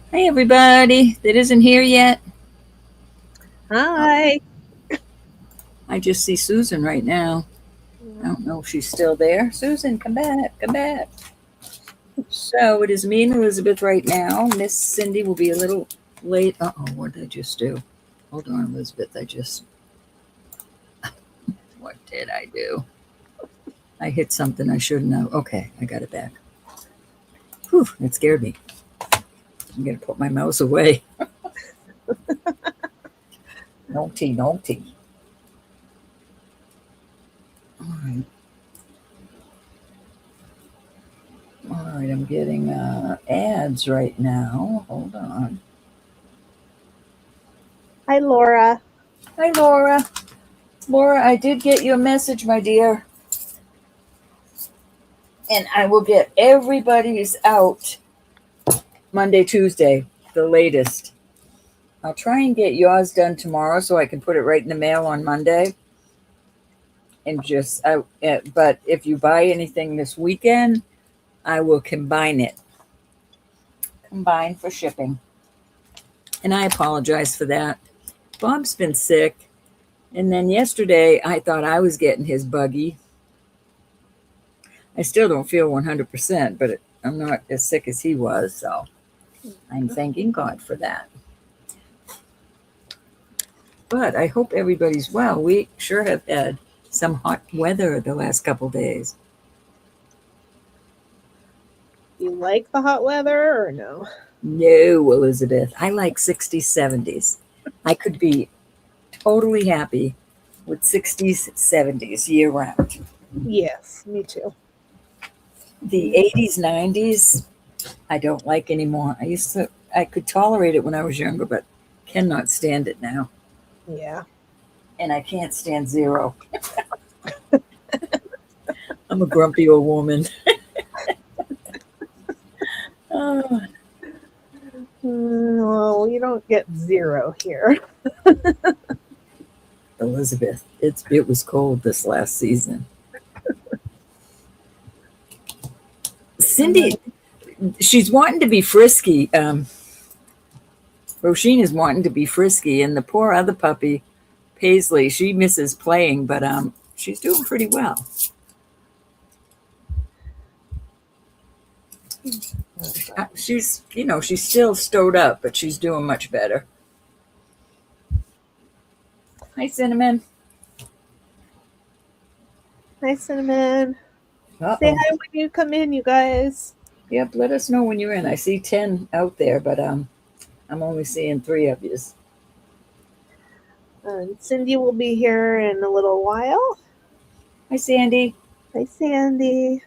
Hey, everybody that isn't here yet. Hi. I just see Susan right now. I don't know if she's still there. Susan, come back, come back. So it is me and Elizabeth right now. Miss Cindy will be a little late. What did I just do? Hold on, Elizabeth. What did I do? I hit something I shouldn't have. Okay, I got it back. Whew, it scared me. I'm going to put my mouse away. Naughty, naughty. All right. All right, I'm getting ads right now. Hold on. Hi, Laura. Hi, Laura. Laura, I did get your message, my dear. And I will get everybody's out Monday, Tuesday, the latest. I'll try and get yours done tomorrow so I can put it right in the mail on Monday. And but if you buy anything this weekend, I will combine it. Combine for shipping. And I apologize for that. Bob's been sick. And then yesterday, I thought I was getting his buggy. I still don't feel 100%, but I'm not as sick as he was. So I'm thanking God for that. But I hope everybody's well. We sure have had some hot weather the last couple days. You like the hot weather or no? No, Elizabeth. I like 60s, 70s. I could be totally happy with 60s, 70s year round. Yes, me too. The 80s, 90s, I don't like anymore. I could tolerate it when I was younger, but cannot stand it now. Yeah. And I can't stand zero. I'm a grumpy old woman. Oh, Well, you don't get zero here. Elizabeth, it was cold this last season. Cindy, she's wanting to be frisky. Roisin is wanting to be frisky, and the poor other puppy, Paisley, she misses playing, but she's doing pretty well. She's still stowed up, but she's doing much better. Hi, Cinnamon. Hi, Cinnamon. Say Uh-oh. hi when you come in, you guys. Yep, let us know when you're in. I see 10 out there, but I'm only seeing 3 of you. Cindy will be here in a little while. Hi, Sandy. Hi, Sandy.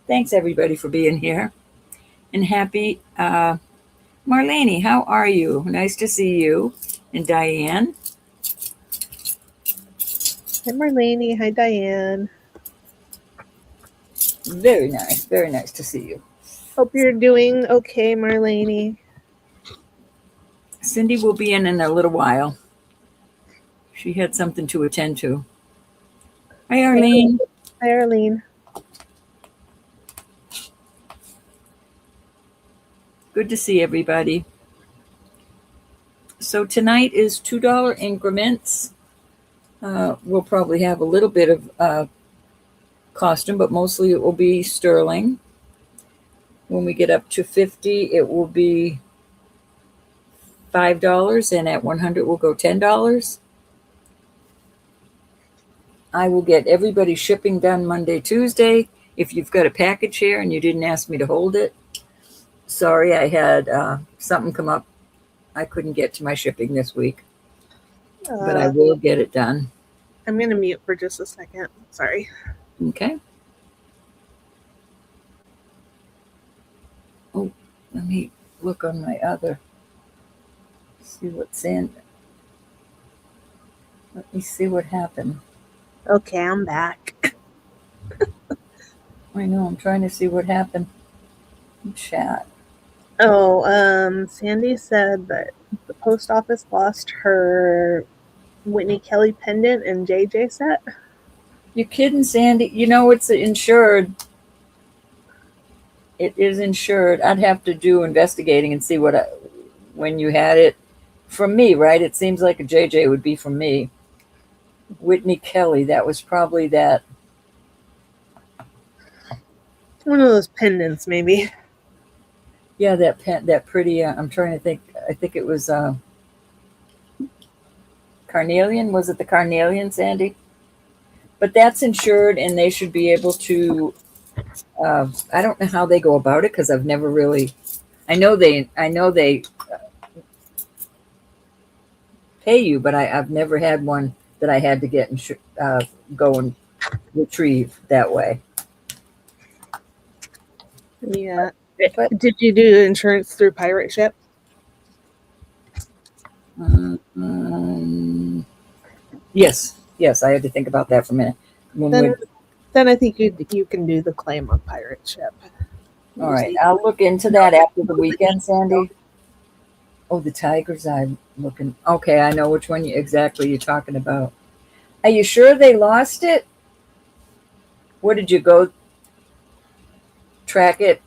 Thanks, everybody, for being here. And happy Marlene, how are you? Nice to see you. And Diane. Hi, Marlene. Hi, Diane. Very nice to see you. Hope you're doing okay, Marlene. Cindy will be in a little while. She had something to attend to. Hi, Arlene. Hi, Arlene. Good to see everybody. So tonight is $2 increments. We'll probably have a little bit of costume, but mostly it will be sterling. When we get up to 50, it will be $5, and at 100, we'll go $10. I will get everybody's shipping done Monday, Tuesday. If you've got a package here and you didn't ask me to hold it, sorry, I had something come up. I couldn't get to my shipping this week, but I will get it done. I'm going to mute for just a second. Sorry. Okay. Oh, let me look on my other. See what's in. Let me see what happened. Okay, I'm back. I know, I'm trying to see what happened in chat. Oh, Sandy said that the post office lost her Whitney Kelly pendant and JJ set. You're kidding, Sandy. You know it's insured. It is insured. I'd have to do investigating and see when you had it. From me, right? It seems like a JJ would be from me. Whitney Kelly, that was probably that. One of those pendants, maybe. Yeah, that pretty. I'm trying to think. I think it was carnelian. Was it the carnelian, Sandy? But that's insured, and they should be able to. I don't know how they go about it because I've never really. I know they pay you, but I've never had one that I had to get go and retrieve that way. Yeah. But Did you do insurance through pirate ship? yes, I had to think about that for a minute. Then I think you can do the claim on pirate ship. All right, I'll look into that after the weekend, Sandy. Oh, the tiger's eye looking. Okay, I know which one exactly you're talking about. Are you sure they lost it? What did you go track it?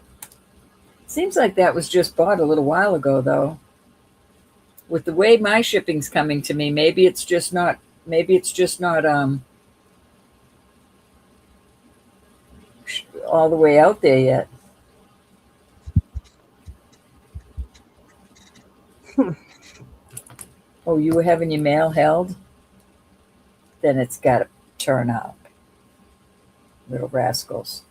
Seems like that was just bought a little while ago, though. With the way my shipping's coming to me, maybe it's just not all the way out there yet. Oh, you were having your mail held? Then it's got to turn up. Little rascals.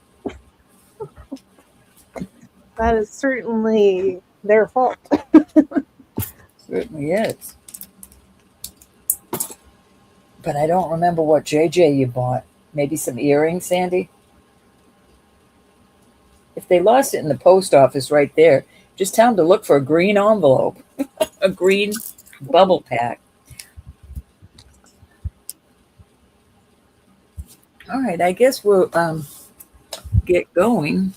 That is certainly their fault. Certainly is. But I don't remember what JJ you bought. Maybe some earrings, Sandy? If they lost it in the post office right there, just tell them to look for a green envelope, a green bubble pack. All right, I guess we'll get going.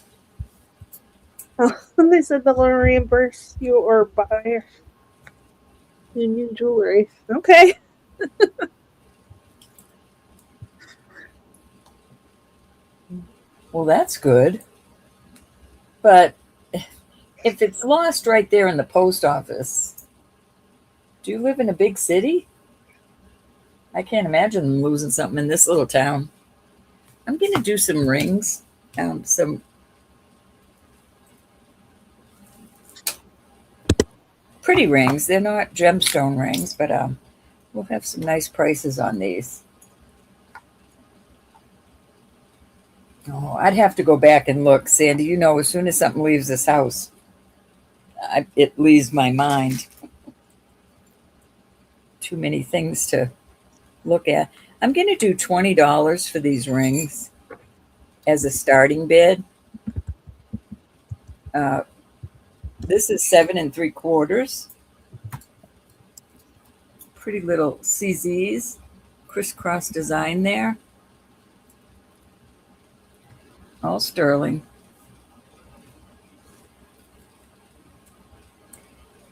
They said they'll reimburse you or buy your new jewelry. Okay. Well, that's good. But if it's lost right there in the post office, do you live in a big city? I can't imagine them losing something in this little town. I'm going to do some rings, some pretty rings. They're not gemstone rings, but we'll have some nice prices on these. Oh, I'd have to go back and look, Sandy. You know, as soon as something leaves this house, it leaves my mind. Too many things to look at. I'm going to do $20 for these rings as a starting bid. This is 7 3/4. Pretty little CZs, crisscross design there. All sterling.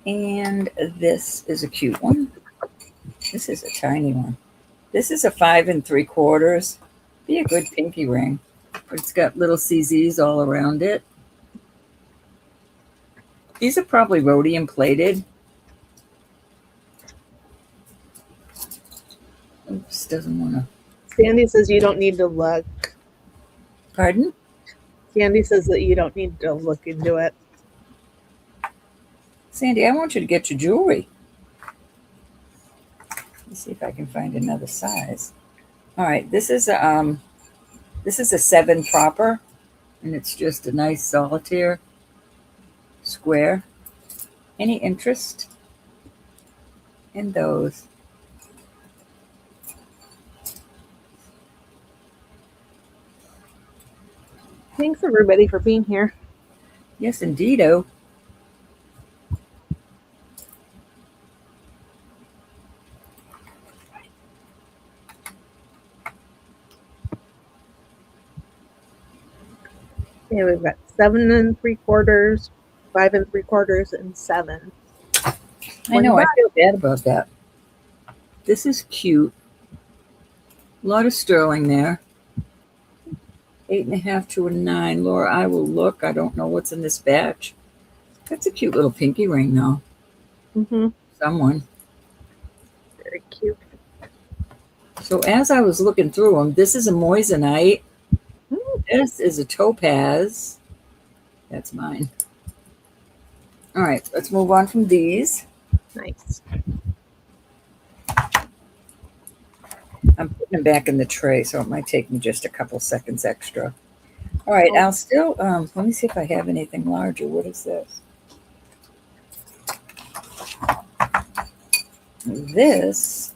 And this is a cute one. This is a tiny one. This is a 5 3/4. Be a good pinky ring. But it's got little CZs all around it. These are probably rhodium plated. Oops, doesn't want to. Sandy says you don't need to look. Pardon? Sandy says that you don't need to look into it. Sandy, I want you to get your jewelry. Let's see if I can find another size. All right, this is a 7 proper, and it's just a nice solitaire square. Any interest in those? Thanks everybody for being here. Yes, indeedo. Yeah, we've got 7 3/4, 5 3/4, and 7. I know, I feel bad about that. This is cute. A lot of sterling there. 8.5 to a 9. Laura, I will look. I don't know what's in this batch. That's a cute little pinky ring, though. Mm-hmm. Someone. Very cute. So as I was looking through them, this is a moissanite. This is a topaz. That's mine. All right, let's move on from these. Nice. I'm putting them back in the tray, so it might take me just a couple seconds extra. All right, I'll still, let me see if I have anything larger. What is this? This,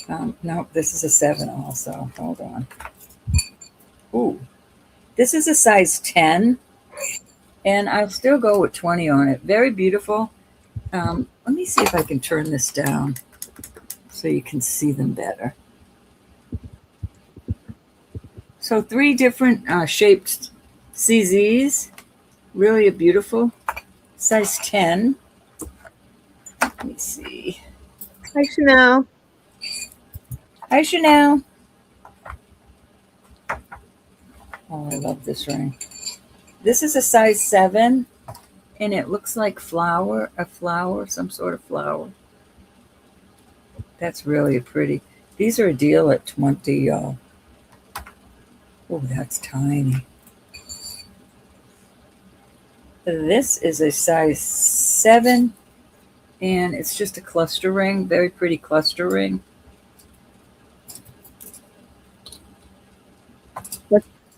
no, this is a 7 also. Hold on. Ooh, this is a size 10, and I'll still go with 20 on it. Very beautiful. Let me see if I can turn this down so you can see them better. So 3 different shaped CZs. Really a beautiful. Size 10. Let me see. Hi, Chanel. Hi, Chanel. Oh, I love this ring. This is a size 7, and it looks like a flower, some sort of flower. That's really pretty. These are a deal at 20, y'all. Oh, that's tiny. This is a size 7, and it's just a cluster ring, very pretty cluster ring.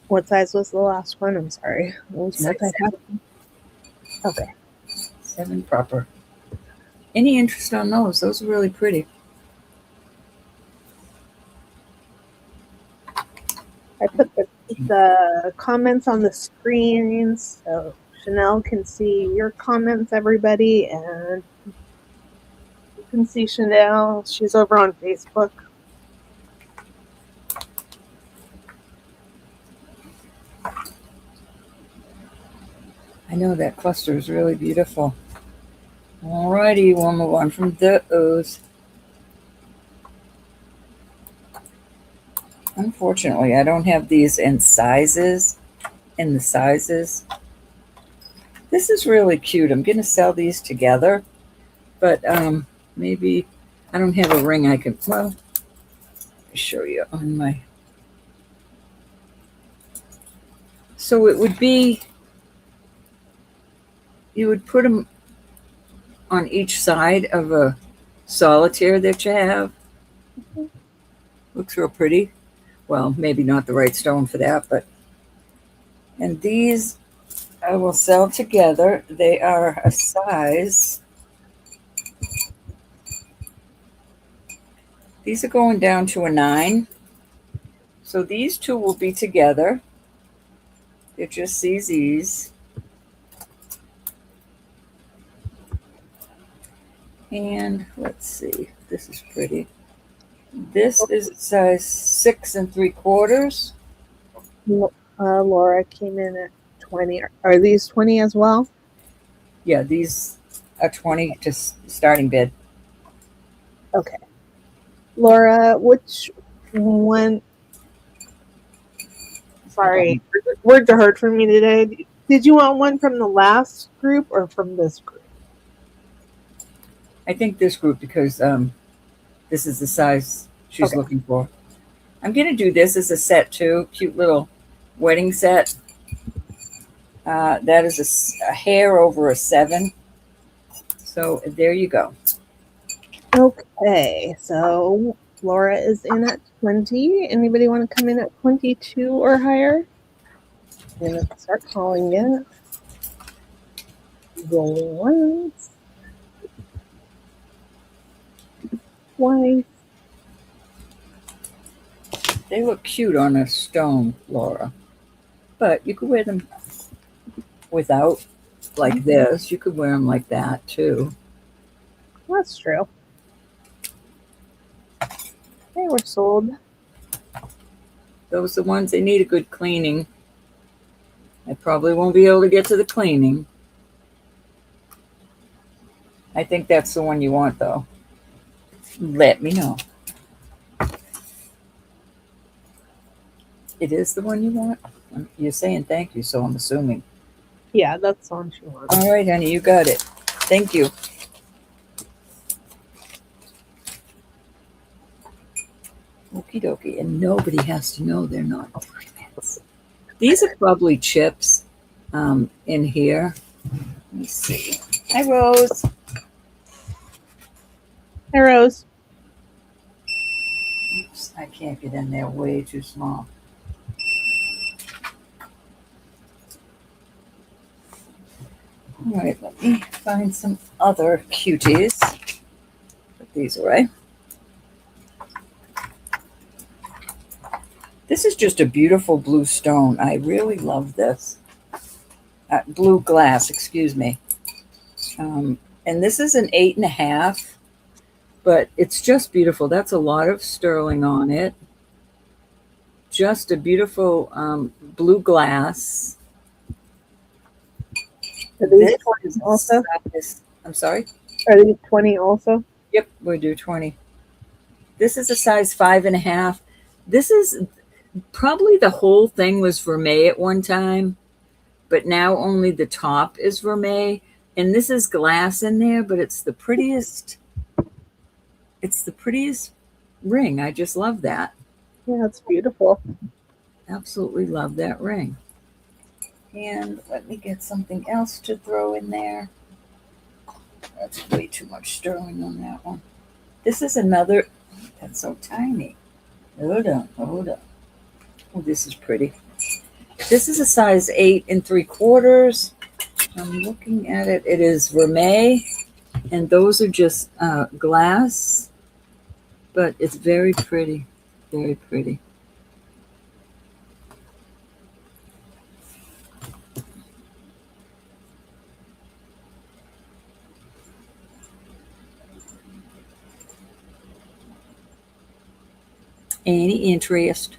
What size was the last one? I'm sorry. It was multitasking. Okay. 7 proper. Any interest on those? Those are really pretty. I put the comments on the screen so Chanel can see your comments, everybody, and you can see Chanel. She's over on Facebook. I know that cluster is really beautiful. Alrighty, we'll move on from those. Unfortunately, I don't have these in the sizes. This is really cute. I'm going to sell these together, but maybe I don't have a ring I can, well, let me show you on my, so it would be, you would put them on each side of a solitaire that you have. Looks real pretty. Well, maybe not the right stone for that, but, and these I will sell together. They are a size, these are going down to a 9. So these 2 will be together. They're just CZs. And let's see, this is pretty. This is size 6 3/4. Laura came in at 20. Are these 20 as well? Yeah, these are 20 to starting bid. Okay. Laura, which one? Sorry, words are hard for me today. Did you want one from the last group or from this group? I think this group because this is the size she's looking for. I'm going to do this as a set too. Cute little wedding set. That is a hair over a 7. So there you go. Okay, so Laura is in at 20. Anybody want to come in at 22 or higher? I'm going to start calling it. Rolling once. Twice. They look cute on a stone, Laura. But you could wear them without, like this. You could wear them like that too. That's true. They were sold. Those are the ones that need a good cleaning. I probably won't be able to get to the cleaning. I think that's the one you want, though. Let me know. It is the one you want? You're saying thank you, so I'm assuming. Yeah, that's the one she wants. All right, honey, you got it. Thank you. Okie dokie. And nobody has to know they're not ornaments. These are probably chips in here. Let me see. Hi, Rose. Hey, Rose. Oops, I can't get in there. Way too small. All right, let me find some other cuties. Put these away. This is just a beautiful blue stone. I really love this. Blue glass, excuse me. And this is an 8.5, but it's just beautiful. That's a lot of sterling on it. Just a beautiful blue glass. Are these This 20 is also? I'm sorry? Are these 20 also? Yep, we do 20. This is a size 5.5. This is probably the whole thing was vermeil at one time, but now only the top is vermeil. And this is glass in there, but it's the prettiest. It's the prettiest ring. I just love that. Yeah, it's beautiful. Absolutely love that ring. And let me get something else to throw in there. That's way too much sterling on that one. This is another. That's so tiny. Hold on, hold on. Oh, this is pretty. This is a size 8 3/4. I'm looking at it. It is vermeil, and those are just glass, but it's very pretty. Very pretty. Any interest?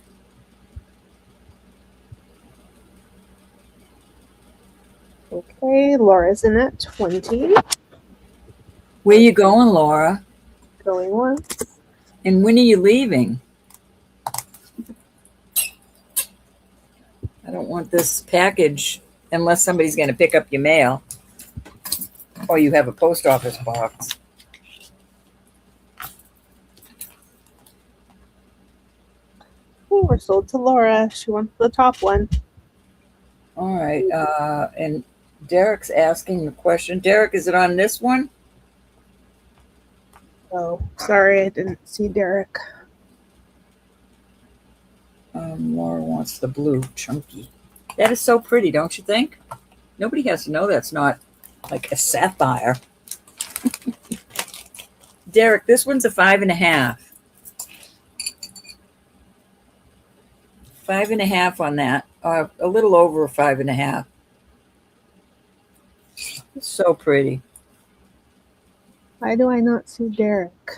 Okay, Laura's in at 20. Where you going, Laura? Going once. And when are you leaving? I don't want this package unless somebody's going to pick up your mail or you have a post office box. Oh, we're sold to Laura. She wants the top one. All right. And Derek's asking the question. Derek, is it on this one? Oh, sorry, I didn't see Derek. Laura wants the blue, chunky. That is so pretty, don't you think? Nobody has to know that's not like a sapphire. Derek, this one's a 5.5. 5.5 on that. A little over a 5.5. It's so pretty. Why do I not see Derek?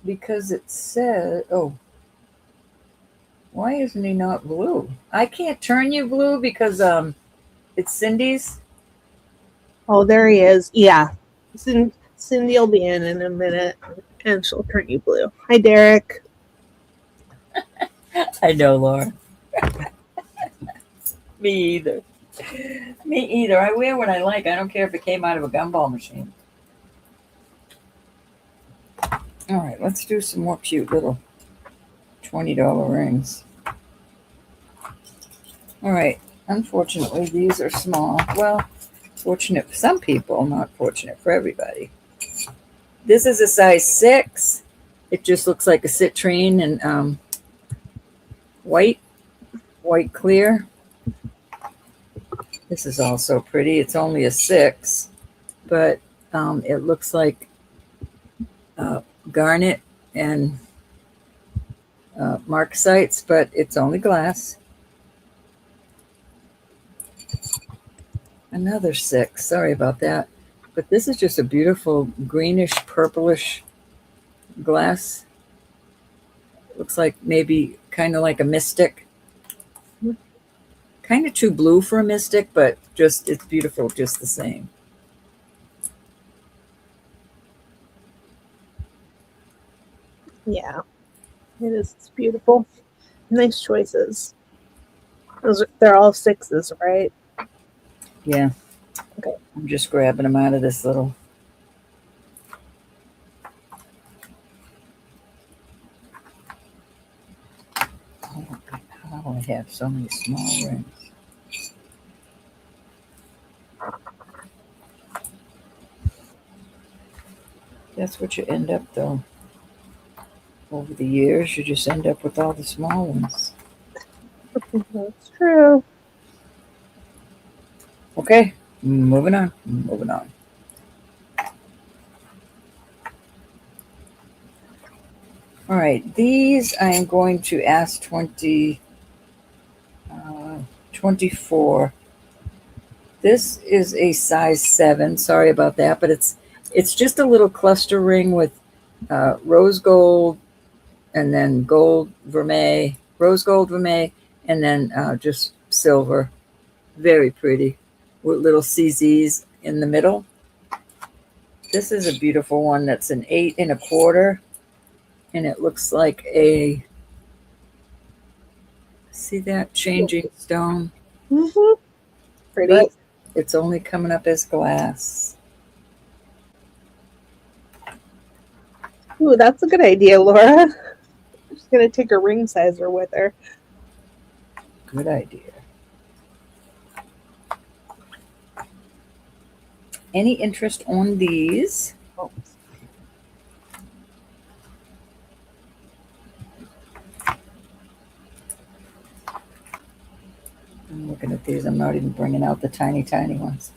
Because it says, oh, why isn't he not blue? I can't turn you blue because it's Cindy's. Oh, there he is. Yeah. Cindy will be in a minute, and she'll turn you blue. Hi, Derek. I know, Laura. Me either. Me either. I wear what I like. I don't care if it came out of a gumball machine. All right, let's do some more cute little $20 rings. All right. Unfortunately, these are small. Well, fortunate for some people, not fortunate for everybody. This is a size 6. It just looks like a citrine and white clear. This is also pretty. It's only a 6, but it looks like garnet and marcasites, but it's only glass. Another 6. Sorry about that. But this is just a beautiful greenish, purplish glass. Looks like maybe kind of like a mystic. Kind of too blue for a mystic, but just it's beautiful just the same. Yeah, it is. It's beautiful. Nice choices. They're all 6s, right? Yeah. Okay. I'm just grabbing them out of this little. Oh, how do I have so many small rings? That's what you end up, though. Over the years, you just end up with all the small ones. That's true. Okay, moving on. Moving on. All right, these I am going to ask 24. This is a size 7. Sorry about that, but it's just a little cluster ring with rose gold and then gold vermeil, rose gold vermeil, and then just silver. Very pretty with little CZs in the middle. This is a beautiful one that's an 8 1/4, and it looks like a, see that changing stone? Mm-hmm. Pretty. But it's only coming up as glass. Ooh, that's a good idea, Laura. She's gonna take a ring sizer with her. Good idea. Any interest on these? Oh. I'm looking at these. I'm not even bringing out the tiny, tiny ones.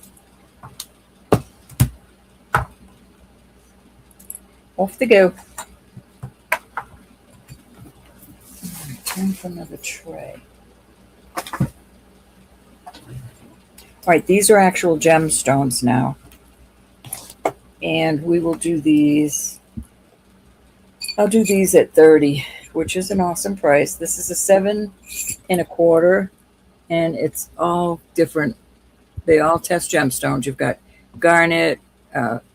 Off they go. Time for another tray. All right, these are actual gemstones now. And we will do these. I'll do these at 30, which is an awesome price. This is a 7 1/4, and it's all different. They all test gemstones. You've got garnet,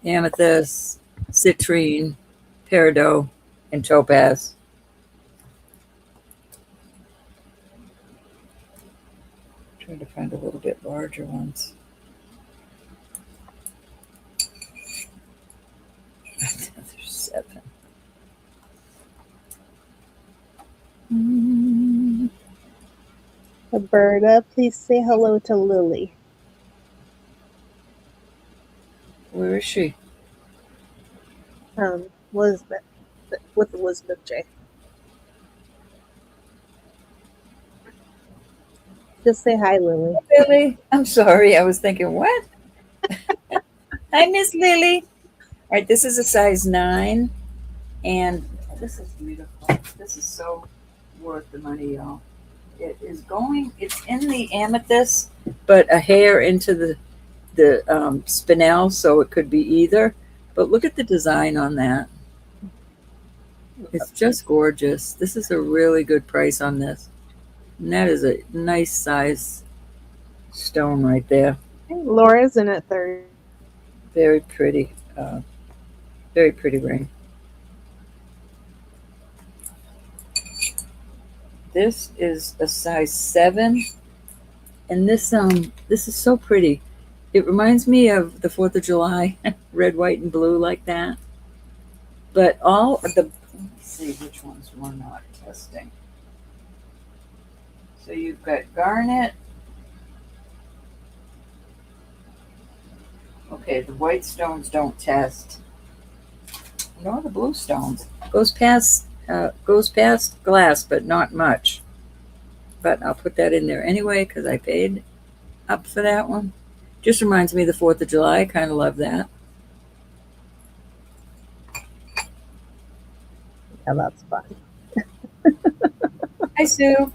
amethyst, citrine, peridot, and topaz. I'm trying to find a little bit larger ones. There's 7. Roberta, please say hello to Lily. Where is she? Elizabeth, with Elizabeth J. Just say hi, Lily. Lily? I'm sorry. I was thinking, what? Hi, Miss Lily. All right, this is a size 9. And this is beautiful. This is so worth the money, y'all. It is going, it's in the amethyst, but a hair into the spinel, so it could be either. But look at the design on that. It's just gorgeous. This is a really good price on this. And that is a nice size stone right there. Laura's in at 30. Very pretty. Very pretty ring. This is a size 7. And this is so pretty. It reminds me of the 4th of July, red, white, and blue like that. But all the, let me see which ones we're not testing. So you've got garnet. Okay, the white stones don't test. Nor the blue stones. Goes past glass, but not much. But I'll put that in there anyway because I paid up for that one. Just reminds me of the 4th of July. I kind of love that. Yeah, that's fun. Hi, Sue.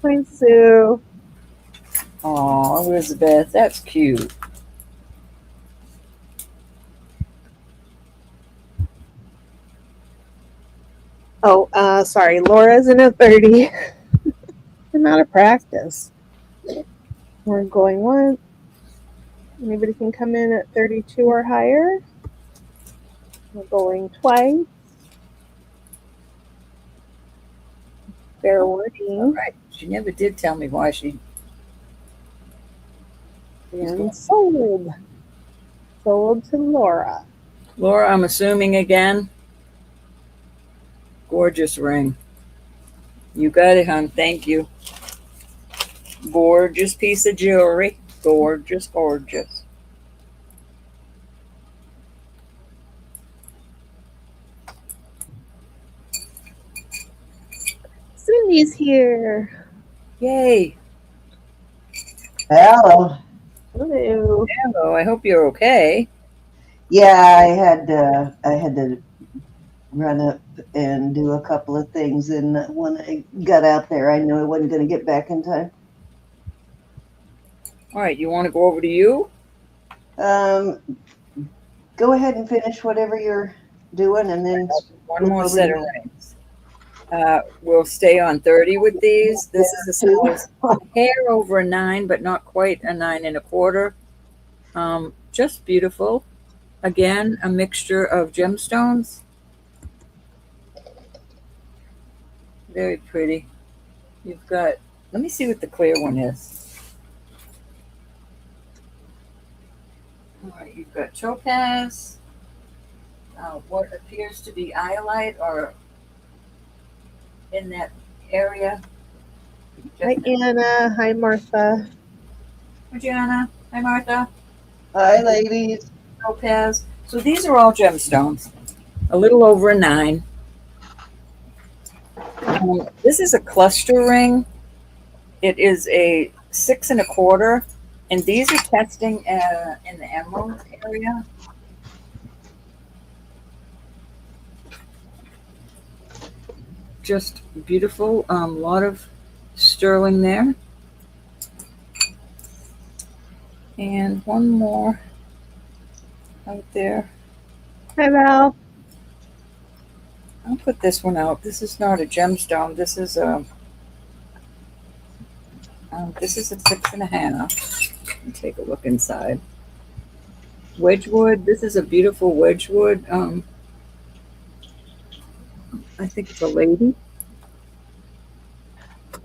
Hi, Sue. Oh, Elizabeth, that's cute. Oh, sorry. Laura's in at 30. I'm out of practice. We're going once. Anybody can come in at 32 or higher. We're going twice. Fair All warning. right. She never did tell me why she's And going. sold. Sold to Laura. Laura, I'm assuming again. Gorgeous ring. You got it, hon. Thank you. Gorgeous piece of jewelry. Gorgeous, gorgeous. Cindy's here. Yay. Hello. Hello. Hello. I hope you're okay. Yeah, I had to run up and do a couple of things, and when I got out there, I knew I wasn't going to get back in time. All right. You want to go over to you? Go ahead and finish whatever you're doing, and then One more set of rings. We'll stay on 30 with these. This is a size hair over a 9, but not quite a 9 1/4. Just beautiful. Again, a mixture of gemstones. Very pretty. You've got, let me see what the clear one is. All right, you've got topaz, what appears to be iolite or in that area. Hi, Anna. Hi, Martha. Hi, Gianna. Hi, Martha. Hi, ladies. Topaz. So these are all gemstones. A little over a 9. This is a cluster ring. It is a 6 1/4, and these are testing in the emerald area. Just beautiful. A lot of sterling there. And one more out there. Hi, Val. I'll put this one out. This is not a gemstone. This is a 6 1/2. Let me take a look inside. Wedgwood. This is a beautiful Wedgwood. I think it's a lady. Let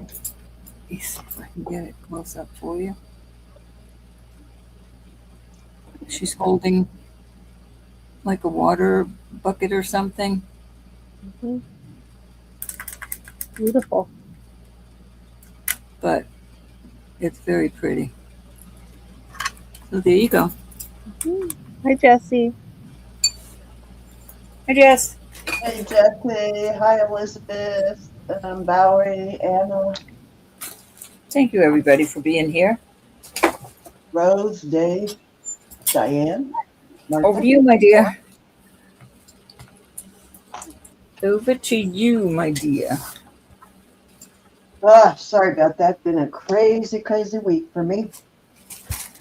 me see if I can get it close up for you. She's holding like a water bucket or something. Mm-hmm. Beautiful. But it's very pretty. So there you go. Mm-hmm. Hi, Jessie. Hi, Jess. Hey, Jesse. Hi, Elizabeth. Bowery, Anna, Thank you, everybody, for being here. Rose, Dave, Diane, Martha. Over to you, my dear. Over to you, my dear. Sorry about that. Been a crazy, crazy week for me.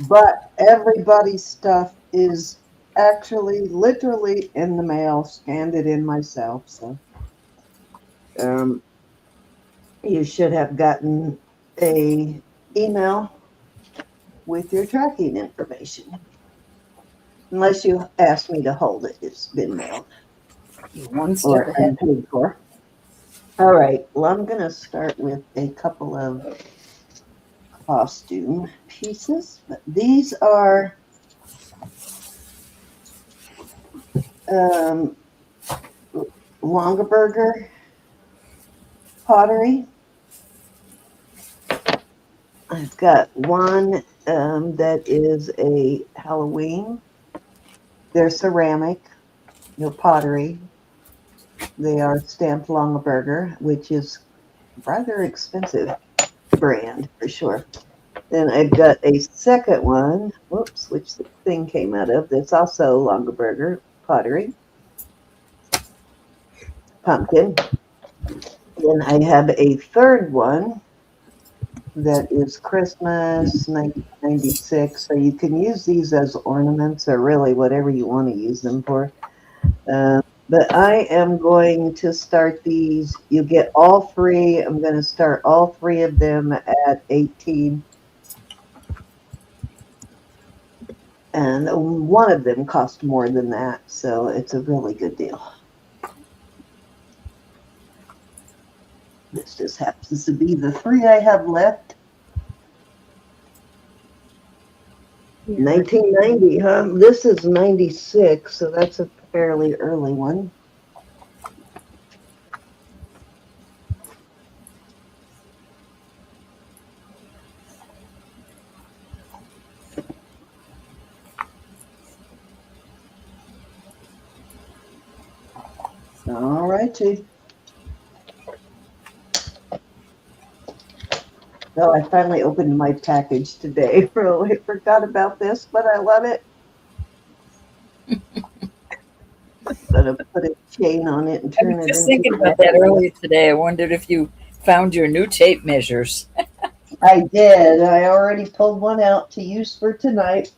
But everybody's stuff is actually literally in the mail, scanned it in myself. So you should have gotten a email with your tracking information. Unless you asked me to hold it, it's been mailed You're one step or ahead. paid for. All right, well, I'm going to start with a couple of costume pieces. But these are Longaberger pottery. I've got one that is a Halloween. They're ceramic, they're pottery. They are stamped Longaberger, which is rather expensive brand for sure. Then I've got a second one, whoops, which the thing came out of, that's also Longaberger pottery. Pumpkin. Then I have a third one that is Christmas 1996. So you can use these as ornaments or really whatever you want to use them for. But I am going to start these. You get all three. I'm going to start all three of them at 18. And one of them cost more than that. So it's a really good deal. This just happened This would be the 3 I have left. 1990, huh? This is 96, so that's a fairly early one. All righty. Well, I finally opened my package today. Really forgot about this, but I love it. Gonna put a chain on it and I turn was it just into thinking about that earlier today. I wondered if you found your new tape measures. I did. I already pulled one out to use for tonight.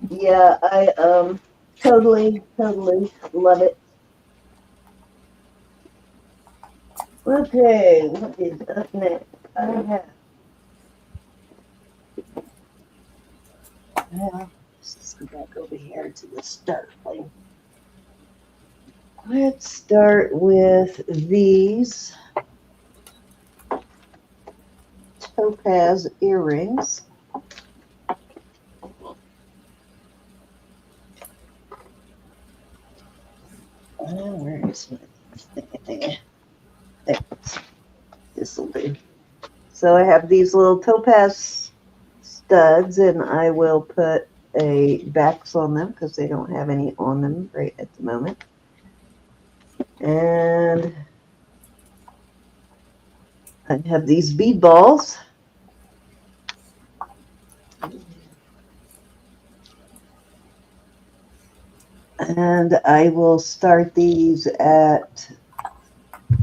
Yeah, I totally love it. Okay, what is up next? I have. Well, let's just go back over here to the start thing. Let's start with these topaz earrings. Where is my thing? There. This will do. So I have these little topaz studs, and I will put a backs on them because they don't have any on them right at the moment. And I have these bead balls. And I will start these at,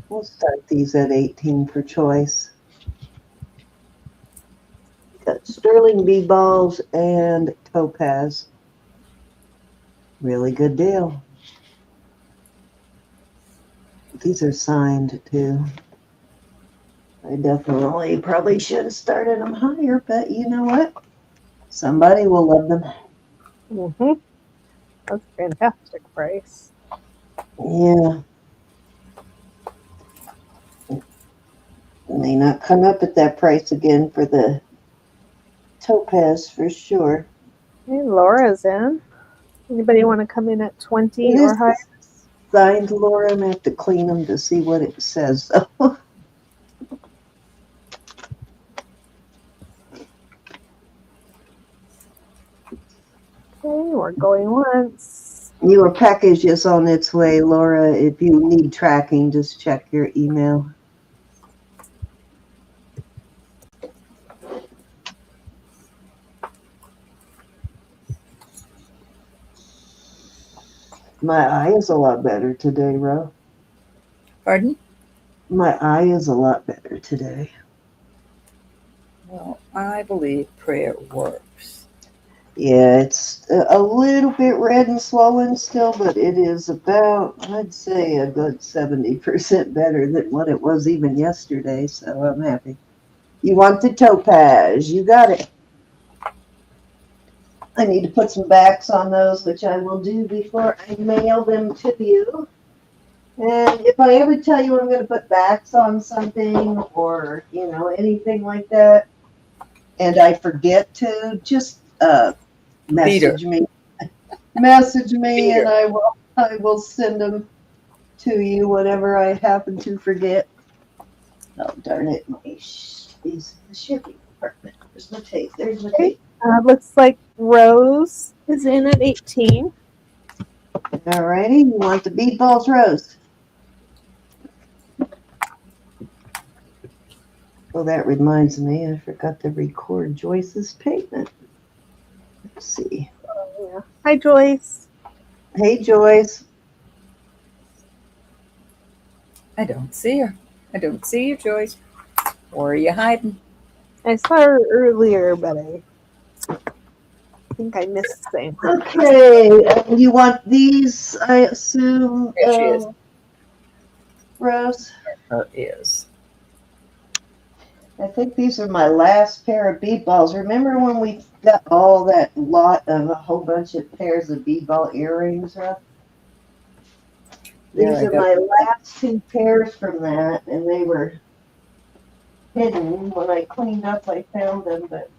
we'll start these at 18 for choice. Got sterling bead balls and topaz. Really good deal. These are signed too. I definitely probably should have started them higher, but you know what? Somebody will love them. Mm-hmm. That's a fantastic price. Yeah. May not come up at that price again for the topaz for sure. Hey, Laura's in. Anybody want to come in at 20 or higher? Signed, Laura. I'm going to have to clean them to see what it says, though. Okay, we're going once. Your package is on its way, Laura. If you need tracking, just check your email. My eye is a lot better today, Ro. Pardon? My eye is a lot better today. Well, I believe prayer works. Yeah, it's a little bit red and swollen still, but it is about, I'd say, a good 70% better than what it was even yesterday, so I'm happy. You want the topaz. You got it. I need to put some backs on those, which I will do before I mail them to you. And if I ever tell you I'm going to put backs on something or, you know, anything like that, and I forget to, just message me. Message me, and I will send them to you whenever I happen to forget. Oh, darn it. Is in the shipping department. There's my tape. There's my tape. Looks like Rose is in at 18. All righty. You want the bead balls, Rose? Oh, that reminds me. I forgot to record Joyce's payment. Let's see. Oh, yeah. Hi, Joyce. Hey, Joyce. I don't see her. I don't see you, Joyce. Where are you hiding? I saw her earlier, but I think I missed saying her. Okay. You want these, I assume, There she is. Rose? There is. I think these are my last pair of bead balls. Remember when we got all that lot of a whole bunch of pairs of bead ball earrings, Russ? These are my last 2 pairs from that, and they were hidden. When I cleaned up, I found them, but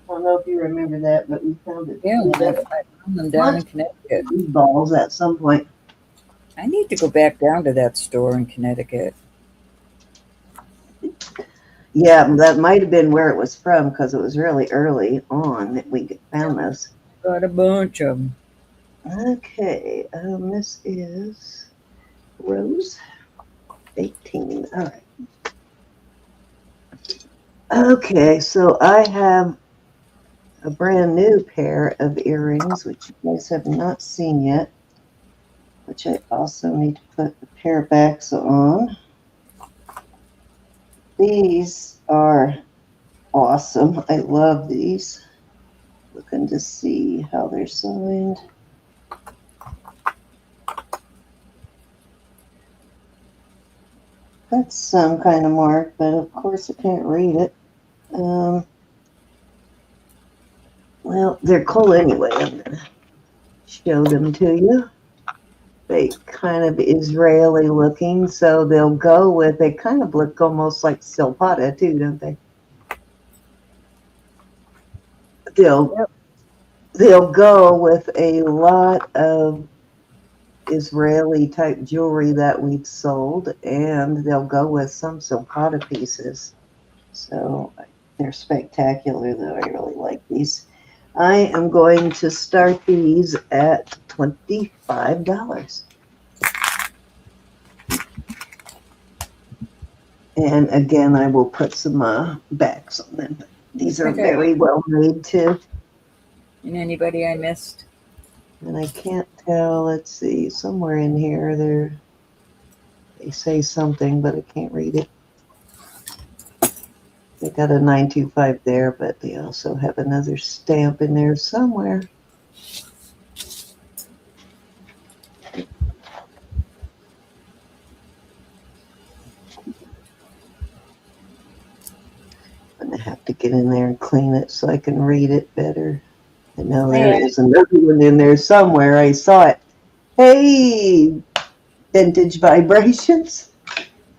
I don't know if you remember that, but we found it. Yeah, We I got found them down in Connecticut. these balls at some point. I need to go back down to that store in Connecticut. Yeah, that might have been where it was from because it was really early on that we found this. Got a bunch of them. Okay, this is Rose 18. All right. Okay, so I have a brand new pair of earrings, which you guys have not seen yet, which I also need to put a pair of backs on. These are awesome. I love these. Looking to see how they're signed. That's some kind of mark, but of course I can't read it. Well, they're cool anyway. I'm going to show them to you. They kind of Israeli looking, so they'll go with, they kind of look almost like silpada too, don't they? They'll go with a lot of Israeli type jewelry that we've sold, and they'll go with some silpada pieces. So they're spectacular, though. I really like these. I am going to start these at $25. And again, I will put some backs on them. These are very well made too. And anybody I missed? And I can't tell. Let's see. Somewhere in here, they say something, but I can't read it. They got a 925 there, but they also have another stamp in there somewhere. I'm going to have to get in there and clean it so I can read it better. I know there is another one in there somewhere. I saw it. Hey, Vintage Vibrations.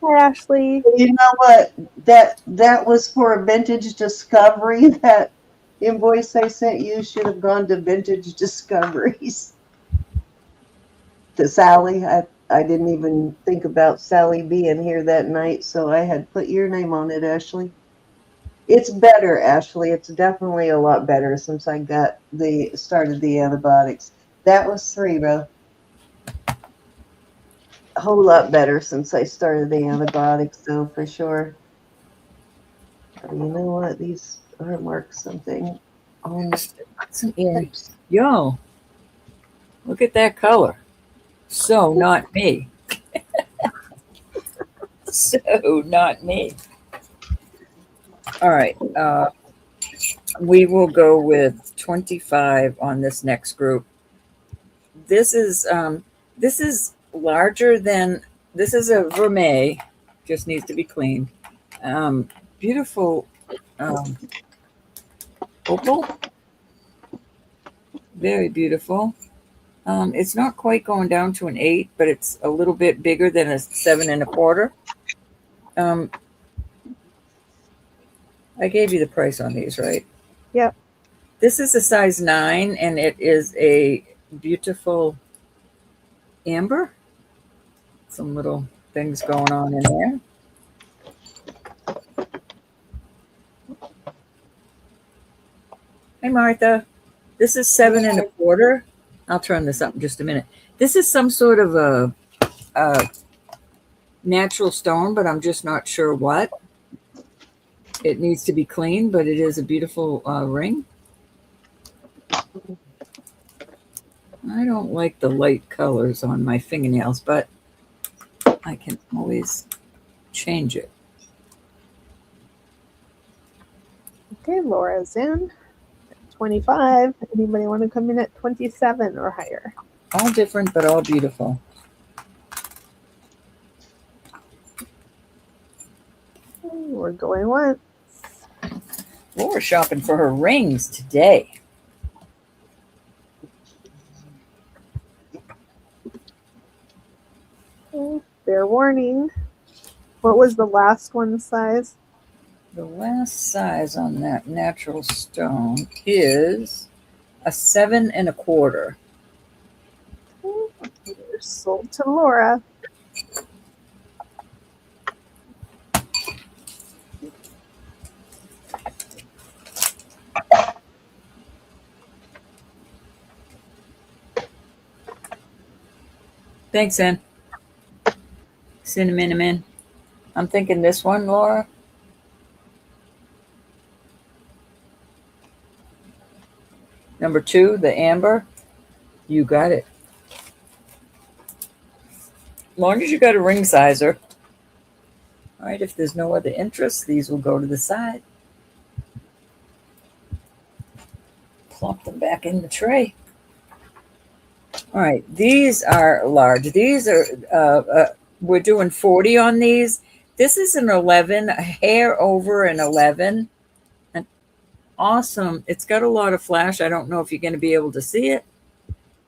Hi, Ashley. You know what? That was for a Vintage Discovery. That invoice I sent you should have gone to Vintage Discoveries. To Sally. I didn't even think about Sally being here that night, so I had put your name on it, Ashley. It's better, Ashley. It's definitely a lot better since I started the antibiotics. That was 3, bro. A whole lot better since I started the antibiotics, though, for sure. Oh, you know what? These are marked something on Some earrings. Yo, look at that color. So not me. So not me. All right. We will go with 25 on this next group. This is larger than, this is a vermeil, just needs to be cleaned. Beautiful opal, very beautiful. It's not quite going down to an 8, but it's a little bit bigger than a 7 1/4. I gave you the price on these, right? Yep. This is a size 9, and it is a beautiful amber. Some little things going on in there. Hey, Martha. This is 7 1/4. I'll turn this up in just a minute. This is some sort of a natural stone, but I'm just not sure what. It needs to be cleaned, but it is a beautiful ring. I don't like the light colors on my fingernails, but I can always change it. Okay, Laura's in. 25. Anybody want to come in at 27 or higher? All different, but all beautiful. We're going once. Laura's shopping for her rings today. Fair warning. What was the last one size? The last size on that natural stone is a 7 1/4. They're sold to Laura. Thanks, Ann. Cinnamon. I'm thinking this one, Laura. Number 2, the amber. You got it. As long as you got a ring sizer. All right, if there's no other interest, these will go to the side. Plop them back in the tray. All right, these are large. These are, we're doing 40 on these. This is an 11, a hair over an 11. And awesome. It's got a lot of flash. I don't know if you're going to be able to see it.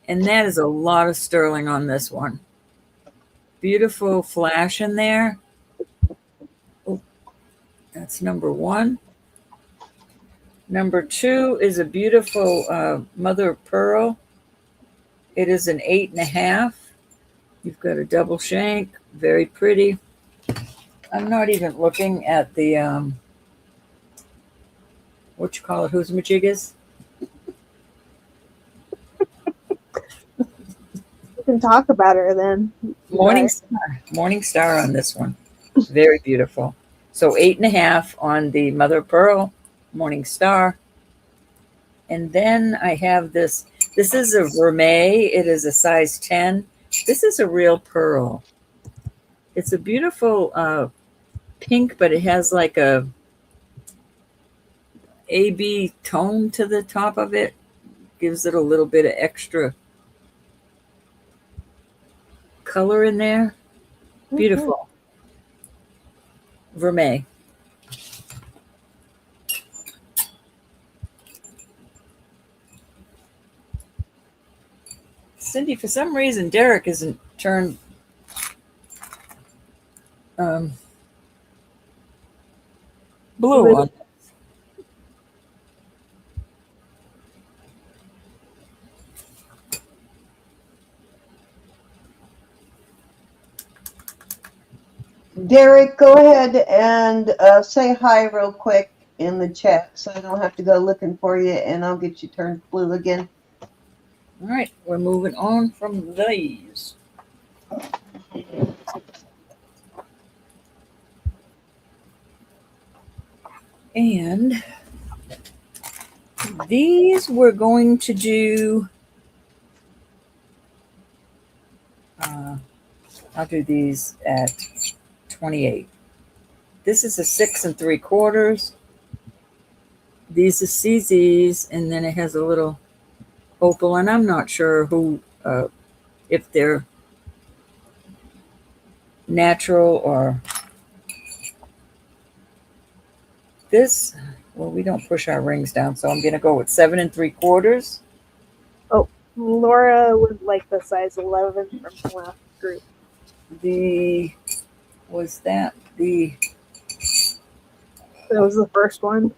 And that is a lot of sterling on this one. Beautiful flash in there. Oh, that's number 1. Number 2 is a beautiful mother of pearl. It is an 8 1/2. You've got a double shank, very pretty. I'm not even looking at the what you call it, who's majiggas? We can talk about her then. Morning star on this one. Very beautiful. So 8 1/2 on the mother of pearl, morning star. And then I have this. This is a vermeil. It is a size 10. This is a real pearl. It's a beautiful pink, but it has like a AB tone to the top of it. Gives it a little bit of extra color in there. Beautiful. Vermeil. Cindy, for some reason, Derek isn't turned blue on. Derek, go ahead and say hi real quick in the chat so I don't have to go looking for you, and I'll get you turned blue again. All right, we're moving on from these. And these we're going to do, I'll do these at 28. This is a 6 3/4. These are CZs, and then it has a little opal, and I'm not sure who, if they're natural or this. Well, we don't push our rings down, so I'm going to go with 7 3/4. Oh, Laura would like the size 11 from the last group. That That was the first one.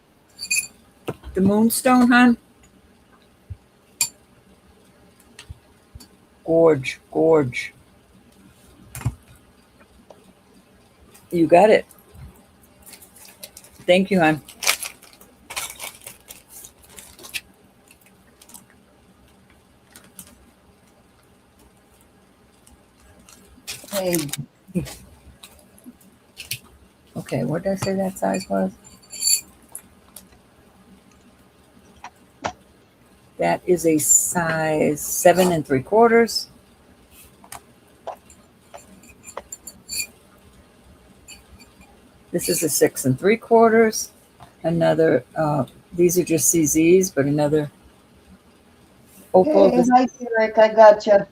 the moonstone, hon? Gorge. You got it. Thank you, hon. Hey, Okay, what did I say that size was? That is a size 7 3/4. This is a 6 3/4. Another, these are just CZs, but another opal. hey, hi, Derek, I got you.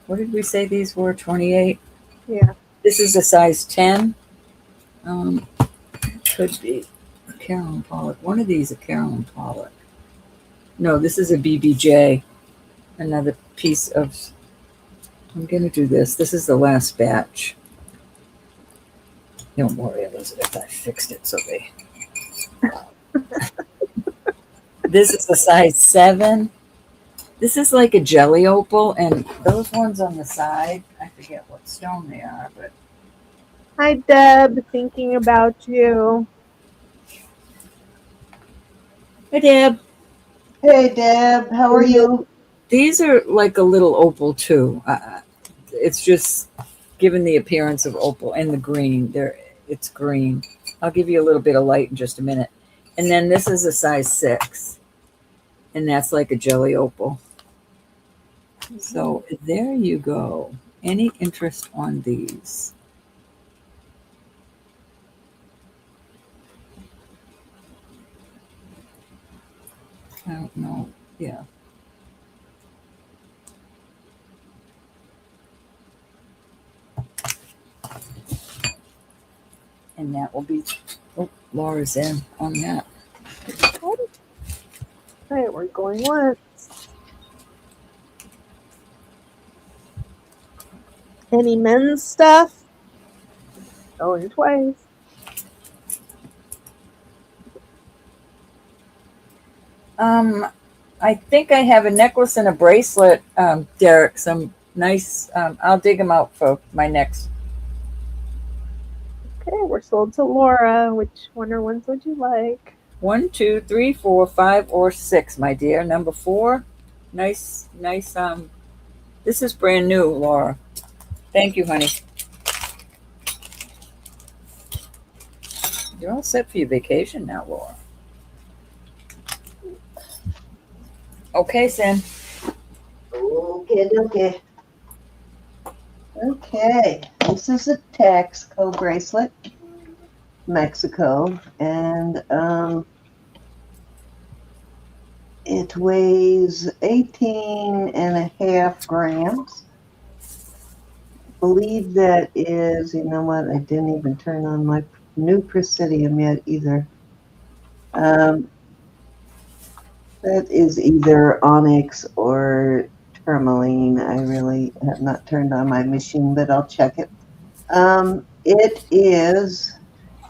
What did we say these were? 28? Yeah. This is a size 10. Could be a Carolyn Pollock. One of these a Carolyn Pollock. No, this is a BBJ. Another piece of, I'm going to do this. This is the last batch. Don't worry, Elizabeth. I fixed it so they. This is a size 7. This is like a jelly opal, and those ones on the side, I forget what stone they are, but Hi, Deb. Thinking about you. hey, Deb. Hey, Deb, how are you? These are like a little opal too. It's just given the appearance of opal and the green. It's green. I'll give you a little bit of light in just a minute. And then this is a size 6, and that's like a jelly opal. So there you go. Any interest on these? I don't know. Yeah. And that will be, oh, Laura's in on that. Okay, we're going once. Any men's stuff? Going twice. I think I have a necklace and a bracelet, Derek. Some nice, I'll dig them out for my next. Okay, we're sold to Laura. Which one or ones would you like? 1, 2, 3, 4, 5, or 6, my dear. Number 4. Nice. This is brand new, Laura. Thank you, honey. You're all set for your vacation now, Laura. Okay, Sam. Okay. Okay, this is a Taxco bracelet, Mexico, and it weighs 18.5 grams. I believe that is, you know what, I didn't even turn on my new Presidium yet either. That is either onyx or tourmaline. I really have not turned on my machine, but I'll check it. It is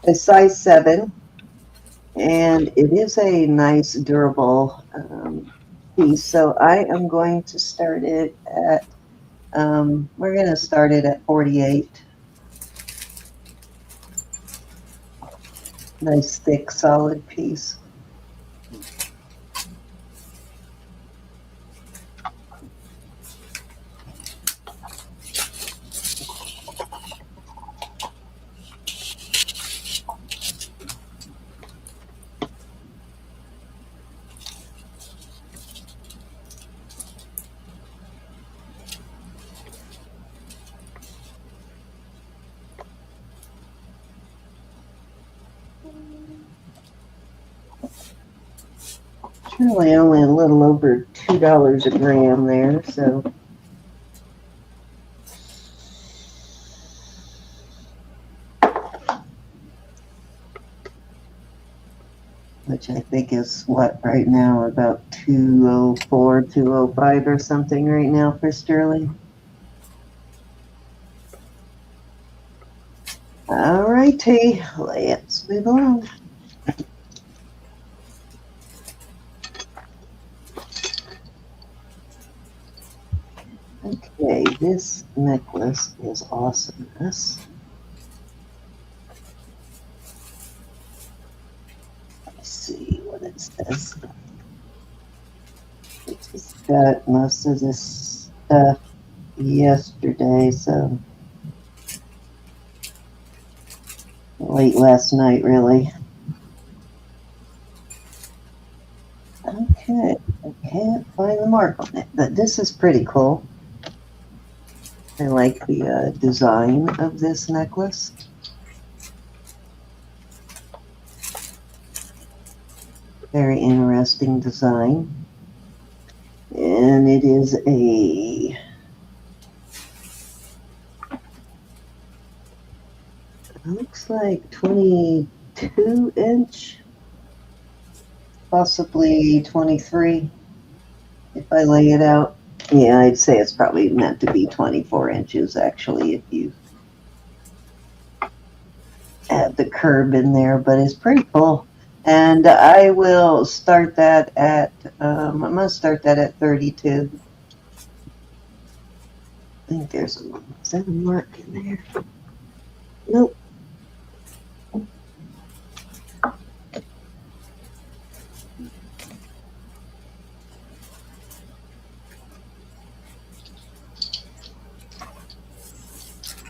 a size 7, and it is a nice, durable piece. So I am going to start it at, we're going to start it at 48. Nice, thick, solid piece. Really only a little over $2 a gram there, so which I think is what right now, about 204, 205 or something right now for sterling. All righty, let's move on. Okay, this necklace is awesomeness. Let's see what it says. I just got most of this stuff yesterday, so late last night, really. Okay, I can't find the mark on it, but this is pretty cool. I like the design of this necklace. Very interesting design. And it is a looks like 22-inch, possibly 23 if I lay it out. Yeah, I'd say it's probably meant to be 24 inches actually if you add the curb in there, but it's pretty full. And I will start that at, I'm going to start that at 32. I think is that a mark in there? Nope.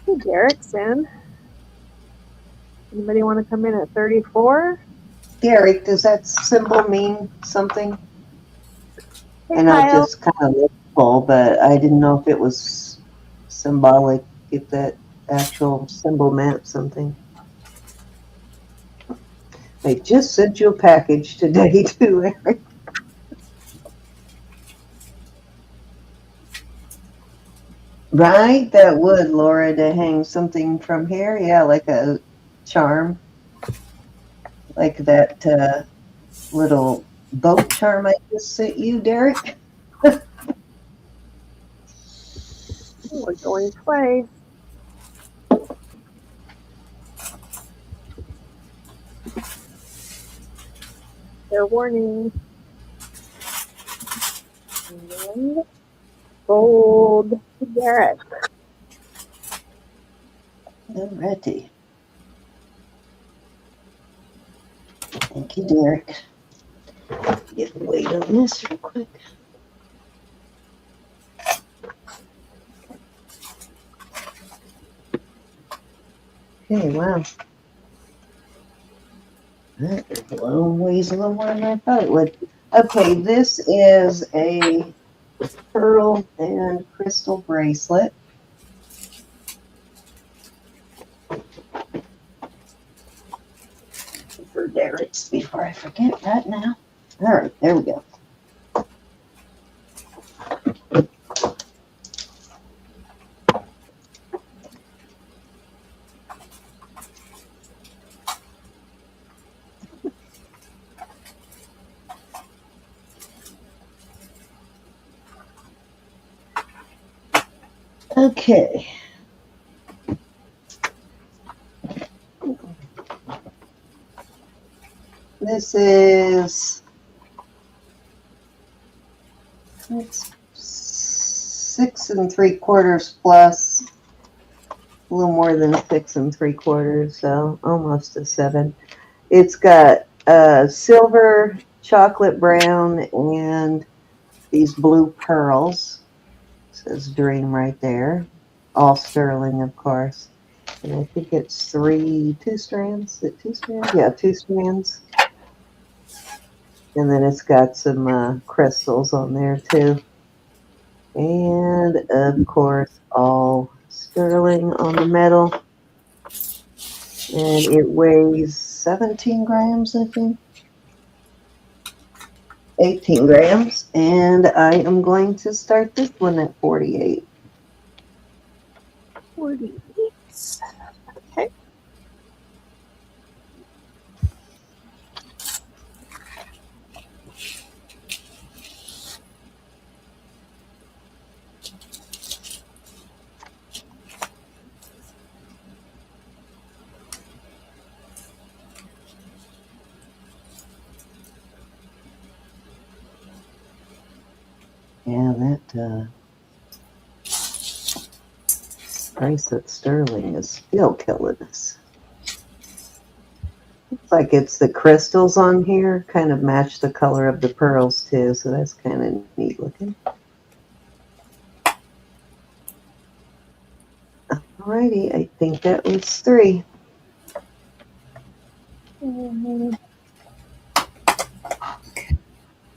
Hey, Derek's in. Anybody want to come in at 34? Derek, does that symbol mean something? Hey, I know it Kyle. just kind of looked full, but I didn't know if it was symbolic, if that actual symbol meant something. I just sent you a package today, too, Eric. Right? That would, Laura, to hang something from here. Yeah, like a charm. Like that little boat charm I just sent you, Derek. We're going twice. Fair warning. And gold to Derek. Alrighty. Thank you, Derek. Get the weight on this real quick. Okay, wow. That blown weighs a little more than I thought it would. Okay, this is a pearl and crystal bracelet. For Derek's before I forget that now. All right, there we go. Okay. This is it's 6 3/4 plus, a little more than 6 3/4, so almost a 7. It's got silver, chocolate brown, and these blue pearls. It says Dream right there. All sterling, of course. And I think it's 2 strands. Is it 2 strands? Yeah, 2 strands. And then it's got some crystals on there too. And of course, all sterling on the metal. And it weighs 17 grams, I think. 18 grams. And I am going to start this one at 48. 48. Okay. Yeah, that bracelet sterling is still killing us. Looks like it's the crystals on here kind of match the color of the pearls too, so that's kind of neat looking. Alrighty, I think that was 3.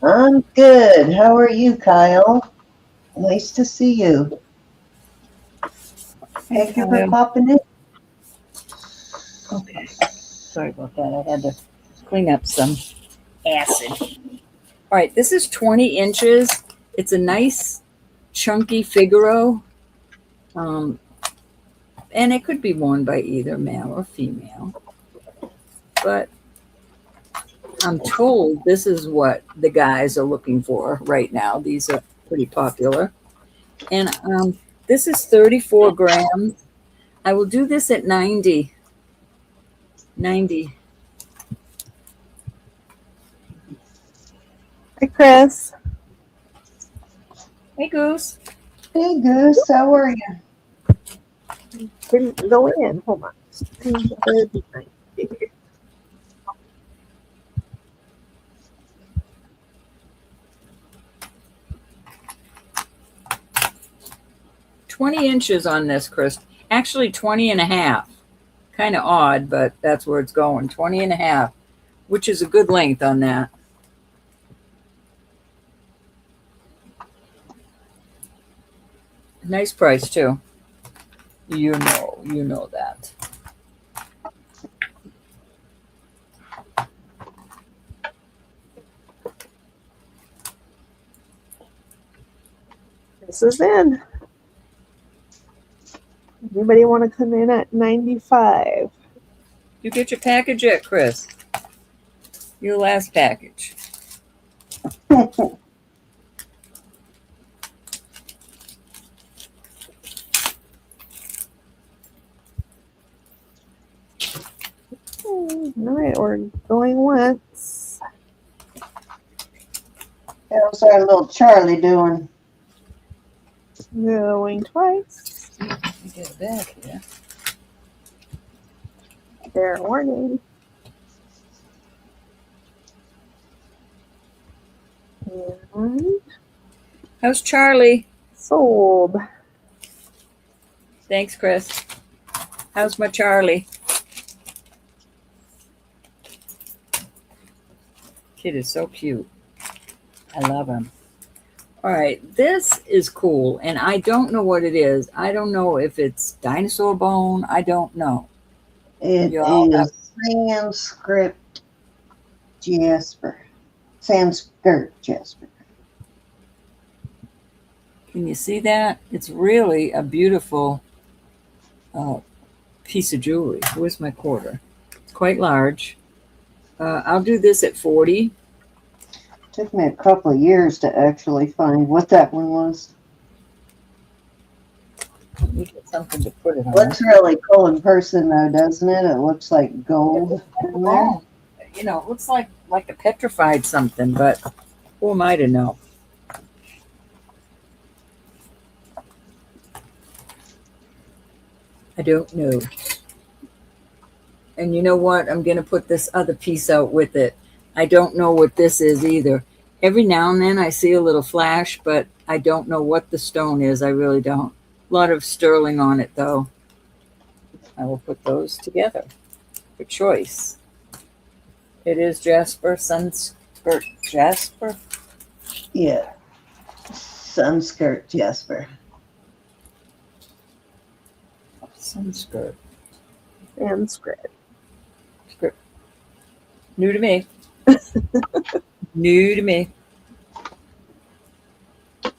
I'm good. How are you, Kyle? Nice to see you. Thank you for popping in. Okay. Sorry about that. I had to clean up some acid. All right, this is 20 inches. It's a nice chunky Figaro. And it could be worn by either male or female. But I'm told this is what the guys are looking for right now. These are pretty popular. And this is 34 grams. I will do this at 90. 90. Hi, Chris. Hey, Goose. Hey, Goose, how are you? Didn't go in. Hold on. 39. 20 inches on this, Chris. Actually, 20 and a half. Kind of odd, but that's where it's going. 20 and a half, which is a good length on that. Nice price, too. You know that. This is in. Anybody want to come in at 95? You get your package yet, Chris? Your last package. All right, we're going once. How's our little Charlie doing? Going twice. Let me get it back here. Fair warning. And How's Charlie? sold. Thanks, Chris. How's my Charlie? Kid is so cute. I love him. All right, this is cool, and I don't know what it is. I don't know if it's dinosaur bone. I don't know. It Y'all is Sanskrit Jasper. Sanskrit Jasper. Can you see that? It's really a beautiful piece of jewelry. Where's my quarter? It's quite large. I'll do this at 40. Took me a couple of years to actually find what that one was. Let me get something to put it on. Looks really cool in person, though, doesn't it? It looks like gold in there. You know, it looks like a petrified something, but who am I to know? I don't know. And you know what? I'm going to put this other piece out with it. I don't know what this is either. Every now and then I see a little flash, but I don't know what the stone is. I really don't. A lot of sterling on it, though. I will put those together for choice. It is Jasper, Sunskirt Jasper. Yeah. Sunskirt Jasper. Sunskirt. Sanskrit. Script. New to me. New to me. All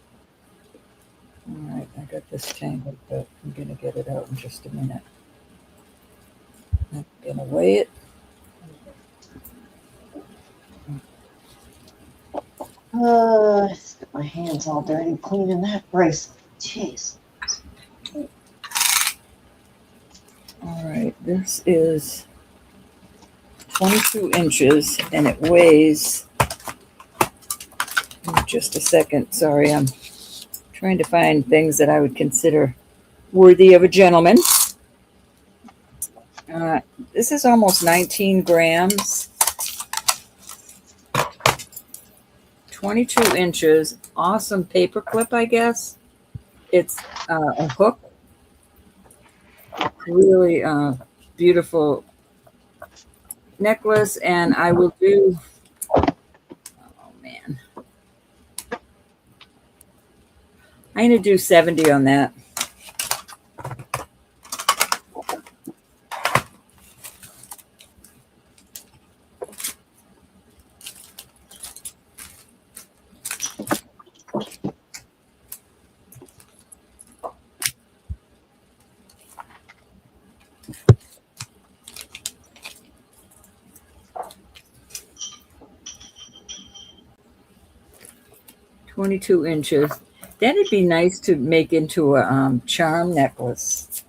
right, I got this tangled, but I'm going to get it out in just a minute. I'm going to weigh it. Just get my hands all dirty cleaning that bracelet. Jeez. All right, this is 22 inches and it weighs, just a second, sorry, I'm trying to find things that I would consider worthy of a gentleman. This is almost 19 grams, 22 inches, awesome paper clip, I guess. It's a hook, really beautiful necklace, and I will do, oh man, I'm going to do 70 on that. $22 inches. That'd be nice to make into a charm necklace.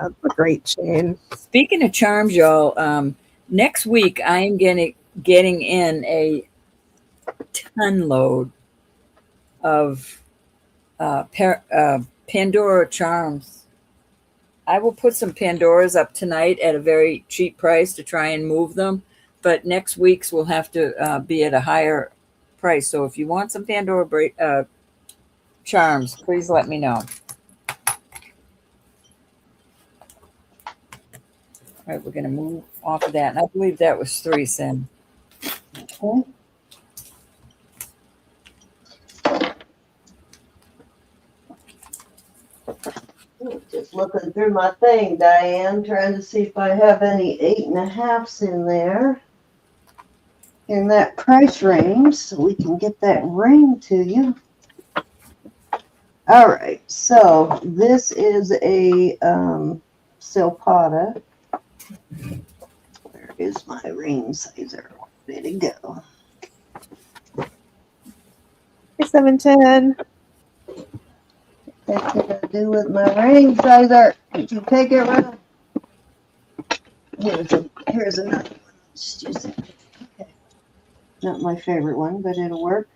it's a great chain. Speaking of charms, y'all, next week I am getting in a ton load of Pandora charms. I will put some Pandoras up tonight at a very cheap price to try and move them, but next week's will have to be at a higher price. So if you want some Pandora charms, please let me know. All right, we're going to move off of that. And I believe that was 3 Sin. Okay. Just looking through my thing, Diane, trying to see if I have any 8.5s in there in that price range so we can get that ring to you. All right, so this is a silpada. Where is my ring sizer? Where did it go? Hey, 710. What can I do with my ring sizer? Did you take it around? Here's another one. Let's use it. Okay. Not my favorite one, but it'll work.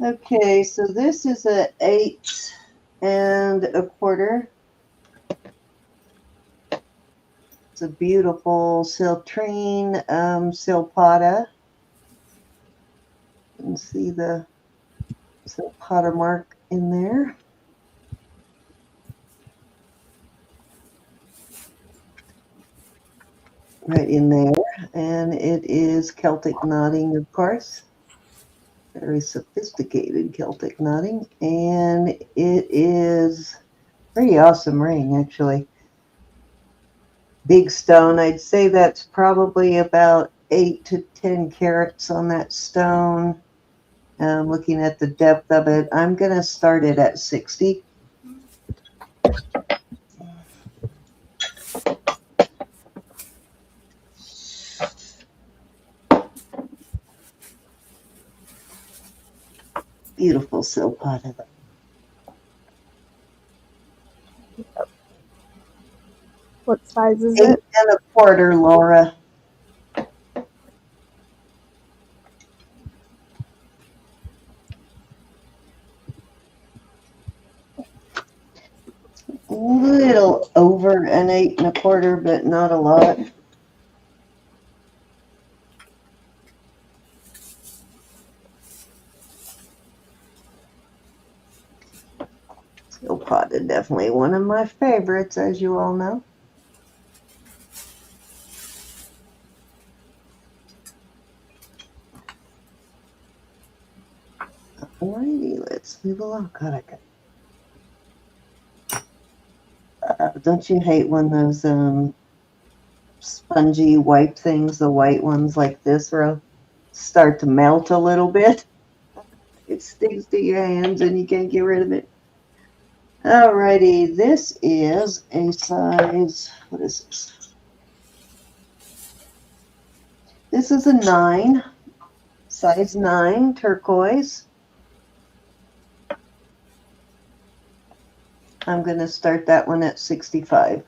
Okay, so this is a 8 1/4. It's a beautiful citrine silpada. You can see the silpada mark in there. Right in there. And it is Celtic knotting, of course. Very sophisticated Celtic knotting. And it is a pretty awesome ring, actually. Big stone. I'd say that's probably about 8 to 10 carats on that stone. Looking at the depth of it, I'm going to start it at 60. Beautiful silpada. What size is 8 it? 1/4, Laura. A little over an 8 1/4, but not a lot. Silpada, definitely one of my favorites, as you all know. Alrighty, let's move along. God, I got. Don't you hate when those spongy wipe things, the white ones like this, start to melt a little bit? It sticks to your hands and you can't get rid of it. Alrighty, this is a size, what is this? This is a 9, size 9 turquoise. I'm going to start that one at 65.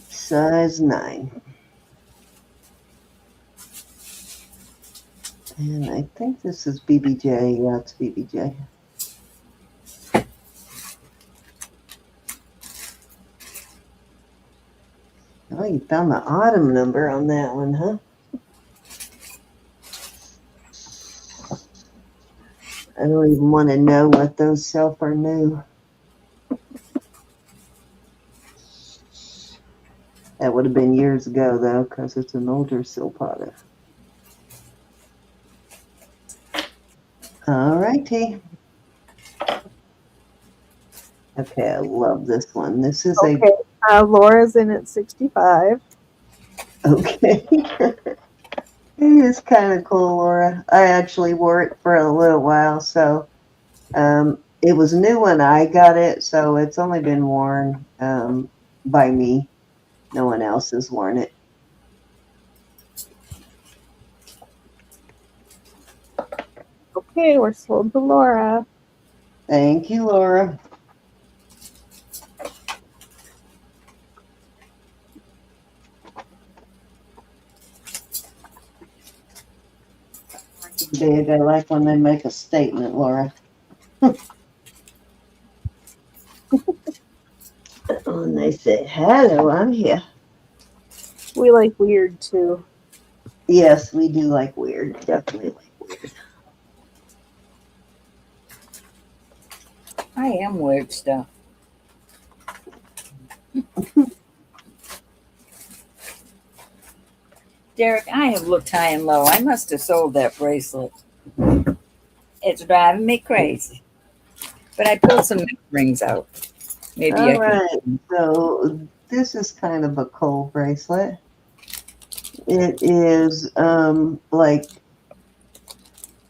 Size 9. And I think this is BBJ. Yeah, it's BBJ. Oh, you found the autumn number on that one, huh? I don't even want to know what those sell for new. That would have been years ago, though, because it's an older silpada. All righty. Okay, I love this one. This is Okay, Laura's in at 65. Okay. It is kind of cool, Laura. I actually wore it for a little while, so It was new when I got it, so it's only been worn by me. No one else has worn it. Okay, we're sold to Laura. Thank you, Laura. Big. I like when they make a statement, Laura. When they say, hello, I'm here. We like weird too. Yes, we do like weird. Definitely like weird. I am weird stuff. Derek, I have looked high and low. I must have sold that bracelet. It's driving me crazy. But I pulled some rings out. Maybe All I right. can. So this is kind of a cool bracelet. It is like,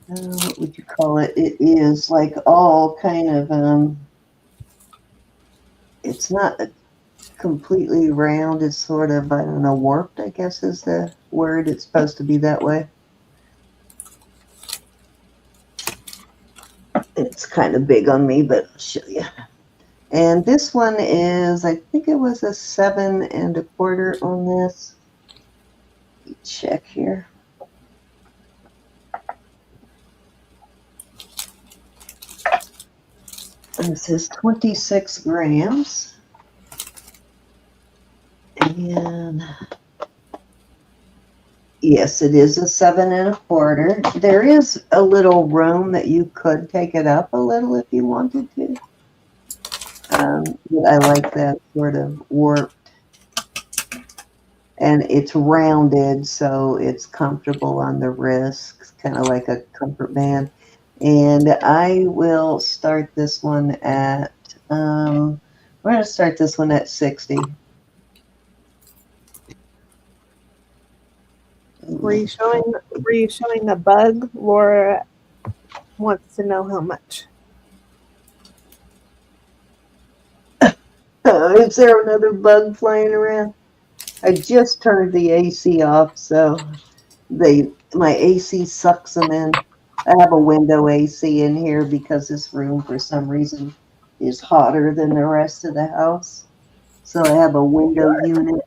what would you call it? It is like all kind of, it's not completely round. It's sort of, I don't know, warped, I guess is the word. It's supposed to be that way. It's kind of big on me, but I'll show you. And this one is, I think it was a 7 1/4 on this. Let me check here. This is 26 grams. And yes, it is a 7 1/4. There is a little room that you could take it up a little if you wanted to. But I like that sort of warped. And it's rounded, so it's comfortable on the wrist, kind of like a comfort band. And I will start this one at, we're going to start this one at 60. Were you showing a bug? Laura wants to know how much. Is there another bug flying around? I just turned the AC off, so my AC sucks them in. I have a window AC in here because this room, for some reason, is hotter than the rest of the house. So I have a window unit.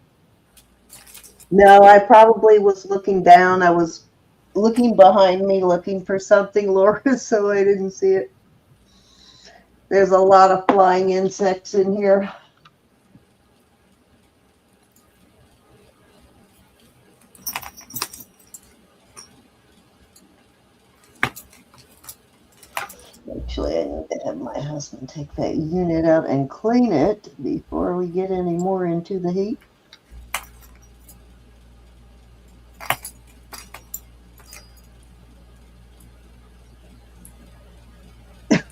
No, I probably was looking down. I was looking behind me, looking for something, Laura, so I didn't see it. There's a lot of flying insects in here. Actually, I need to have my husband take that unit out and clean it before we get any more into the heat.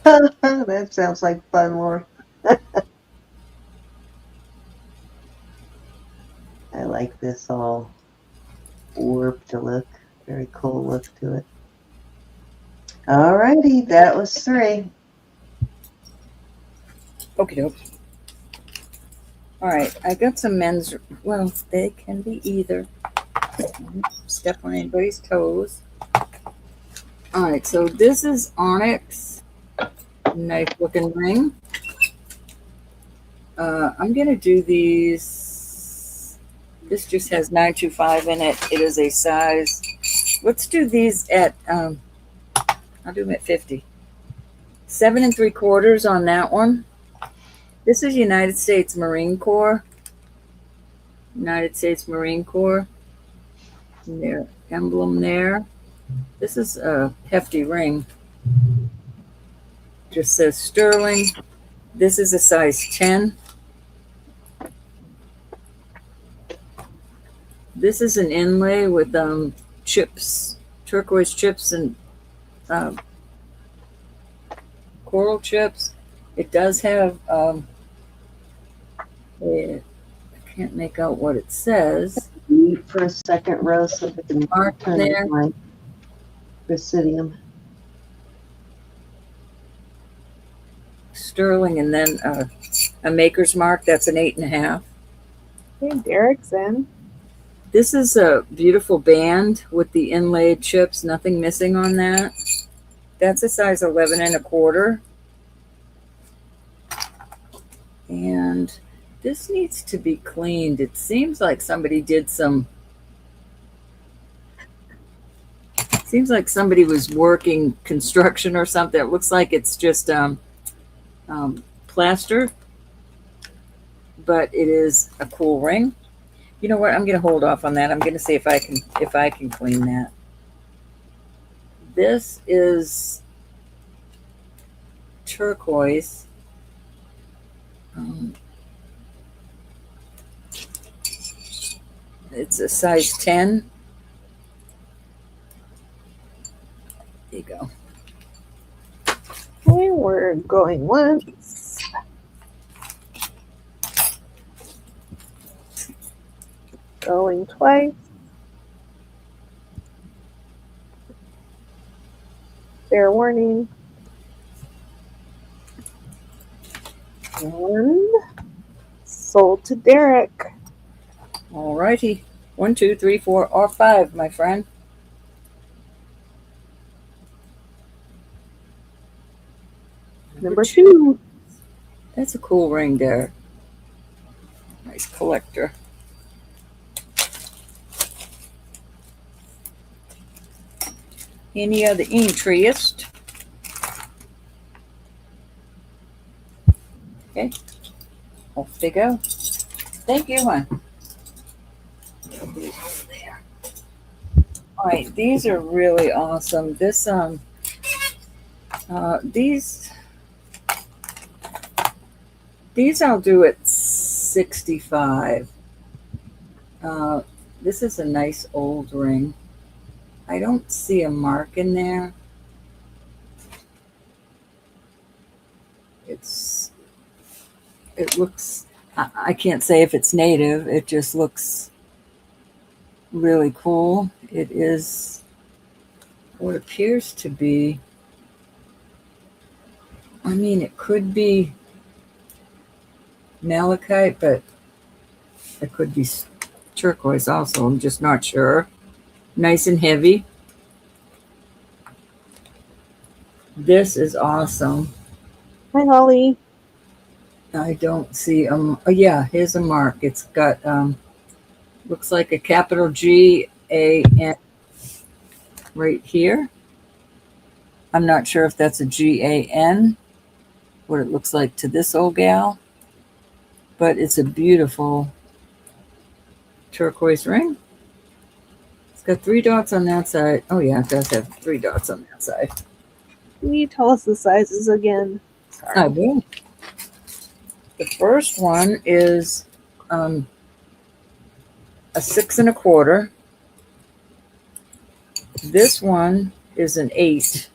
That sounds like fun, Laura. I like this all warped look. Very cool look to it. Alrighty, that was 3. Okay, doke. All right, I got some men's. Well, they can be either. Don't step on anybody's toes. All right, so this is onyx. Nice looking ring. I'm going to do these. This just has 925 in it. It is a size. Let's do these at, I'll do them at 50. 7 3/4 on that one. This is United States Marine Corps. United States Marine Corps. And their emblem there. This is a hefty ring. Just says sterling. This is a size 10. This is an inlay with chips, turquoise chips and coral chips. It does have I can't make out what it says. Wait for a second, Rose, so I can Mark turn there. my Presidium. sterling, and then a maker's mark. That's an 8.5. Okay, Derek's in. This is a beautiful band with the inlaid chips, nothing missing on that. That's a size 11 1/4. And this needs to be cleaned. It seems like somebody did some, seems like somebody was working construction or something. It looks like it's just plaster, but it is a cool ring. You know what? I'm going to hold off on that. I'm going to see if I can clean that. This is turquoise. It's a size 10. There you go. Okay, we're going once. Going twice. Fair warning. And sold to Derek. All righty. 1, 2, 3, 4, or 5, my friend. Number 2. That's a cool ring there. Nice collector. Any other interest? Okay. Off they go. Thank you, hon. There. All right, these are really awesome. This these I'll do at 65. This is a nice old ring. I don't see a mark in there. It looks, I can't say if it's native. It just looks really cool. It is what appears to be, I mean, it could be malachite, but it could be turquoise also. I'm just not sure. Nice and heavy. This is awesome. Hi, Holly. I don't see oh yeah, here's a mark. It's got looks like a capital G-A-N right here. I'm not sure if that's a G-A-N, what it looks like to this old gal, but it's a beautiful turquoise ring. It's got 3 dots on that side. Oh yeah, it does have 3 dots on that side. Can you tell us the sizes again? Sorry. I will. The first one is a 6 1/4. This one is an 8.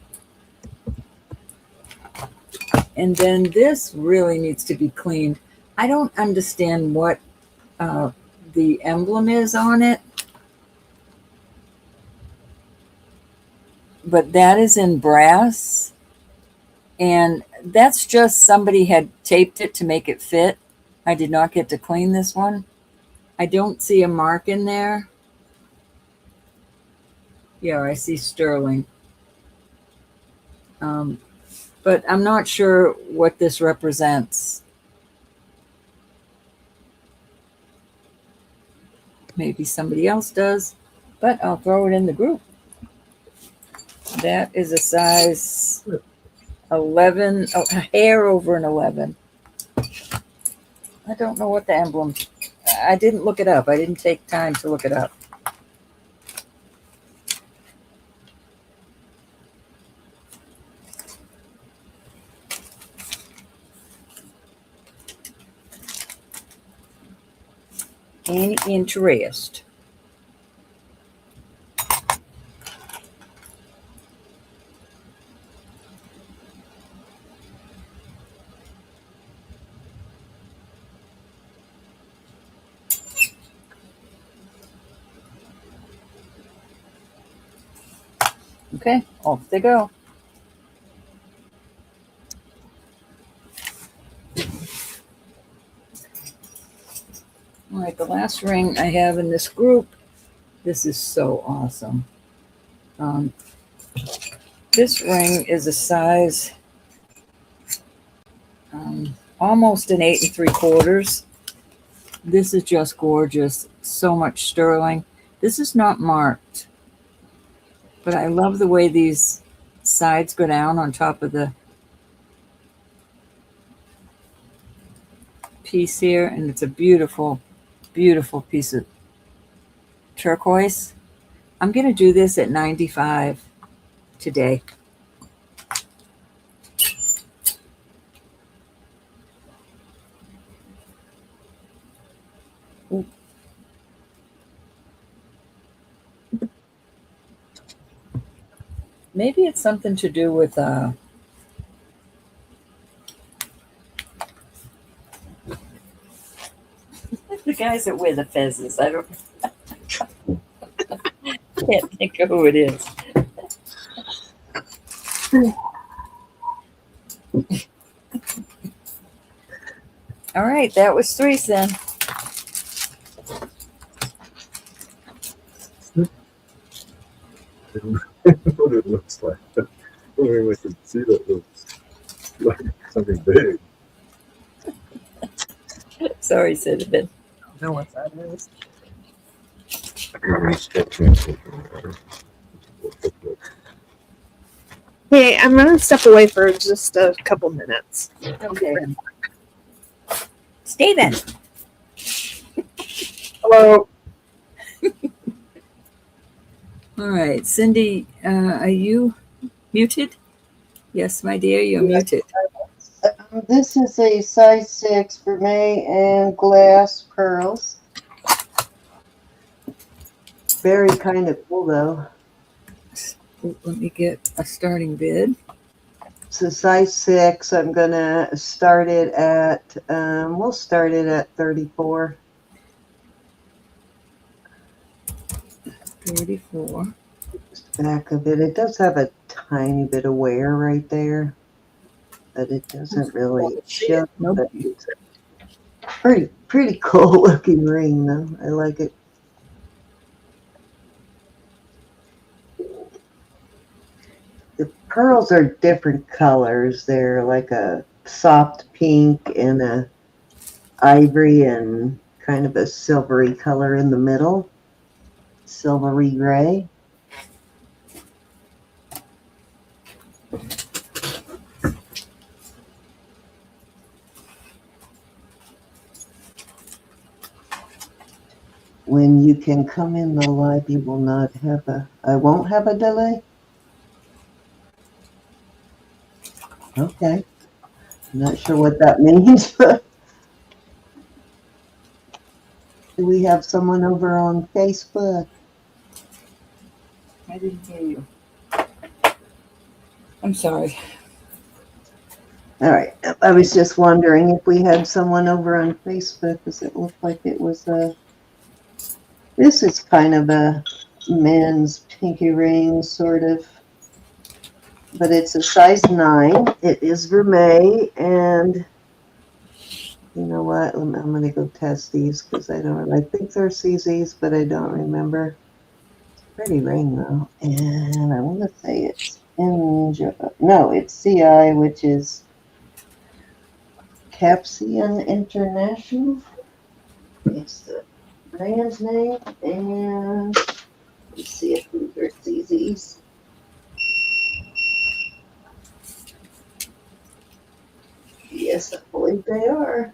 And then this really needs to be cleaned. I don't understand what the emblem is on it, but that is in brass. And that's just somebody had taped it to make it fit. I did not get to clean this one. I don't see a mark in there. Yeah, I see sterling. But I'm not sure what this represents. Maybe somebody else does, but I'll throw it in the group. That is a size 11, oh, a hair over an 11. I don't know what the emblem, I didn't look it up. I didn't take time to look it up. Any interest? Okay, off they go. last ring I have in this group. This is so awesome. This ring is a size almost an 8 3/4. This is just gorgeous. So much sterling. This is not marked, but I love the way these sides go down on top of the piece here, and it's a beautiful, beautiful piece of turquoise. I'm going to do this at 95 today. Ooh. Maybe it's something to do with the guys that wear the fezzes. I don't can't think of who it is. All right, that was 3, Sin. What it looks like. I mean, we can see that it looks like something big. Sorry, Cinnamon. I don't know what that is. Hey, I'm gonna step away for just a couple minutes. Okay. Stay then. Hello. All right, Cindy, are you muted? Yes, my dear, you're muted. This is a size 6 for May and glass pearls. Very kind of cool though. Let me get a starting bid. It's a size 6. I'm gonna start it at we'll start it at 34. 34. Just the back of it. It does have a tiny bit of wear right there, but it doesn't really show. Nope. But it's a pretty cool looking ring though. I like it. The pearls are different colors. They're like a soft pink and a ivory and kind of a silvery color in the middle. Silvery gray. When you can come in the live, you will not have I won't have a delay. Okay. I'm not sure what that means, but do we have someone over on Facebook? I didn't hear you. I'm sorry. All right. I was just wondering if we had someone over on Facebook because it looked like it was this is kind of a men's pinky ring, sort of. But it's a size 9. It is vermeil, and you know what? I'm going to go test these because I think they're CZs, but I don't remember. It's a pretty ring, though. And I want to say it's it's CI, which is Capsian International. It's the brand name, and let's see if these are CZs. Yes, I believe they are.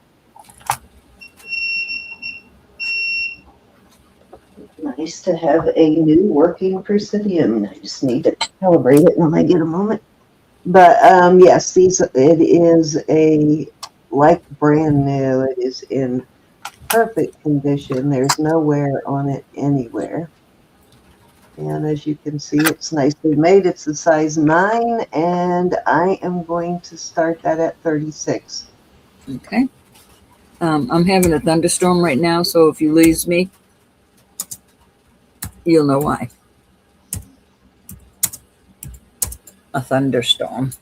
Nice to have a new working Presidium. I just need to calibrate it when I get a moment. But yes, it is like brand new. It is in perfect condition. There's no wear on it anywhere. And as you can see, it's nicely made. It's a size 9, and I am going to start that at 36. Okay. I'm having a thunderstorm right now, so if you lose me, you'll know why. A thunderstorm.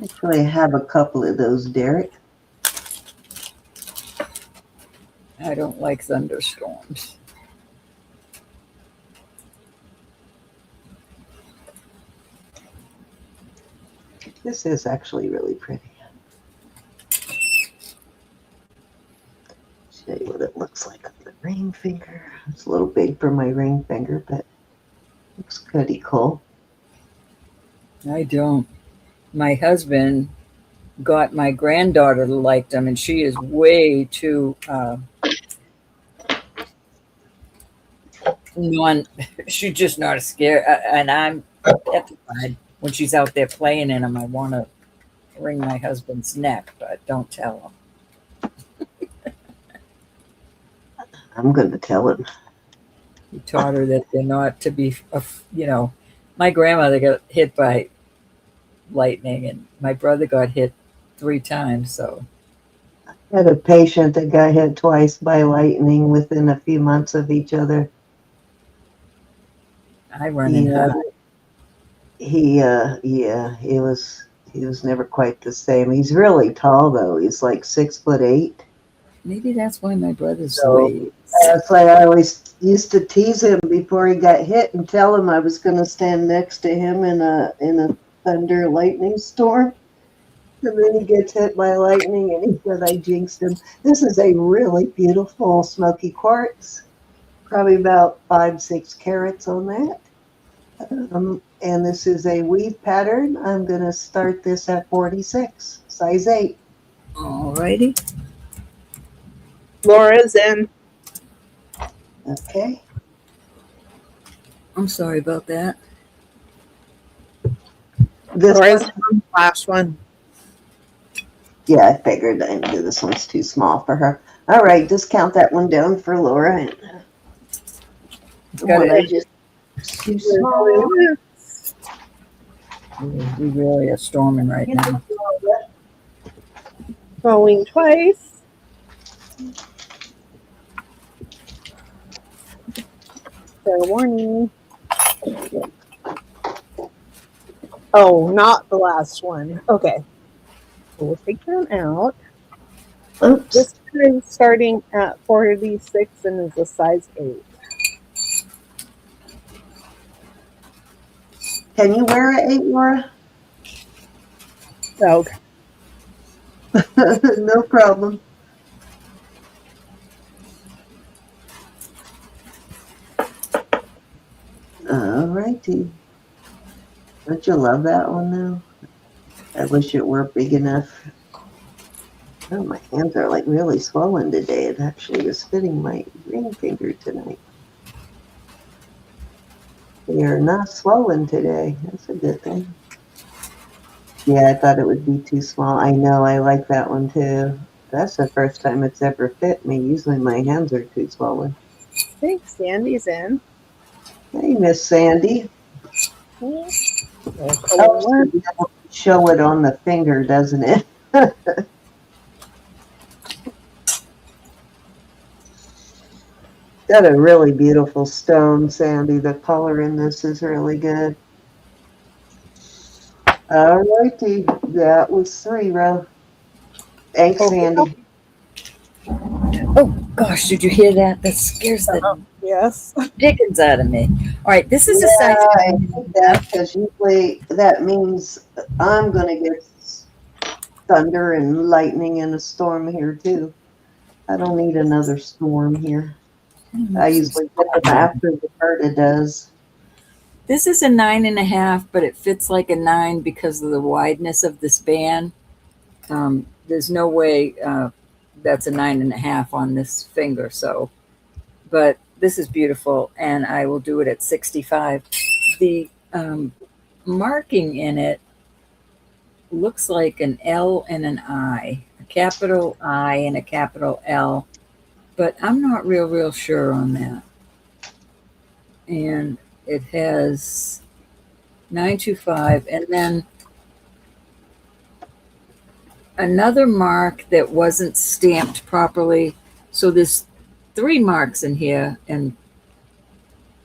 Actually, I have a couple of those, Derek. I don't like thunderstorms. This is actually really pretty. Show you what it looks like on the ring finger. It's a little big for my ring finger, but looks pretty cool. I don't. My husband got my granddaughter to like them, and she is way too non. She's just not a scare, and I'm petrified when she's out there playing in them. I want to wring my husband's neck, but don't tell him. I'm going to tell him. He taught her that they're not to be, my grandmother got hit by lightning, and my brother got hit 3 times. So I had a patient that got hit twice by lightning within a few months of each other. I run in her. He was never quite the same. He's really tall though. He's like 6'8". Maybe that's why my brother's So, the way he is. that's why I always used to tease him before he got hit and tell him I was going to stand next to him in a thunder lightning storm. And then he gets hit by lightning and he said I jinxed him. This is a really beautiful smoky quartz. Probably about 5-6 carats on that. And this is a weave pattern. I'm going to start this at 46, size 8. Alrighty. Laura's in. Okay. I'm sorry about that. This Laura's one, on the last one. yeah, I figured this one's too small for her. All right, just count that one down for Laura. And the Got one it. I just too small. We really are storming right now. Going twice. Fair warning. Oh, not the last one. Okay. So we'll take them out. Oops. This one is starting at 46 and is a size 8. Can you wear an 8, Laura? Okay. No problem. All righty. Don't you love that one though? I wish it were big enough. Oh, my hands are like really swollen today. It actually is fitting my ring finger tonight. They are not swollen today. That's a good thing. Yeah, I thought it would be too small. I know, I like that one too. That's the first time it's ever fit me. Usually my hands are too swollen. Thanks, Sandy's in. Hey, Miss Sandy. Okay. Helps to be able to show it on the finger, doesn't it? Got a really beautiful stone, Sandy. The color in this is really good. All righty. That was 3, Ro. Thanks, Sandy. Oh gosh, did you hear that? That scares the Yes. dickens out of me. All right, this is a size. I hate that because usually that means I'm going to get thunder and lightning and a storm here too. I don't need another storm here. I usually get them after Roberta does. This is a 9.5, but it fits like a 9 because of the wideness of this band. There's no way that's a 9.5 on this finger. So, but this is beautiful, and I will do it at 65. The marking in it looks like an L and an I, a capital I and a capital L, but I'm not real sure on that. And it has 925, and then another mark that wasn't stamped properly. So there's 3 marks in here, and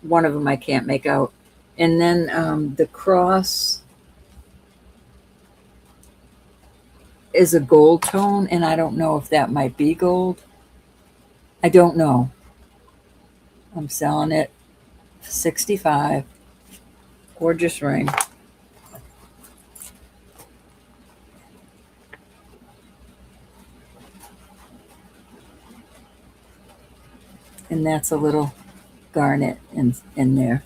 one of them I can't make out. And then the cross is a gold tone, and I don't know if that might be gold. I don't know. I'm selling it for 65. Gorgeous ring. And that's a little garnet in there.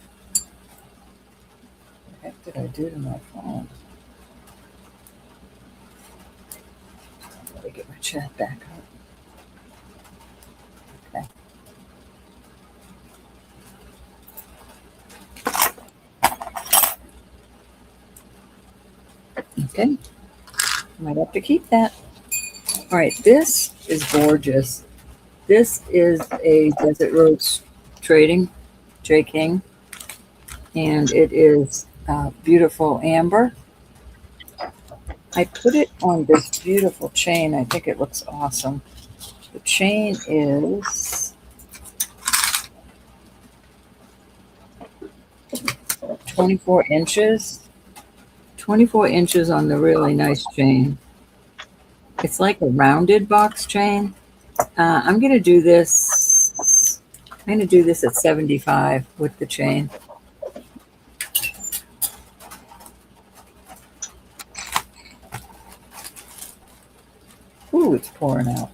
What the heck did I do to my phone? Let me get my chat back up. Okay. Okay. Might have to keep that. All right, this is gorgeous. This is a Desert Rose Trading, J. King, and it is beautiful amber. I put it on this beautiful chain. I think it looks awesome. The chain is 24 inches. 24 inches on the really nice chain. It's like a rounded box chain. I'm going to do this. I'm going to do this at 75 with the chain. Ooh, it's pouring out.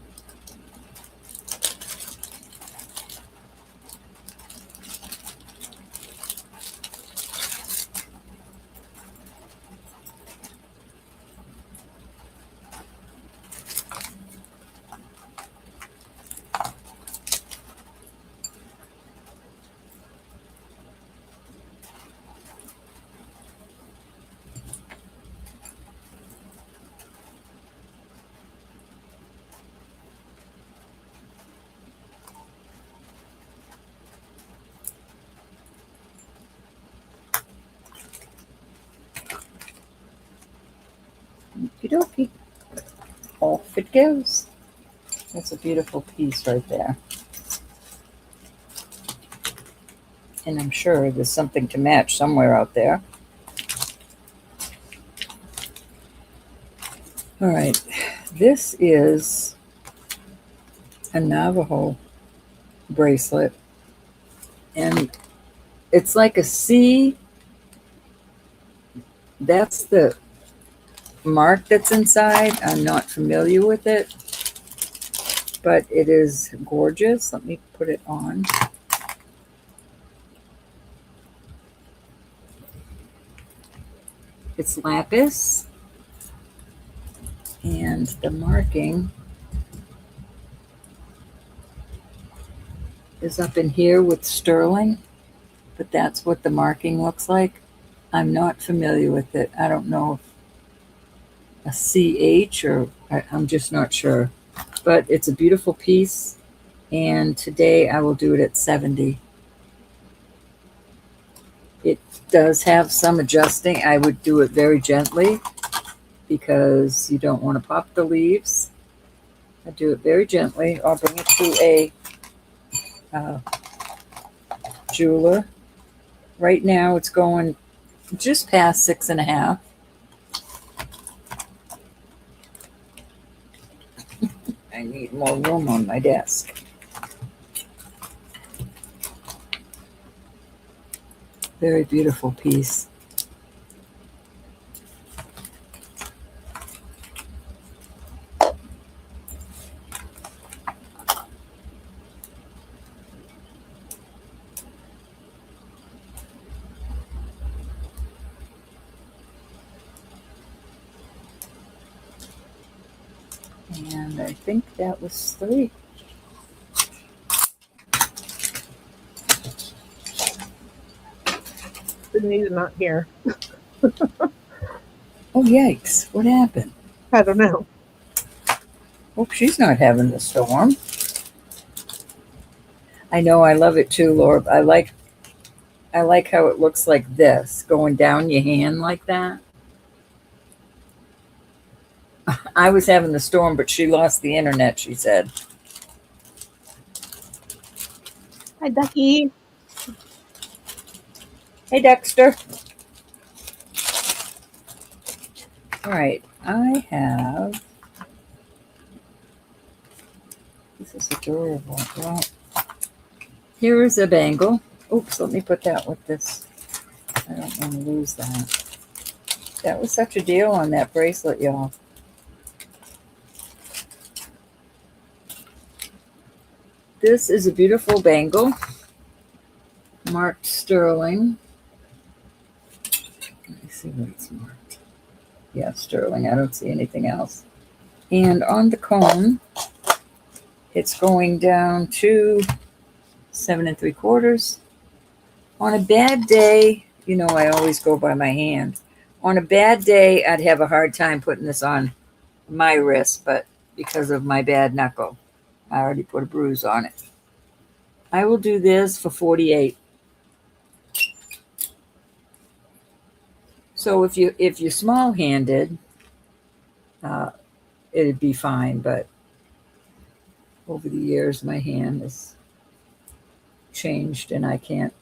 Okie dokie. Off it goes. That's a beautiful piece right there. And I'm sure there's something to match somewhere out there. All right. This is a Navajo bracelet. And it's like a C. That's the mark that's inside. I'm not familiar with it, but it is gorgeous. Let me put it on. It's lapis, and the marking is up in here with sterling, but that's what the marking looks like. I'm not familiar with it. I don't know if a CH or I'm just not sure, but it's a beautiful piece. And today I will do it at 70. It does have some adjusting. I would do it very gently because you don't want to pop the leaves. I do it very gently. I'll bring it to a jeweler. Right now it's going just past 6.5. I need more room on my desk. Very beautiful piece. And I think that was 3. Sydney's not here. Oh, yikes. What happened? I don't know. Hope she's not having the storm. I know, I love it too, Laura. I like how it looks like this, going down your hand like that. I was having the storm, but she lost the internet, she said. Hi, Ducky. Hey, Dexter. All right, I have This is adorable. Well, here is a bangle. Oops, let me put that with this. I don't want to lose that. That was such a deal on that bracelet, y'all. This is a beautiful bangle, marked sterling. Let me see what it's marked. Yeah, sterling. I don't see anything else. And on the comb, it's going down to 7 3/4. On a bad day, you know, I always go by my hand. On a bad day, I'd have a hard time putting this on my wrist, but because of my bad knuckle, I already put a bruise on it. I will do this for 48. So if you're small-handed, it'd be fine, but over the years, my hand has changed and I can't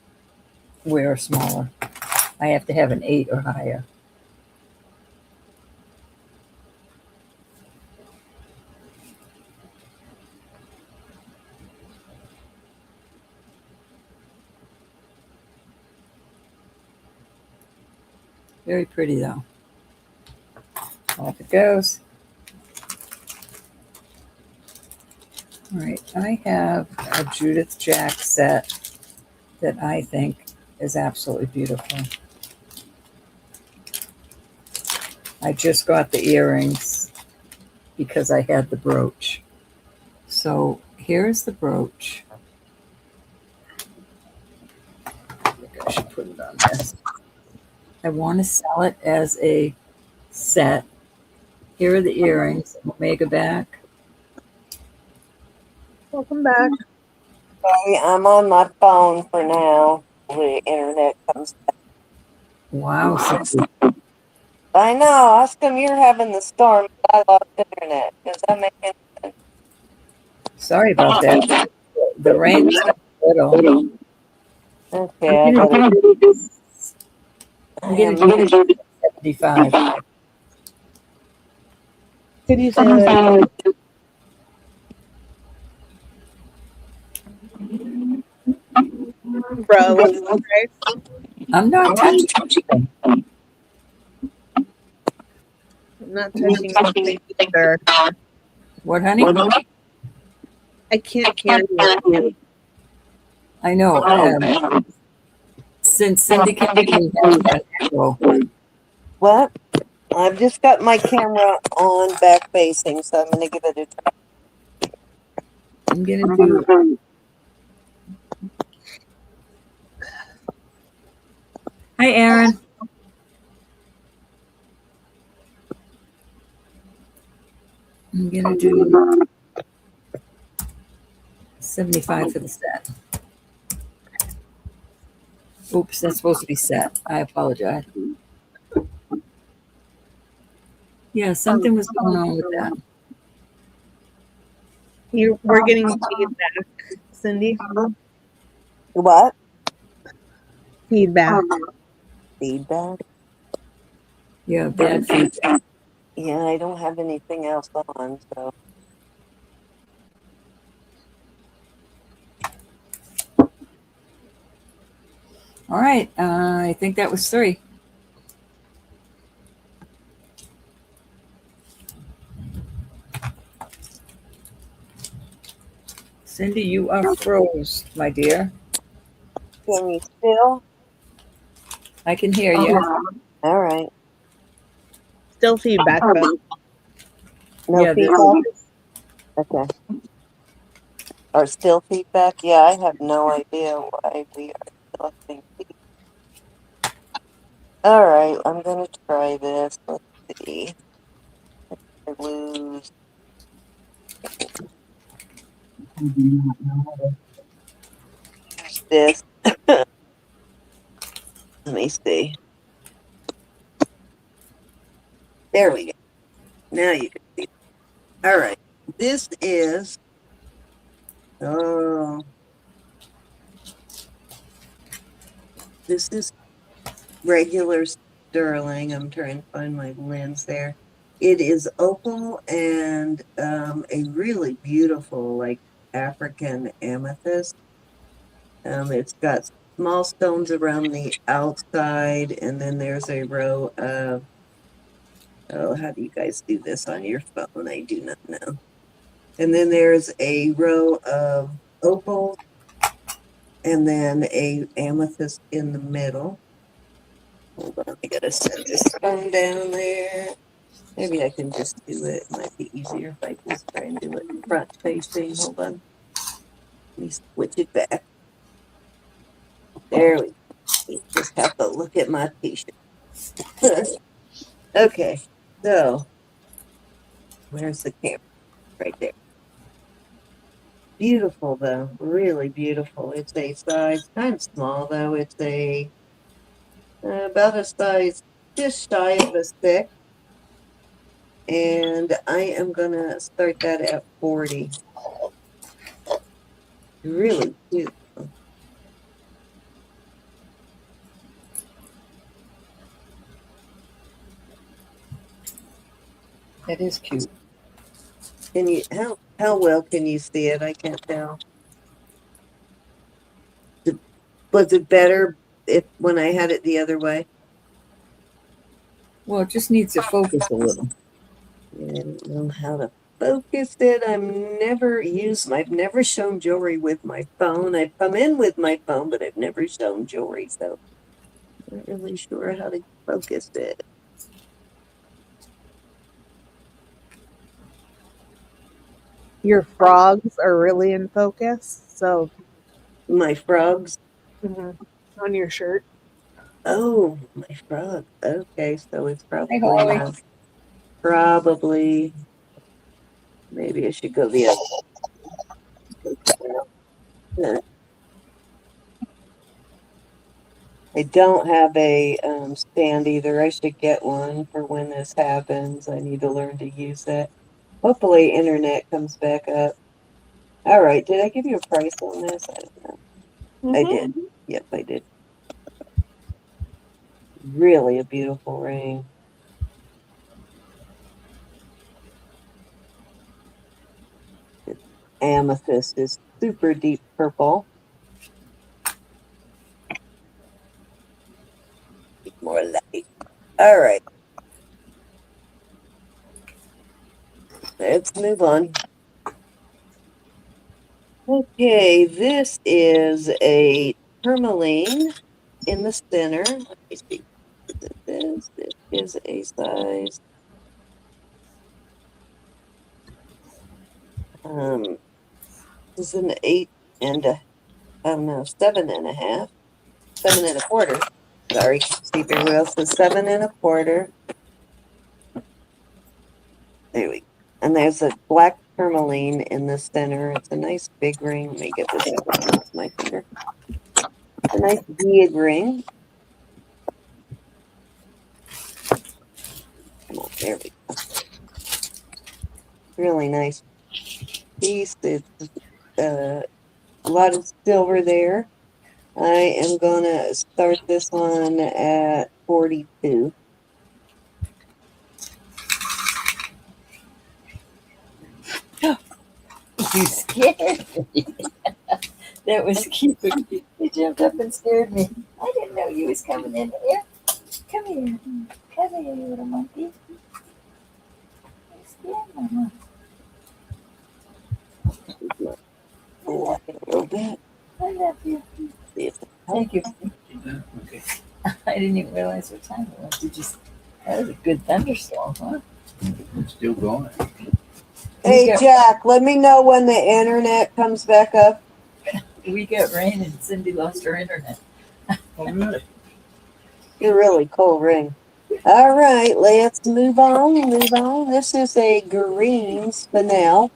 wear smaller. I have to have an 8 or higher. Very pretty though. Off it goes. All right, I have a Judith Jack set that I think is absolutely beautiful. I just got the earrings because I had the brooch. So here's the brooch. I think I should put it on this. I want to sell it as a set. Here are the earrings, Omega back. Welcome back. Sorry, I'm on my phone for now. The internet comes back. Wow, Cindy. I know. How come you're having the storm, but I lost internet? Does that make any sense? Sorry about that. The rain is a little. Okay, I gotta. I'm getting 75. Did you say bro? What's the price? I'm not touching. I'm not touching anything either. What, honey? I can't hear you. I know. Since Cindy can be an echo, What? I've just got my camera on back facing, so I'm gonna give it a try. I'm gonna do. Hi, Aaron. I'm gonna do 75 for the set. Oops, that's supposed to be set. I apologize. Yeah, something was going on with that. We're getting feedback, Cindy. What? Feedback. Feedback? Yeah, bad feedback. Yeah, I don't have anything else on, so. All right, I think that was 3. Cindy, you are froze, my dear. Can you still? I can hear you. All right. Still feedback, though. No Yeah, this- feedback? Okay. Or still feedback? Yeah, I have no idea why we are still having feedback. All right, I'm going to try this. Let's see. I lose. This. Let me see. There we go. Now you can see. All right. This is. Oh. This is regular sterling. I'm trying to find my lens there. It is opal and a really beautiful, like African amethyst. It's got small stones around the outside, and then there's a row of, oh, how do you guys do this on your phone? I do not know. And then there's a row of opals, and then a amethyst in the middle. Hold on, I gotta set this phone down there. Maybe I can just do it. It might be easier if I just try and do it front facing. Hold on. Let me switch it back. There we go. You just have to look at my t-shirt. Okay, so where's the camera? Right there. Beautiful though, really beautiful. It's a size, kind of small though. It's a about a size just shy of a 6. And I am gonna start that at 40. Really cute. That is cute. Can you how well can you see it? I can't tell. Was it better if when I had it the other way? Well, it just needs to focus a little. Yeah, I don't know how to focus it. I've never shown jewelry with my phone. I've come in with my phone, but I've never shown jewelry, so I'm not really sure how to focus it. Your frogs are really in focus. So My frogs. on your shirt. Oh, my frog. Okay, so it's probably Holly. probably maybe I should go the other. I don't have a stand either. I should get one for when this happens. I need to learn to use it. Hopefully internet comes back up. All right, did I give you a price on this? I don't know. I did. Yep, I did. Really a beautiful ring. Amethyst is super deep purple. More light. All right. Let's move on. Okay, this is a tourmaline in the center. Let me see. This is a size. This is an 8 and a, oh no, 7.5, 7.25. Sorry, keeper wheel says 7.25. There we go. And there's a black tourmaline in the center. It's a nice big ring. Let me get this with my finger. It's a nice big ring. Come on, there we go. Really nice piece. It's a lot of silver there. I am gonna start this one at 42. You scared me. That was cute. You jumped up and scared me. I didn't know you was coming in here. Come here. Come here, you little monkey. You scared Mama. Oh, a little bit. I love you. See if Thank you. Okay. I didn't even realize what time it was. That was a good thunderstorm, huh? It's still going. Hey, Jack, let me know when the internet comes back up. We got rain and Cindy lost her internet. Oh, really? You're really cool ring. All right, let's move on. This is a green spinel.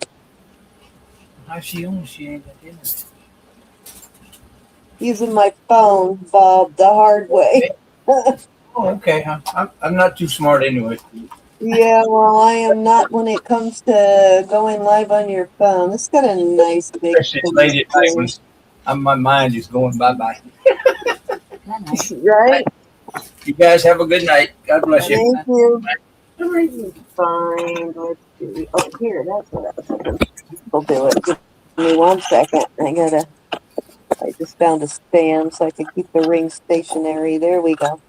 How's she on? She ain't got internet. Using my phone, Bob, the hard way. Oh, okay. I'm not too smart anyway. Yeah, well, I am not when it comes to going live on your phone. It's got a nice big Especially late at night when my mind is going bye-bye. right? You guys have a good night. God bless you. Thank you. Find, let's see. Oh, here, that's what I was thinking. We'll do it. Give me 1 second. I just found a stand so I can keep the ring stationary. There we go.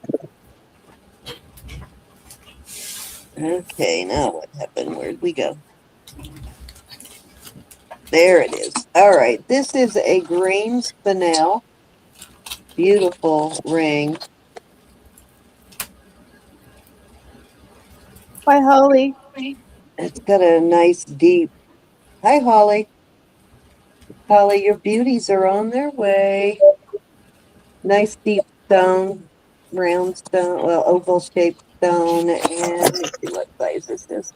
Okay, now what happened? Where'd we go? There it is. All right, this is a green spinel. Beautiful ring. Hi, Holly. It's got a nice deep. Hi, Holly. Holly, your beauties are on their way. Nice deep stone, round stone, well, oval shaped stone. And let me see what size this is.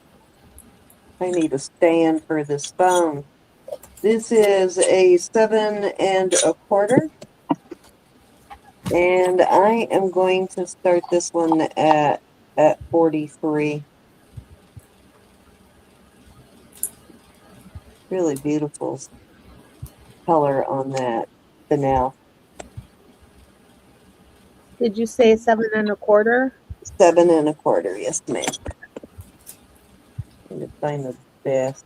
I need a stand for this phone. This is a 7 1/4. And I am going to start this one at 43. Really beautiful color on that finale. Did you say 7 1/4? 7 1/4, yes, ma'am. I'm going to find the best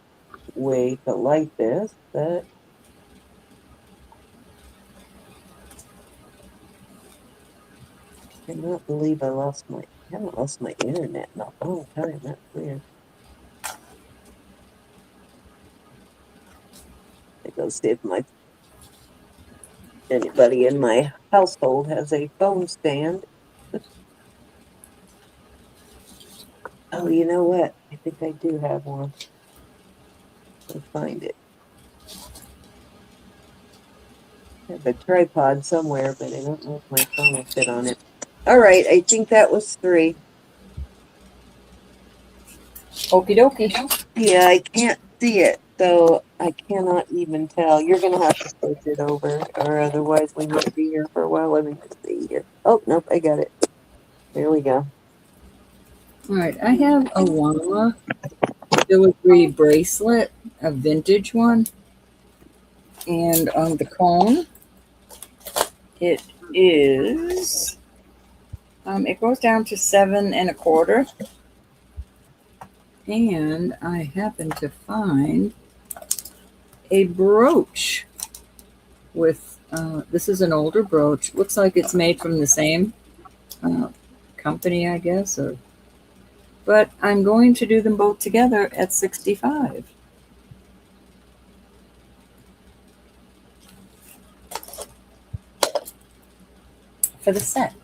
way to light this, but I cannot believe I haven't lost my internet in a long time. That's weird. I go see if anybody in my household has a phone stand. Oh, you know what? I think I do have one. I'll find it. I have a tripod somewhere, but I don't know if my phone will fit on it. All right, I think that was 3. Okie dokie. Yeah, I can't see it, so I cannot even tell. You're going to have to switch it over, or otherwise we might be here for a while. Let me just see here. Oh, nope, I got it. There we go. All right, I have a llama filigree bracelet, a vintage one. And on the cone, it is, it goes down to 7 1/4. And I happen to find a brooch with, this is an older brooch. Looks like it's made from the same company, I guess. But I'm going to do them both together at 65. For the set.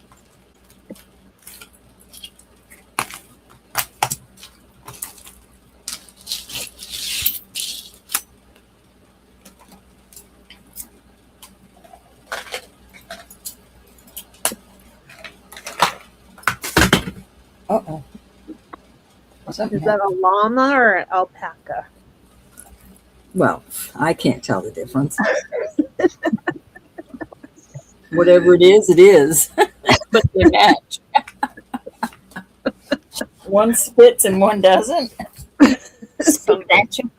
Uh-oh. Is that a llama or an alpaca? Well, I can't tell the difference. Whatever it is, it is. But they match. One spits and one doesn't. Spit at you.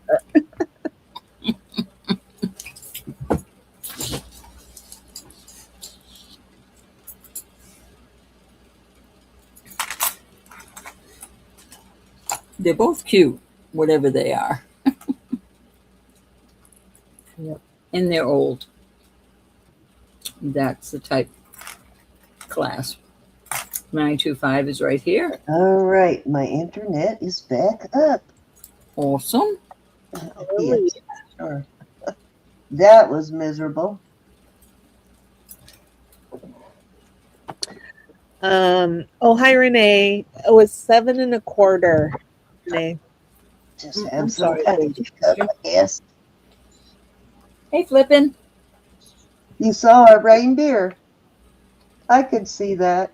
They're both cute, whatever they are. Yep. And they're old. That's the type class. 925 is right here. All right, my internet is back up. Awesome. Yes, sure. That was miserable. Hi, Renee. It was 7 1/4. Renee. Just I'm have some sorry. kind of I guess. Hey, Flippin'. You saw a reindeer. I could see that.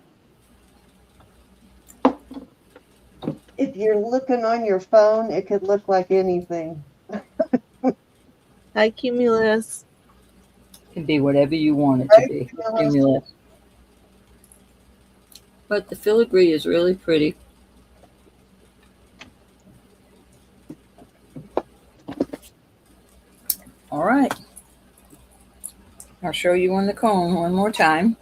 If you're looking on your phone, it could look like anything. Hi, Cumulus. Can be whatever you want it to be. Cumulus. But the filigree is really pretty. All right. I'll show you on the cone one more time.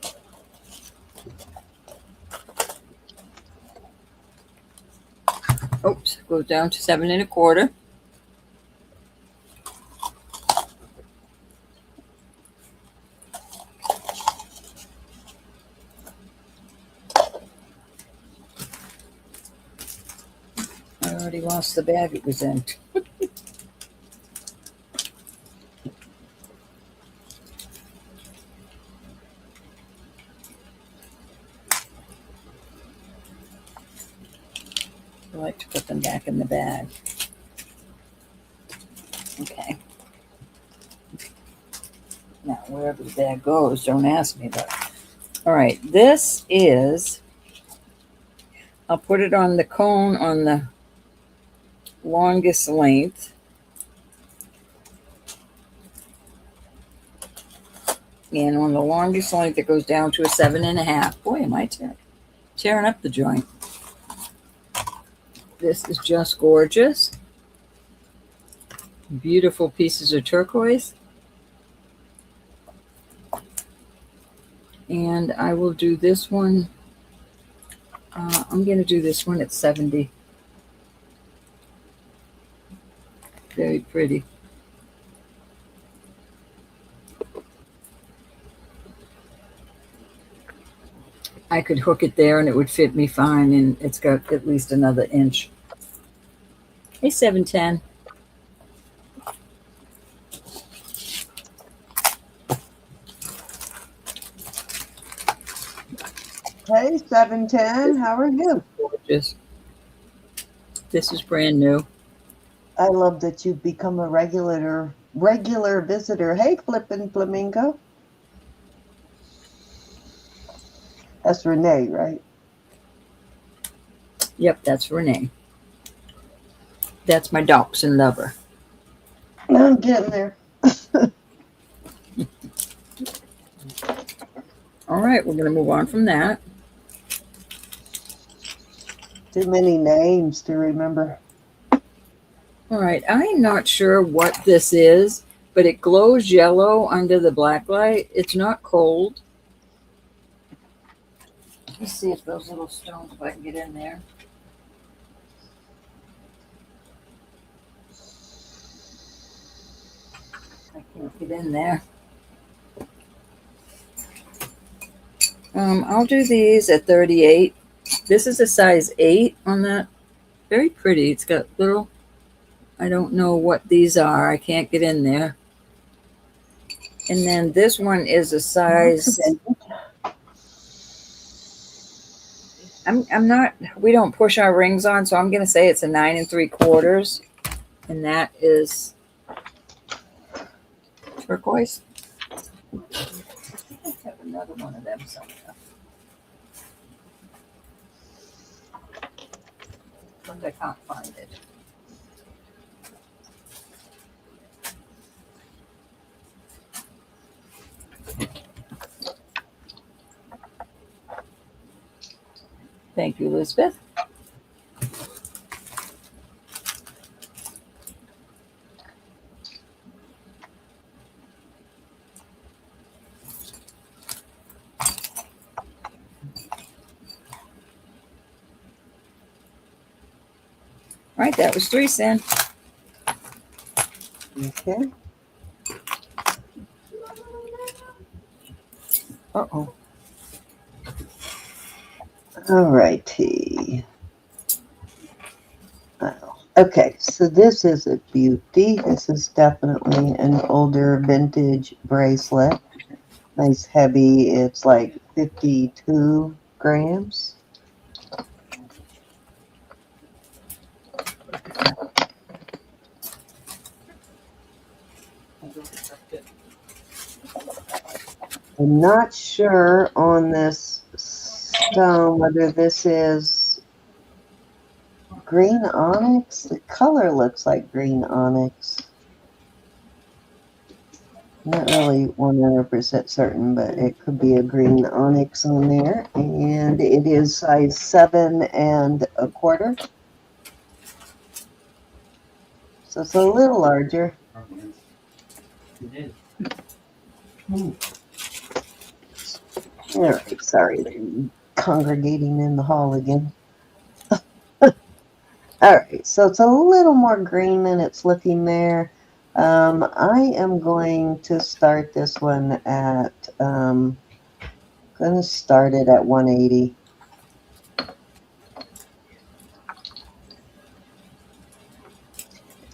Oops, goes down to 7 1/4. already lost the bag it was in. I like to put them back in the bag. Okay. Now, wherever the bag goes, don't ask me, but all right, this is, I'll put it on the cone on the longest length. And on the longest length, it goes down to a 7.5. Boy, am I tearing up the joint. This is just gorgeous. Beautiful pieces of turquoise. And I will do this one. I'm going to do this one at 70. Very pretty. I could hook it there and it would fit me fine, and it's got at least another inch. Hey, 710. Hey, 710, how are you? Gorgeous. This is brand new. I love that you've become a regular visitor. Hey, Flippin' Flamingo. That's Renee, right? Yep, that's Renee. That's my dachshund lover. I'm getting there. All right, we're going to move on from that. Too many names to remember. All right, I'm not sure what this is, but it glows yellow under the black light. It's not cold. Let's see if those little stones, if I can get in there. I can't get in there. I'll do these at 38. This is a size 8 on that. Very pretty. It's got little, I don't know what these are. I can't get in there. And then this one is a size, I'm not, we don't push our rings on, so I'm going to say it's a 9 3/4. And that is turquoise. I have another one of them somewhere. But I can't find it. Thank you, Elizabeth. All right, that was 3 cents. Okay. Uh-oh. All righty. Okay, so this is a beauty. This is definitely an older vintage bracelet. Nice heavy. It's like 52 grams. I'm not sure on this stone whether this is green onyx. The color looks like green onyx. Not really 100% certain, but it could be a green onyx on there. And it is size 7 1/4. So it's a little larger. All right, sorry, they're congregating in the hall again. All right, so it's a little more green than it's looking there. I am going to start this one at, going to start it at 180.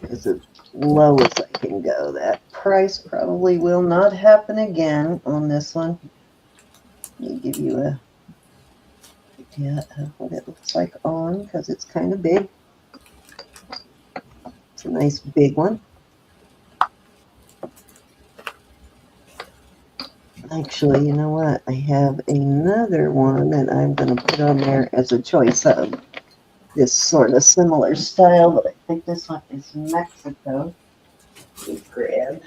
as low as I can go. That price probably will not happen again on this one. Let me give you a idea of what it looks like on, because it's kind of big. It's a nice big one. Actually, you know what? I have another one that I'm going to put on there as a choice of this sort of similar style, but I think this one is Mexico. Let me grab.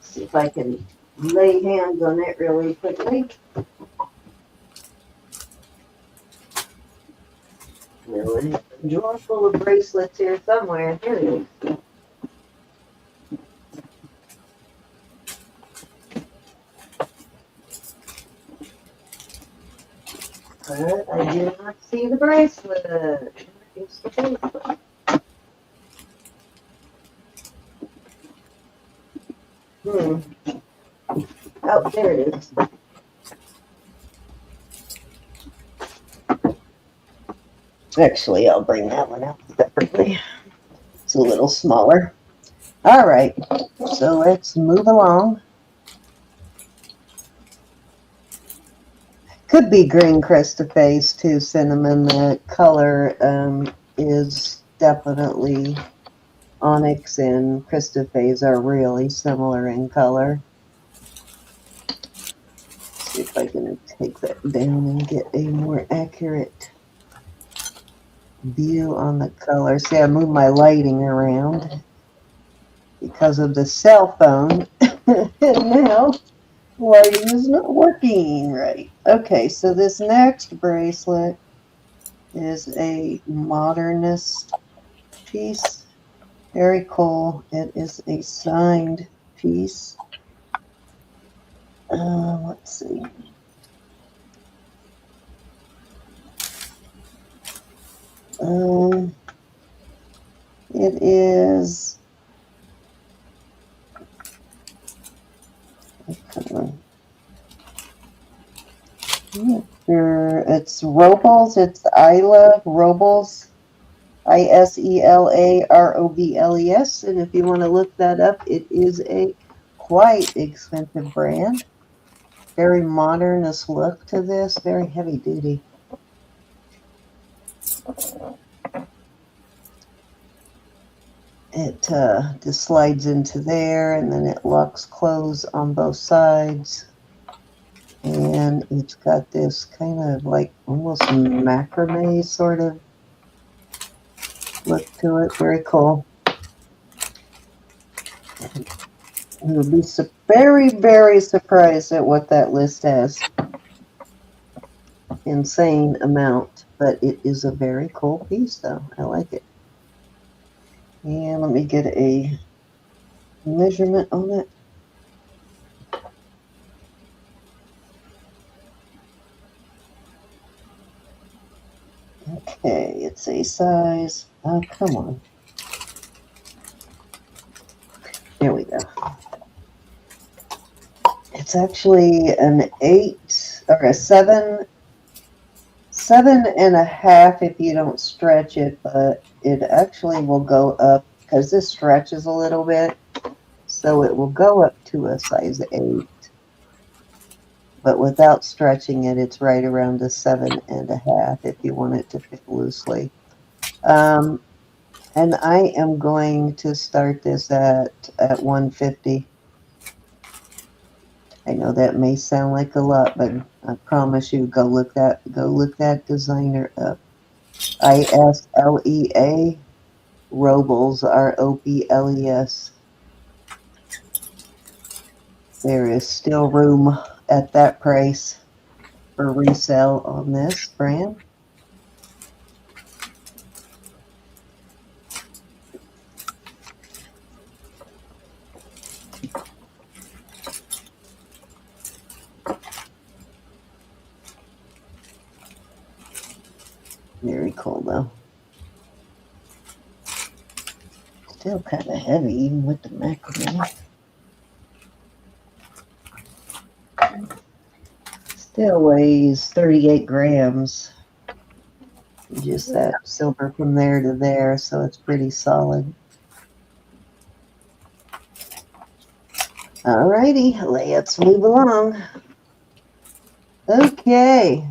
See if I can lay hands on it really quickly. Really? A drawer full of bracelets here somewhere. Here it is. But I do not see the bracelet. Where is the bracelet? Oh, there it is. Actually, I'll bring that one out separately. It's a little smaller. All right, so let's move along. Could be green Christophase too, cinnamon. The color is definitely onyx and Christophase are really similar in color. See if I can take that down and get a more accurate view on the color. See, I moved my lighting around because of the cell phone. And now lighting is not working right. Okay, so this next bracelet is a modernist piece. Very cool. It is a signed piece. Let's see. It is. It's Robles. It's Isla Robles. ISELAROBLES. And if you want to look that up, it is a quite expensive brand. Very modernist look to this. Very heavy duty. It just slides into there, and then it locks closed on both sides. And it's got this kind of like almost macrame sort of look to it. Very cool. You'll be very, very surprised at what that list has. Insane amount, but it is a very cool piece, though. I like it. And let me get a measurement on it. Okay, it's a size. Oh, come on. There we go. It's actually an 8 or a 7.5 if you don't stretch it, but it actually will go up because this stretches a little bit, so it will go up to a size 8. But without stretching it, it's right around a 7.5 if you want it to fit loosely. And I am going to start this at $150. I know that may sound like a lot, but I promise you, go look that designer up. ISLEA Robles, ROBLES. There is still room at that price for resale on this brand. Very cool though. Still kind of heavy even with the macrame. Still weighs 38 grams. Just that silver from there to there, so it's pretty solid. Alrighty, let's move along. Okay.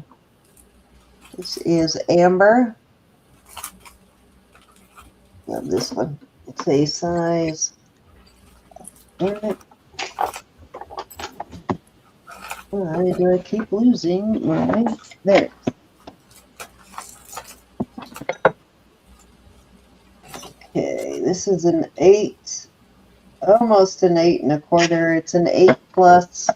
This is amber. Love this one. It's a size. Darn it. Why do I keep losing my... There. Okay, this is an 8. Almost an 8.25. It's an 8 plus.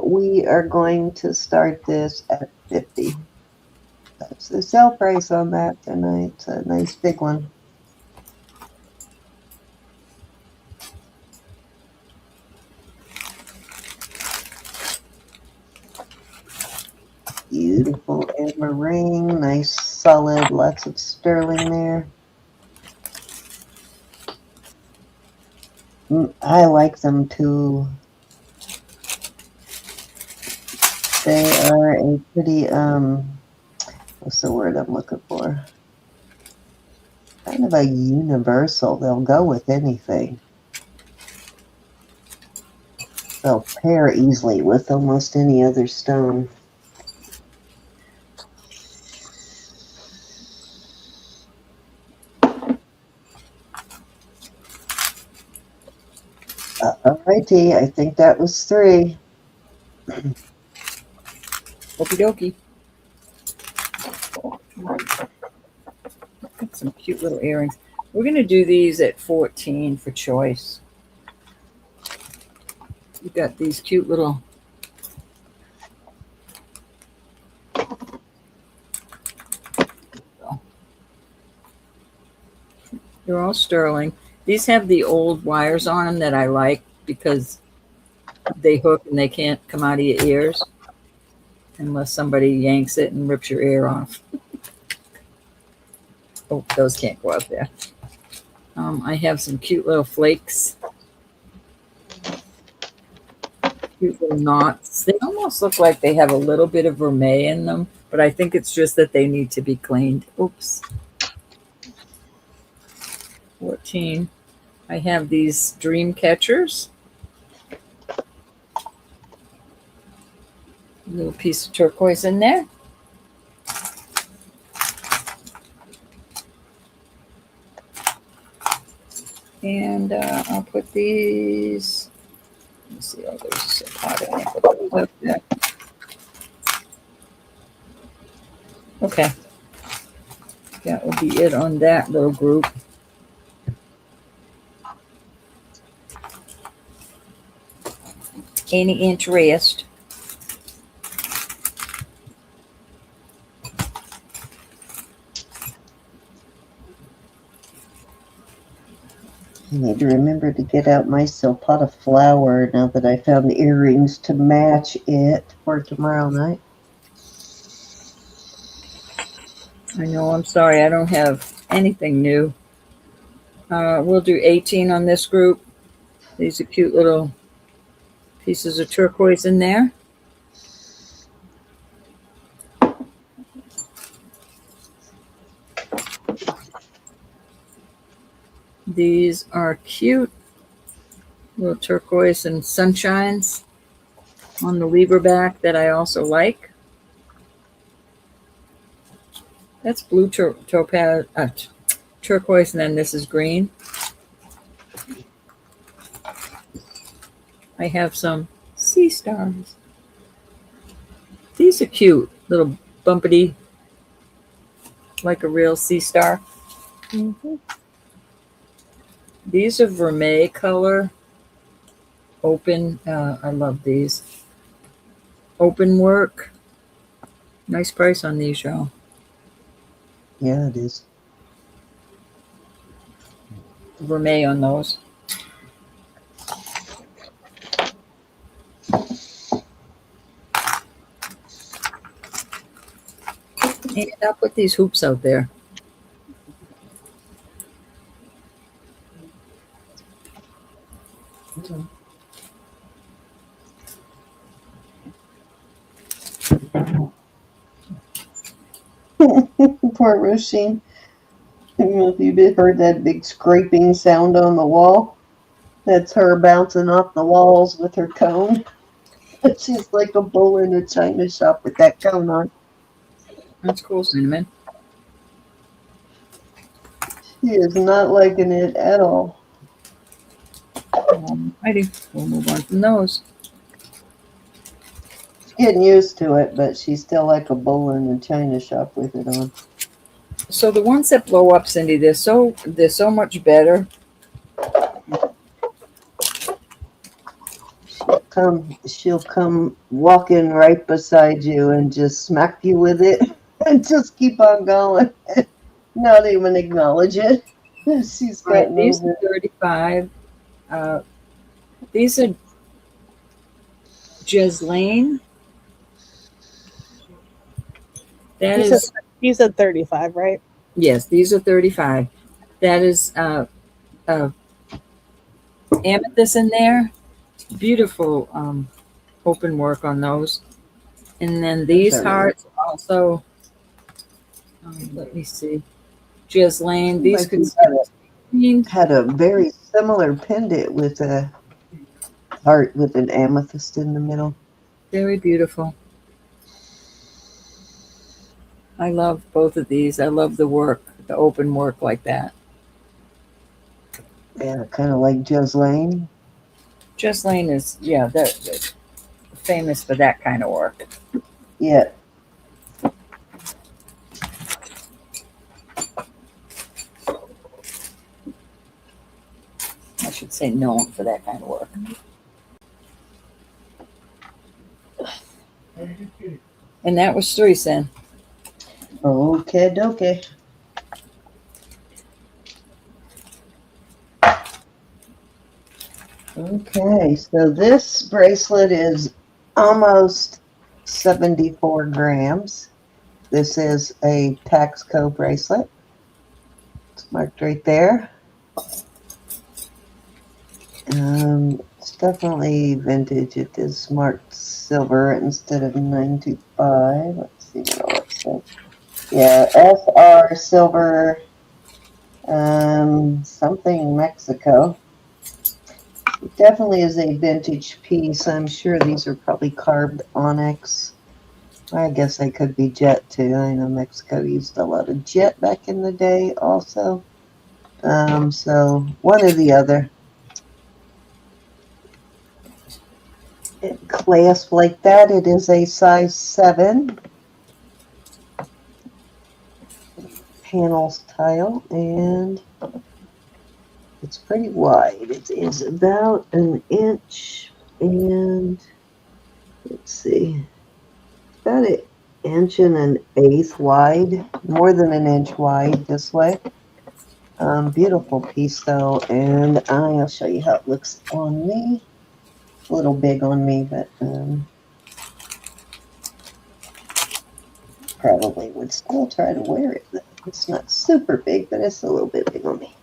We are going to start this at 50. That's the sale price on that tonight. It's a nice big one. Beautiful amber ring, nice solid, lots of sterling there. I like them too. They are a pretty, what's the word I'm looking for? Kind of a universal. They'll go with anything. They'll pair easily with almost any other stone. Alrighty, I think that was 3. Okie dokie. Got some cute little earrings. We're going to do these at 14 for choice. We've got these cute little they're all sterling. These have the old wires on them that I like because they hook and they can't come out of your ears unless somebody yanks it and rips your ear off. Oh, those can't go out there. I have some cute little flakes. Cute little knots. They almost look like they have a little bit of vermeil in them, but I think it's just that they need to be cleaned. Oops. 14. I have these dream catchers. A little piece of turquoise in there. And I'll put these. Let me see. Oh, there's a silpada. I'll put those up there. Okay. That will be it on that little group. Any interest? I need to remember to get out my silpada flower now that I found the earrings to match it for tomorrow night. I know, I'm sorry, I don't have anything new. We'll do 18 on this group. These are cute little pieces of turquoise in there. These are cute little turquoise and sunshines on the lever back that I also like. That's blue topaz, turquoise, and then this is green. I have some sea stars. These are cute, little bumpity, like a real sea star. Mm-hmm. These are vermeil color. Open, I love these. Open work. Nice price on these, y'all. Yeah, it is. Vermeil on those. And I'll put these hoops out there. part where she, I don't know if you've heard that big scraping sound on the wall. That's her bouncing off the walls with her cone. She's like a bull in a china shop with that cone on. That's cool, Cinnamon. She is not liking it at all. Alrighty, we'll move on from those. She's getting used to it, but she's still like a bull in a china shop with it on. So the ones that blow up, Cindy, they're so much better. She'll come walking right beside you and just smack you with it and just keep on going. Not even acknowledge it. She's Right, got these no. are 35. These are Ghislaine. That is, You said 35, right? yes, these are 35. That is amethyst in there. Beautiful open work on those. And then these That's hearts also, let me see, Ghislaine. These Like could had a very similar pendant with a heart with an amethyst in the middle. very beautiful. I love both of these. I love the work, the open work like that. Yeah, kind of like Ghislaine. Ghislaine is, yeah, they're famous for that kind of work. Yeah. I should say known for that kind of work. And that was 3 cents. Okay, okay. Okay, so this bracelet is almost 74 grams. This is a Taxco bracelet. It's marked right there. It's definitely vintage. It is marked silver instead of 925. Let's see what all it says. Yeah, SR silver, something Mexico. It definitely is a vintage piece. I'm sure these are probably carved onyx. I guess they could be jet too. I know Mexico used a lot of jet back in the day also. So one or the other. It clasp like that. It is a size 7. Panels tile, and it's pretty wide. It is about an inch and let's see, about an inch and an eighth wide, more than an inch wide this way. Beautiful piece though, and I'll show you how it looks on me. A little big on me, but probably would still try to wear it. It's not super big, but it's a little bit big on me.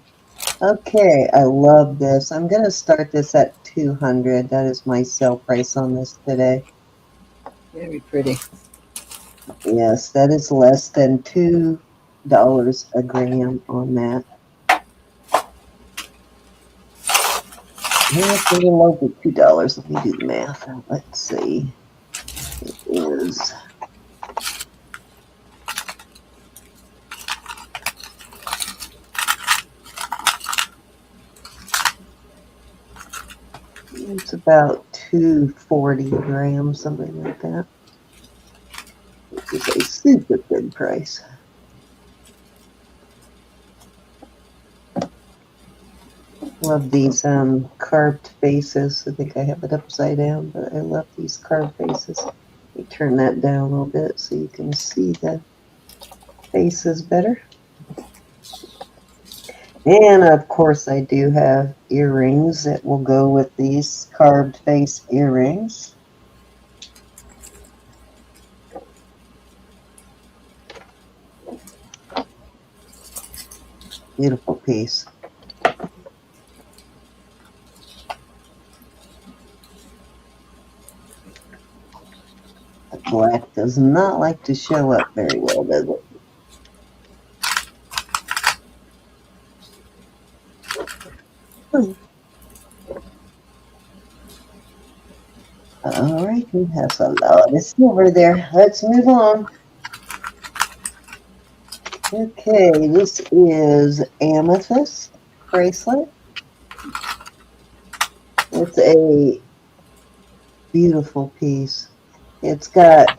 Okay, I love this. I'm going to start this at $200. That is my sale price on this today. Very pretty. Yes, that is less than $2 a gram on that. It's a little over $2. Let me do the math. Let's see. It is... It's about 240 grams, something like that. Which is a super good price. Love these carved faces. I think I have it upside down, but I love these carved faces. Let me turn that down a little bit so you can see the faces better. And of course I do have earrings that will go with these carved face earrings. Beautiful piece. The black does not like to show up very well, does it? Has a lot of silver there. Let's move on. Okay, this is amethyst bracelet. It's a beautiful piece. It's got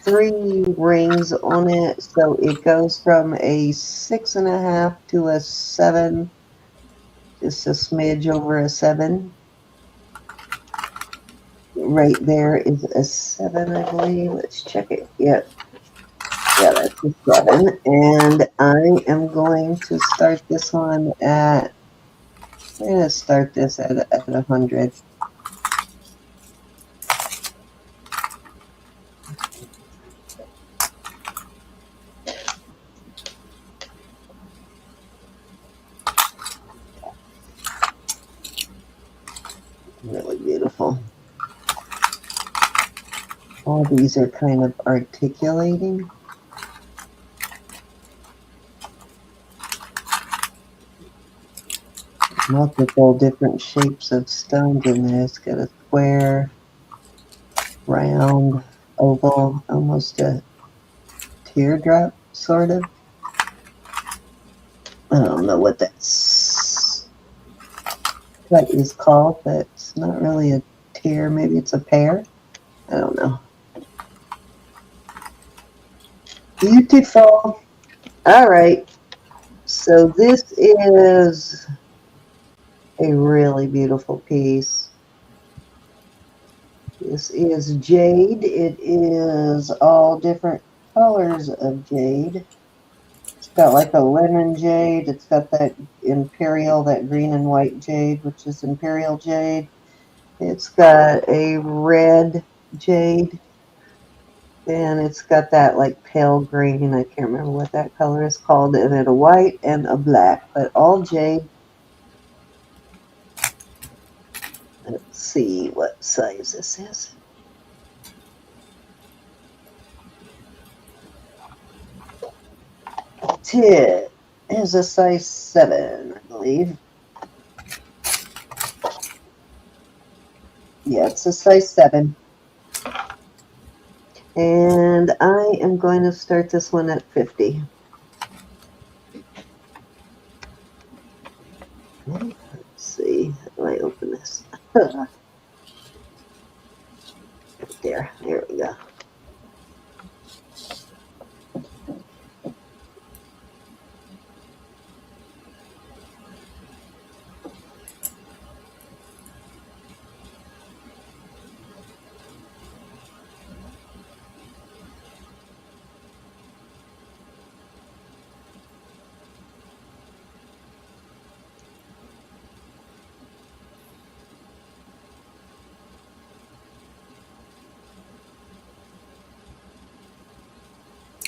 3 rings on it, so it goes from a 6.5 to a 7, just a smidge over a 7. Right there is a 7, I believe. Let's check it. Yep. Yeah, that's a 7. And I am going to start this one at, I'm going to start this at 100. Really beautiful. All these are kind of articulating. Multiple different shapes of stones in there. It's got a square, round, oval, almost a teardrop, sort of. I don't know what that's cut is called, but it's not really a tear. Maybe it's a pear. I don't know. Beautiful. All right. So this is a really beautiful piece. This is jade. It is all different colors of jade. It's got like a lemon jade. It's got that imperial, that green and white jade, which is imperial jade. It's got a red jade. And it's got that like pale green. I can't remember what that color is called. And then a white and a black, but all jade. Let's see what size this is. It is a size 7, I believe. Yeah, it's a size 7. And I am going to start this one at 50. Let's see. How do I open this? There we go.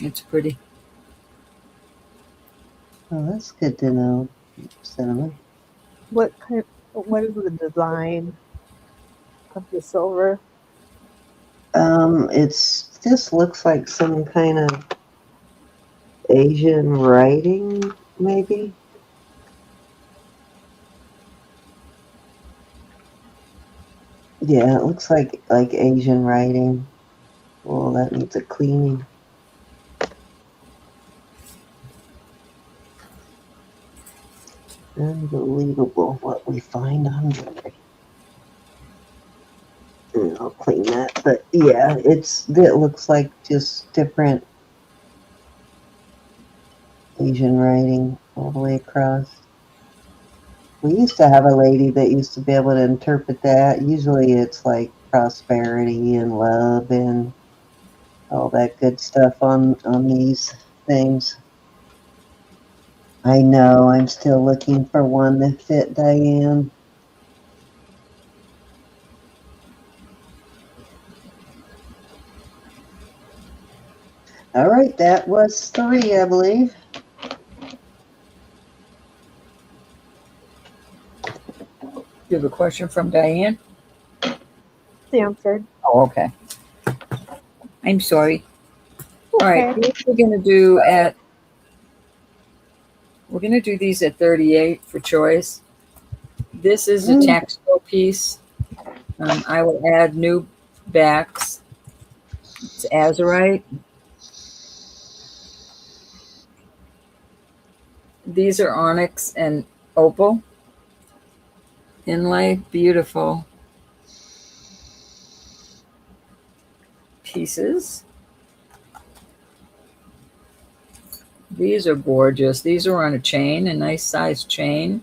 It's pretty. Oh, that's good to know. Cinnamon. What is the design of the silver? This looks like some kind of Asian writing, maybe. Yeah, it looks like Asian writing. Well, that needs a cleaning. Unbelievable what we find on jewelry. And I'll clean that. But yeah, it looks like just different Asian writing all the way across. We used to have a lady that used to be able to interpret that. Usually it's like prosperity and love and all that good stuff on these things. I know, I'm still looking for one that fit Diane. All right, that was 3, I believe. You have a question from Diane? It's answered. Oh, okay. I'm sorry. All right, Okay. what we're gonna do these at 38 for choice. This is a taxable piece. I will add new backs. It's azurite. These are onyx and opal inlay. Beautiful pieces. These are gorgeous. These are on a chain, a nice size chain.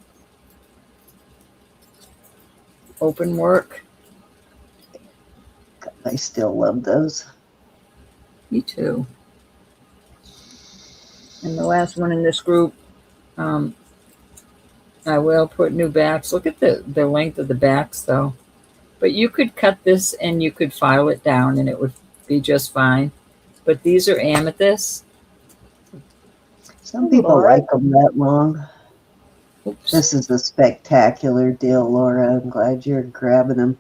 Open work. I still love those. Me too. And the last one in this group, I will put new backs. Look at the length of the backs though. But you could cut this and you could file it down and it would be just fine. But these are amethyst. Some people like them that long. Oops. This is a spectacular deal, Laura. I'm glad you're grabbing them.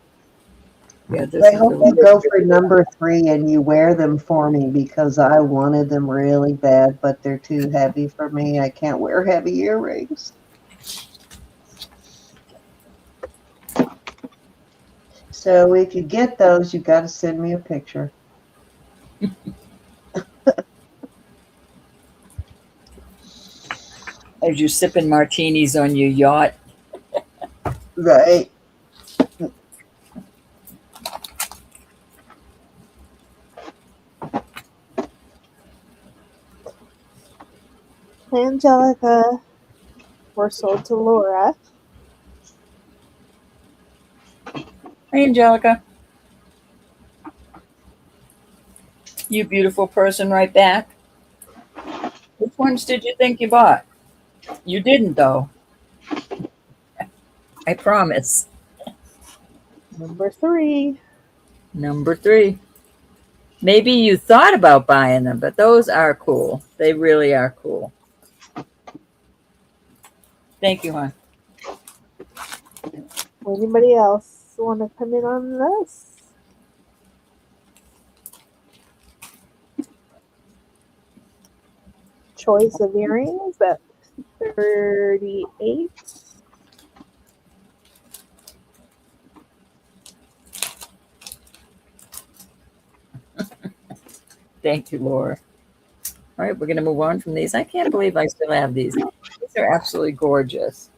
Yeah, this I is hope you go for number 3 and you wear them for me because I wanted them really bad, but they're too heavy for me. I can't wear heavy earrings. So if you get those, you got to send me a picture. as you're sipping martinis on your yacht. Right. Angelica were sold to Laura. Hey, Angelica. You beautiful person right back. Which ones did you think you bought? You didn't, though. I promise. Number 3. Number 3. Maybe you thought about buying them, but those are cool. They really are cool. Thank you, hon. Anybody else want to come in on this? Choice of earrings at 38. Thank you, Laura. All right, we're going to move on from these. I can't believe I still have these. These are absolutely gorgeous.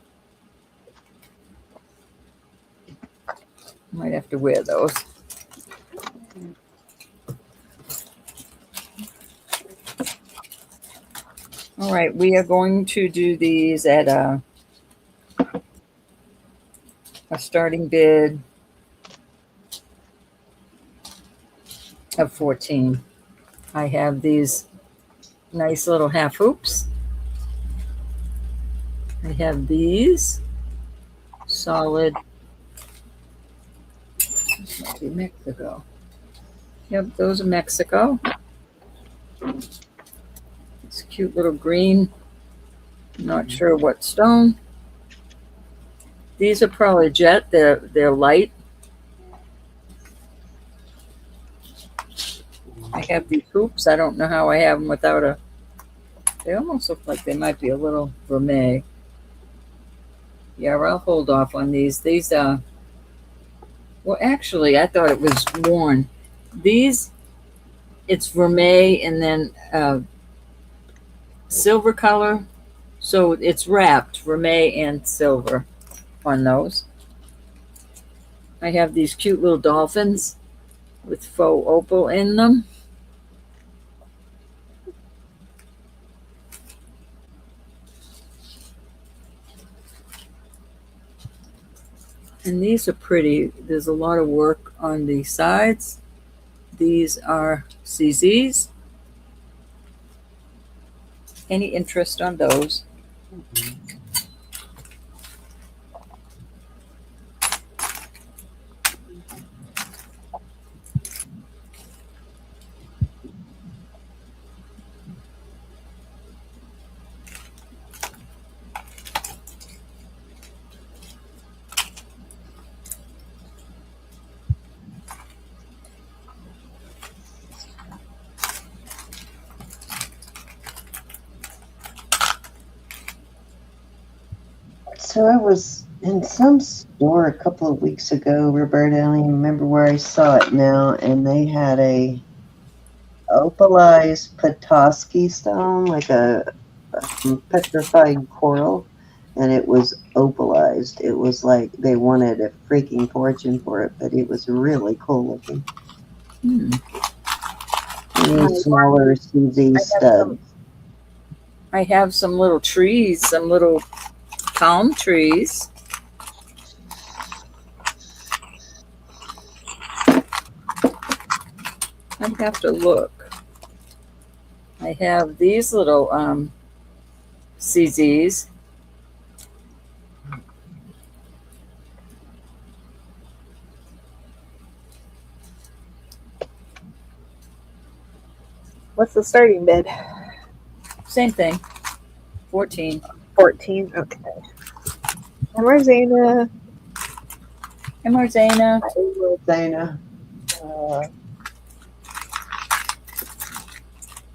Might have to wear those. All right, we are going to do these at a starting bid of 14. I have these nice little half hoops. I have these solid. This might be Mexico. Yep, those are Mexico. It's a cute little green. Not sure what stone. These are probably jet. They're light. I have these hoops. I don't know how I have them without a. They almost look like they might be a little vermeil. Yeah, I'll hold off on these. These well, actually, I thought it was worn. These, it's vermeil and then silver color. So it's wrapped vermeil and silver on those. I have these cute little dolphins with faux opal in them. And these are pretty. There's a lot of work on the sides. These are CZs. Any interest on those? So I was in some store a couple of weeks ago, Roberta, I don't even remember where I saw it now, and they had a opalized Petoskey stone, like a petrified coral, and it was opalized. It was like they wanted a freaking fortune for it, but it was really cool looking. These smaller CZ studs. I have some little trees, some little palm trees. I'd have to look. I have these little CZs. What's the starting bid? Same thing. 14. 14. Okay. And where's Zana? And Marzana. Dana.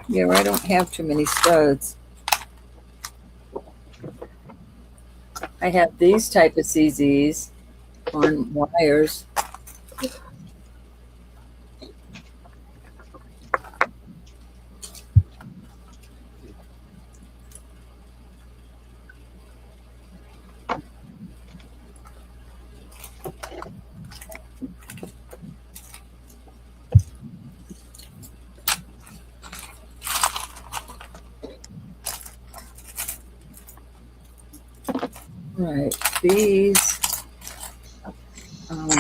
Yeah, I don't have too many studs. I have these type of CZs on wires. Right, these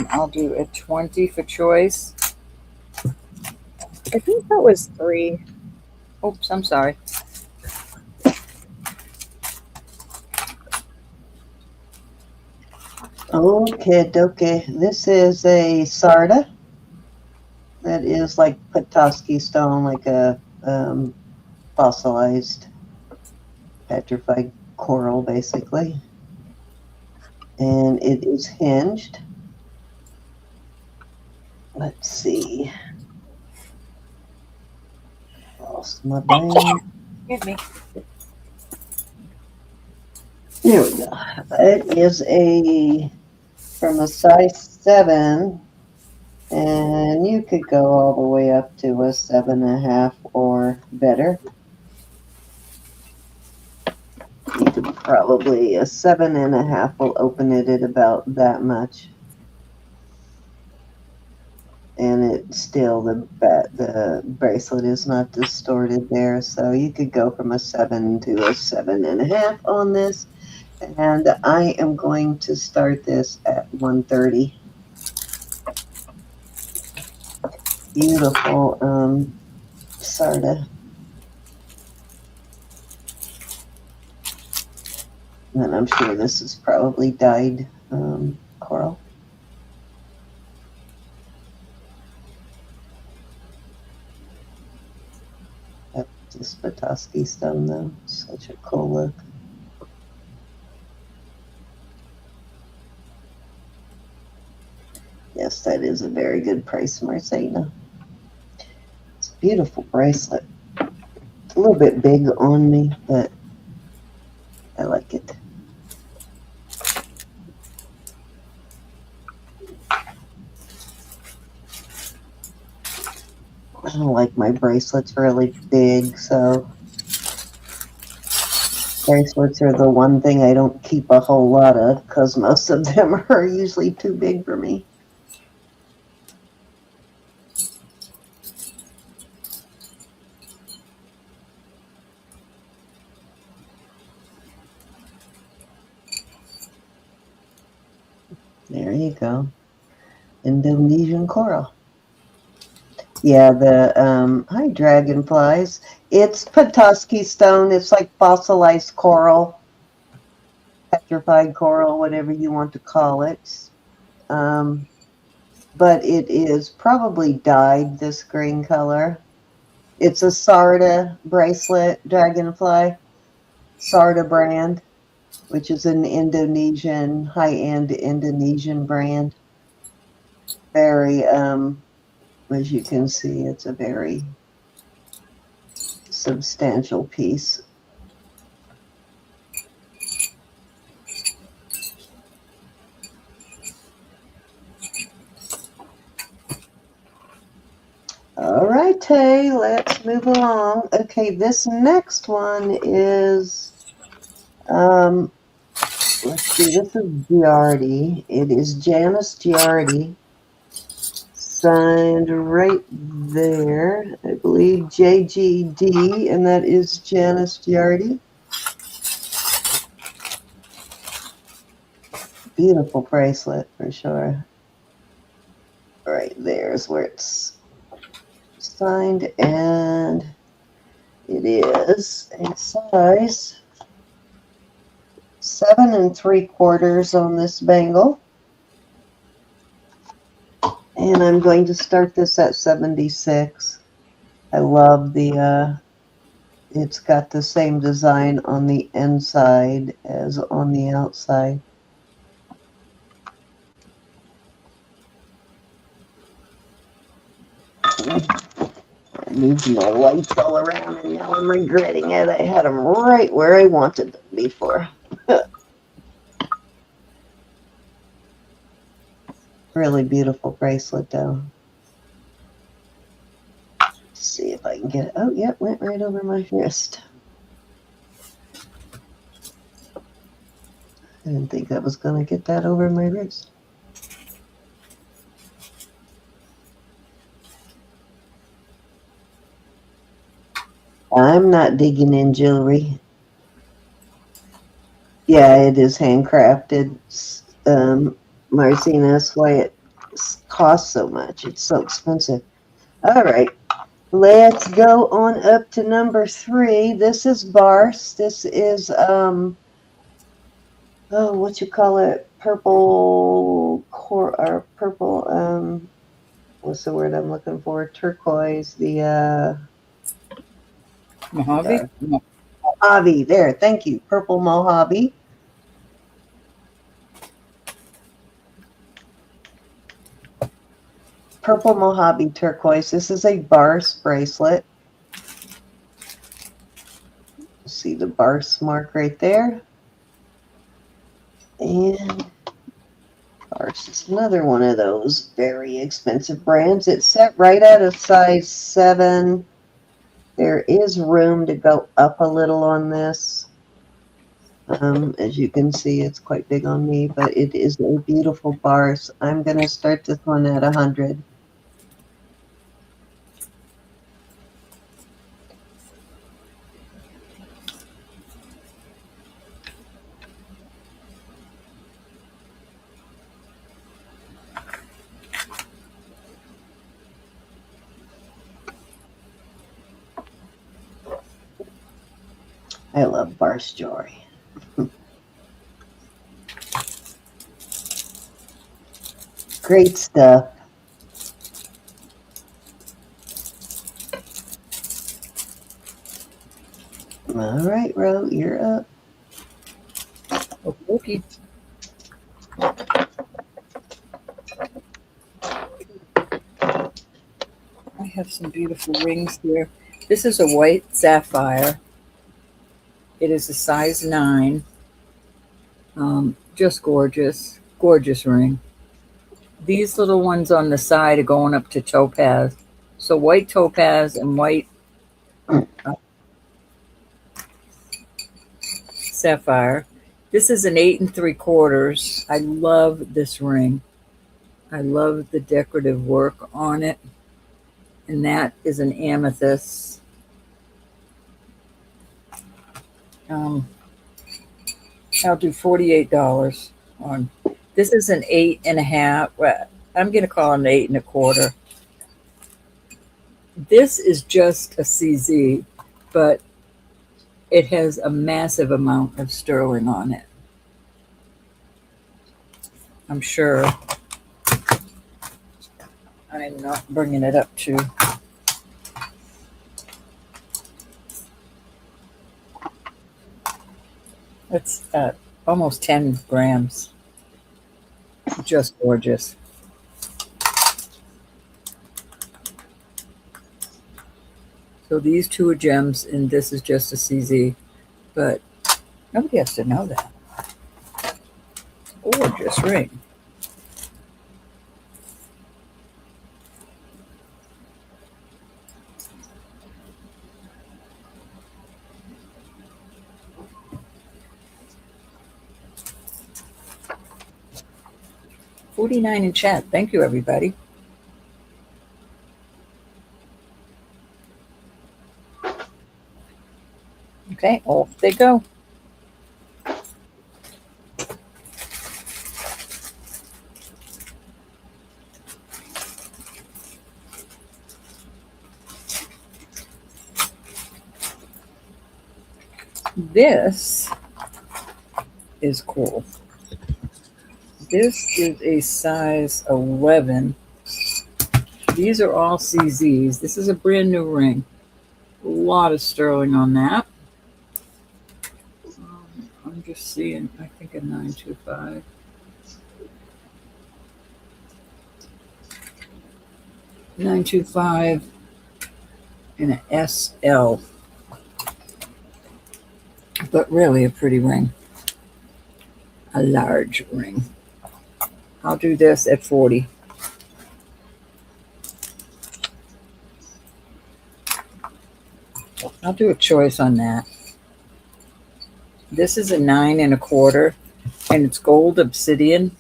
I'll do a 20 for choice. I think that was 3. Oops, I'm sorry. Okay. This is a sarda. That is like Petoskey stone, like a fossilized petrified coral, basically. And it is hinged. Let's see. Lost my brain. Give me. There we go. It is from a size 7, and you could go all the way up to a 7.5 or better. You could probably, a 7.5 will open it at about that much. And it's still, the bracelet is not distorted there, so you could go from a 7 to a 7.5 on this. And I am going to start this at 130. Beautiful sarda. And I'm sure this is probably dyed coral. That's this Petoskey stone, though. Such a cool look. Yes, that is a very good price, Marcena. It's a beautiful bracelet. It's a little bit big on me, but I like it. I don't like my bracelets really big, so bracelets are the one thing I don't keep a whole lot of because most of them are usually too big for me. There you go. Indonesian coral. Yeah, the hi dragonflies. It's Petoskey stone. It's like fossilized coral, petrified coral, whatever you want to call it. But it is probably dyed this green color. It's a sarda bracelet, dragonfly, sarda brand, which is an Indonesian, high-end Indonesian brand. Very, as you can see, it's a very substantial piece. Okay, let's move along. Okay, this next one is, let's see, this is Giardi. It is Janice Giardi. Signed right there, I believe JGD, and that is Janice Giardi. Beautiful bracelet for sure. Right there's where it's signed, and it is a size 7 3/4 on this bangle. And I'm going to start this at 76. I love the, it's got the same design on the inside as on the outside. I moved my lights all around and now I'm regretting it. I had them right where I wanted them before. Really beautiful bracelet though. Let's see if I can get it. Oh, yeah, went right over my wrist. I didn't think I was going to get that over my wrist. I'm not digging in jewelry. Yeah, it is handcrafted. Marcina, that's why it costs so much. It's so expensive. All right, let's go on up to number 3. This is Bars. This is, oh, what you call it? Purple, or purple, what's the word I'm looking for? Turquoise, the, Mojave? Mojave. There, thank you. Purple Mojave. Purple Mojave turquoise. This is a Bars bracelet. See the Bars mark right there. And Bars is another one of those very expensive brands. It's set right at a size 7. There is room to go up a little on this. As you can see, it's quite big on me, but it is a beautiful Bars. I'm going to start this one at 100. I love Bars jewelry. Great stuff. All right, Ro, you're up. Okay. I have some beautiful rings here. This is a white sapphire. It is a size 9. Just gorgeous. Gorgeous ring. These little ones on the side are going up to topaz. So white topaz and white sapphire. This is an 8 3/4. I love this ring. I love the decorative work on it. And that is an amethyst. I'll do $48 on. This is an 8 1/2. Well, I'm going to call it an 8 1/4. This is just a CZ, but it has a massive amount of sterling on it. I'm sure I'm not bringing it up to. It's almost 10 grams. Just gorgeous. So these two are gems, and this is just a CZ. But nobody has to know that. Gorgeous ring. 49 in chat. Thank you, everybody. Okay, off they go. This is cool. This is a size 11. These are all CZs. This is a brand new ring. A lot of sterling on that. I'm just seeing, I think a 925. $925 and an SL. But really a pretty ring. A large ring. I'll do this at 40. I'll do a choice on that. This is a 9 1/4, and it's gold obsidian.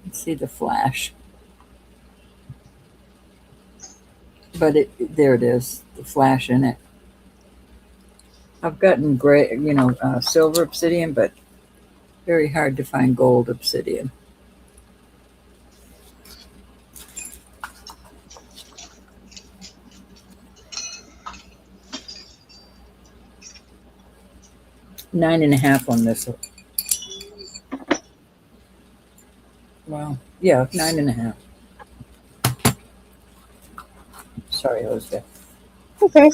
Let's see the flash. But there it is, the flash in it. I've gotten gray, silver obsidian, but very hard to find gold obsidian. $9.5 on this. Well, yeah, 9.5. Sorry, Elizabeth. Okay.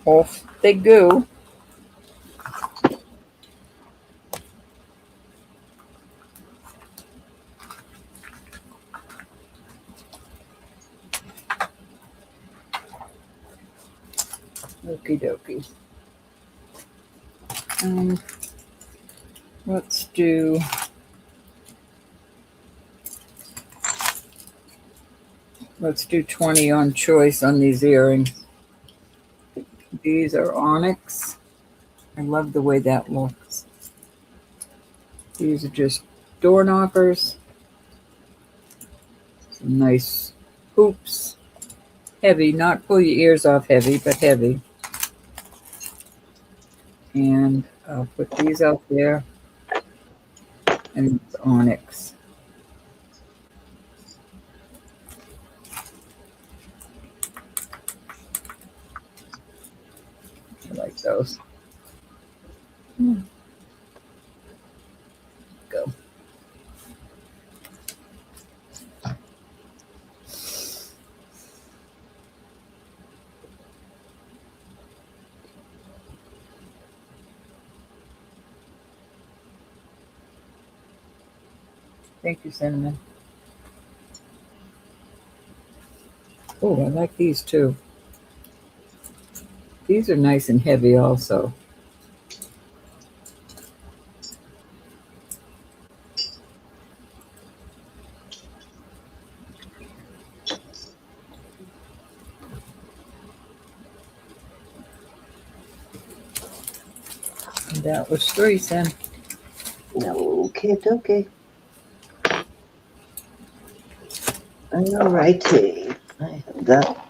Off they go. Okie dokie. Let's do 20 on choice on these earrings. These are onyx. I love the way that looks. These are just door knockers. Some nice hoops. Heavy, not pull your ears off heavy, but heavy. And I'll put these out there. And it's onyx. I like those. Go. Thank you, Cinnamon. Oh, I like these too. These are nice and heavy also. And that was 3 cents. Okay. All righty. I have got.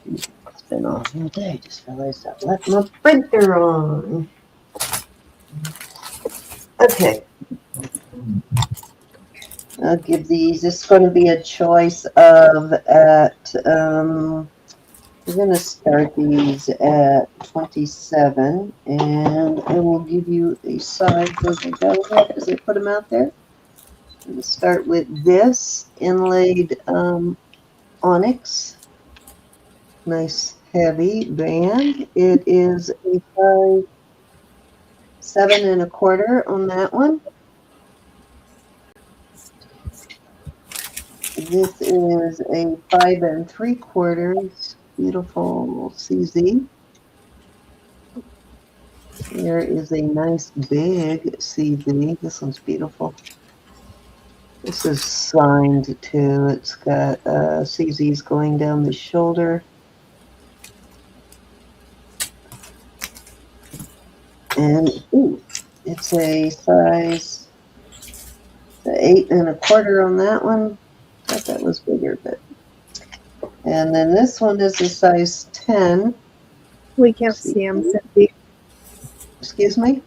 It's been on all day. Just realized I left my printer on. Okay. I'll give these. This is going to be a choice of we're going to start these at 27, and I will give you a size as we go as I put them out there. I'm going to start with this inlaid onyx. Nice heavy band. It is a size 7 1/4 on that one. This is a 5 3/4. Beautiful CZ. Here is a nice big CV. This one's beautiful. This is signed too. It's got CZs going down the shoulder. And ooh, it's a size 8 1/4 on that one. I thought that was bigger, but. And then this one is a size 10. We can't see them, Cindy. Excuse me?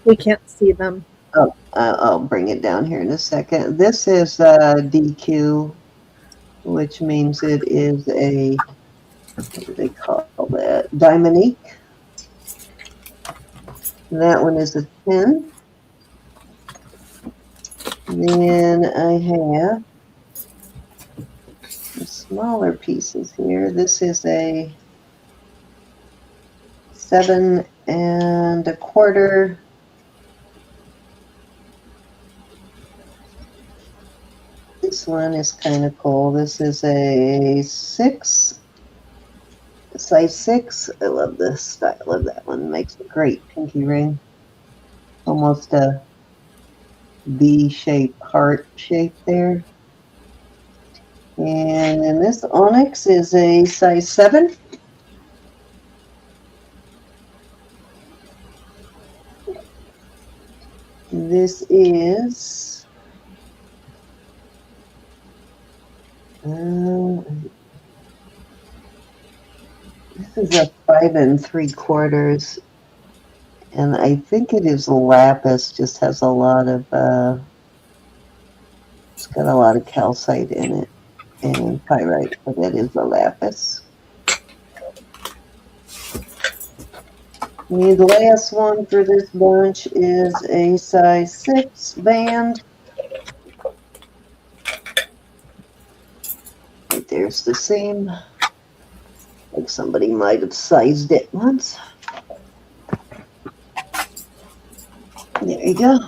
We can't see them. Oh, I'll bring it down here in a second. This is DQ, which means it is a, what do they call that? Diamonique. That one is a 10. Then I have the smaller pieces here. This is a 7 1/4. This one is kind of cool. This is a 6, size 6. I love the style of that one. Makes a great pinky ring. Almost a V-shaped heart shape there. And then this onyx is a size 7. This is this is a 5 3/4, and I think it is lapis. Just has a lot of it's got a lot of calcite in it and pyrite, but it is a lapis. And the last one for this bunch is a size 6 band. Right there's the seam. Like somebody might have sized it once. There you go.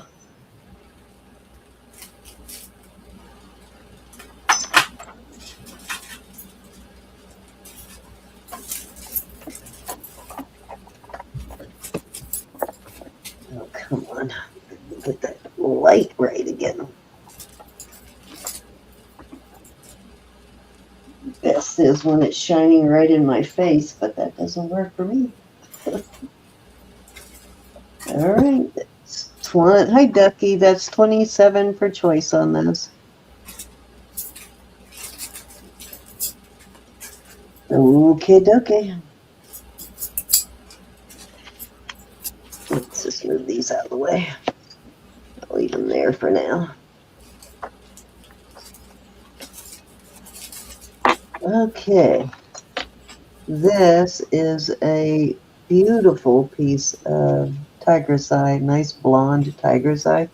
Oh, come on. Get that light right again. Best is when it's shining right in my face, but that doesn't work for me. All right. Hi, Ducky. That's 27 for choice on this. Okay, Ducky. Let's just move these out of the way. I'll leave them there for now. Okay. This is a beautiful piece of tiger's eye, nice blonde tiger's eye.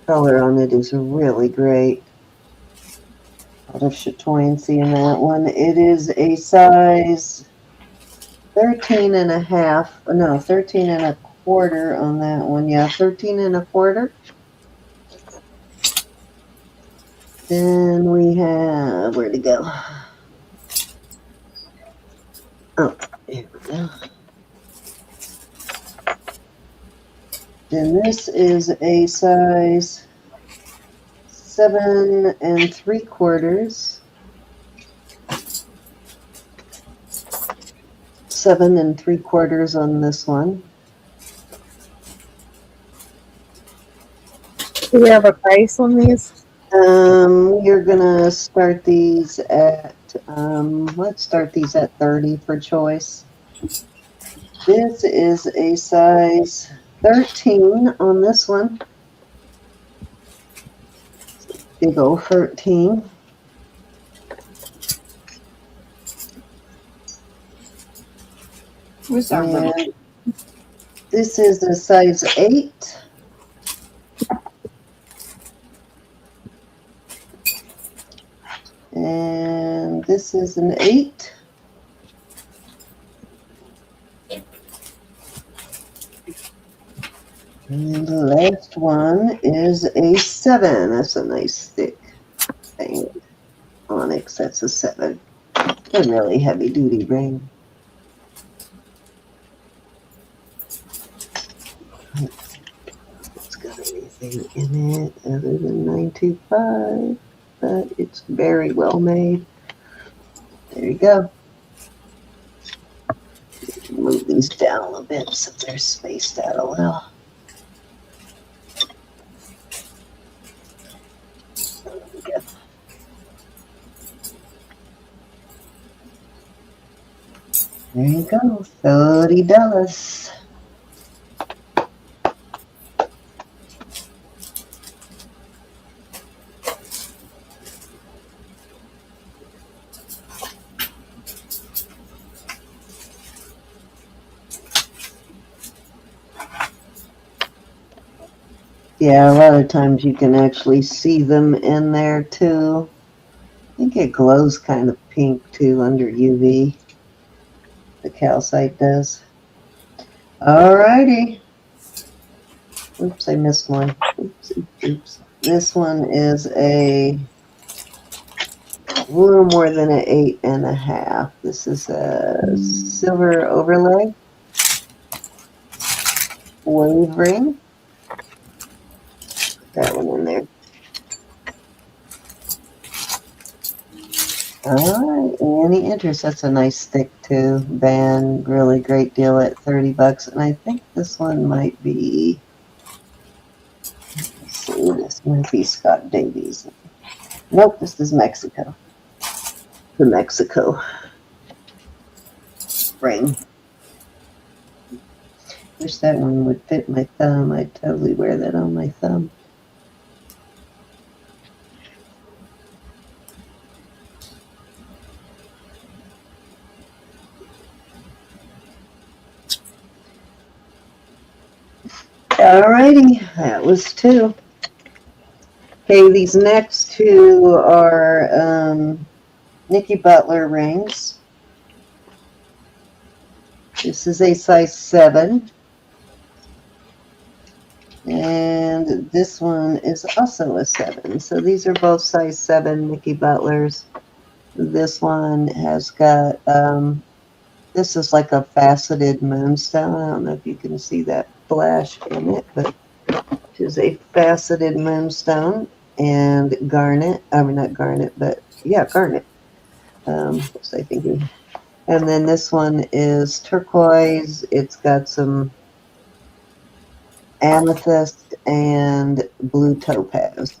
Color on it is really great. A lot of chatoyancy in that one. It is a size 13 1/2. No, 13 1/4 on that one. Yeah, 13 1/4. Then we have, where'd it go? Oh, here we go. Then this is a size 7 3/4. 7 3/4 on this one. Do we have a price on these? You're gonna start these at let's start these at 30 for choice. This is a size 13 on this one. Big old 13. Where's our little? And this is a size 8. And this is an 8. And the last one is a 7. That's a nice thick thing. Onyx, that's a 7. A really heavy duty ring. anything in it other than 925, but it's very well made. There you go. Move these down a little bit so they're spaced out a little. There you go, $30. Yeah, a lot of times you can actually see them in there too. I think it glows kind of pink too under UV. The calcite does. Alrighty. Oops, I missed one. Oops. This one is a little more than an 8.5. This is a silver overlay wave ring. That one in there. Alright, any interest? That's a nice stick too. Band, really great deal at $30. And I think this one might be, let's see, this might be Scott Davies. Nope, this is Mexico. The Mexico ring. Wish that one would fit my thumb. I'd totally wear that on my thumb. Alrighty, that was two. Okay, these next two are Nicki Butler rings. This is a size 7. And this one is also a 7. So these are both size 7 Nicki Butlers. This one has got, this is like a faceted moonstone. I don't know if you can see that flash in it, but it is a faceted moonstone and garnet. I mean, not garnet, but yeah, garnet. What was I thinking? And then this one is turquoise. It's got some amethyst and blue topaz.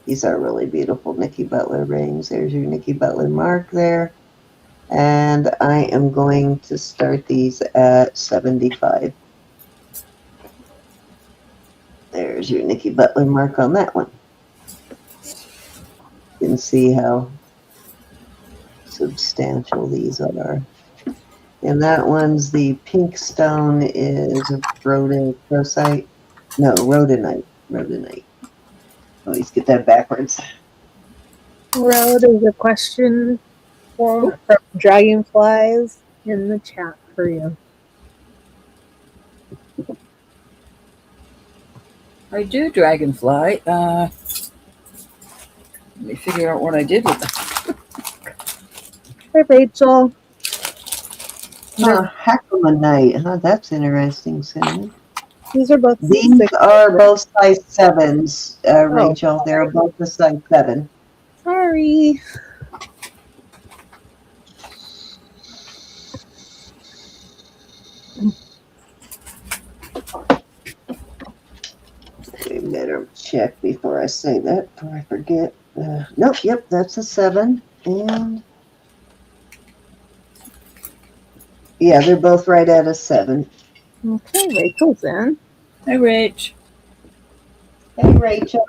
These are really beautiful Nicki Butler rings. There's your Nicki Butler mark there. And I am going to start these at $75. There's your Nicki Butler mark on that one. You can see how substantial these are. And that one's the pink stone is rhodochrosite. No, rhodonite. Rhodonite. Always get that backwards. Ro, there's a question from Dragonflies in the chat for you. I do dragonfly. Let me figure out what I did with them. Hey, Rachel. Hacklemanite. Huh, that's interesting, Cinnamon. These are both. These are both size 7s, Rachel. Oh. They're both the size 7. Sorry. I better check before I say that, before I forget. Nope, yep, that's a 7. And yeah, they're both right at a 7. Okay, Rachel's in. Hi, Rach. Hey, Rachel.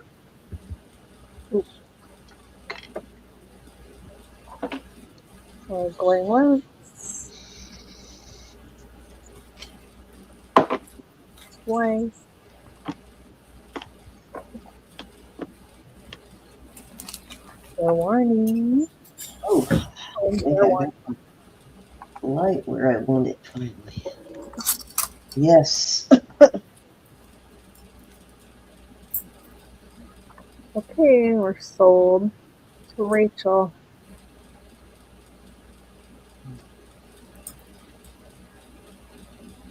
We're going once. Twice. Fair warning. Oh, Fair warning. Light where I want it finally. Yes. Okay, we're sold to Rachel.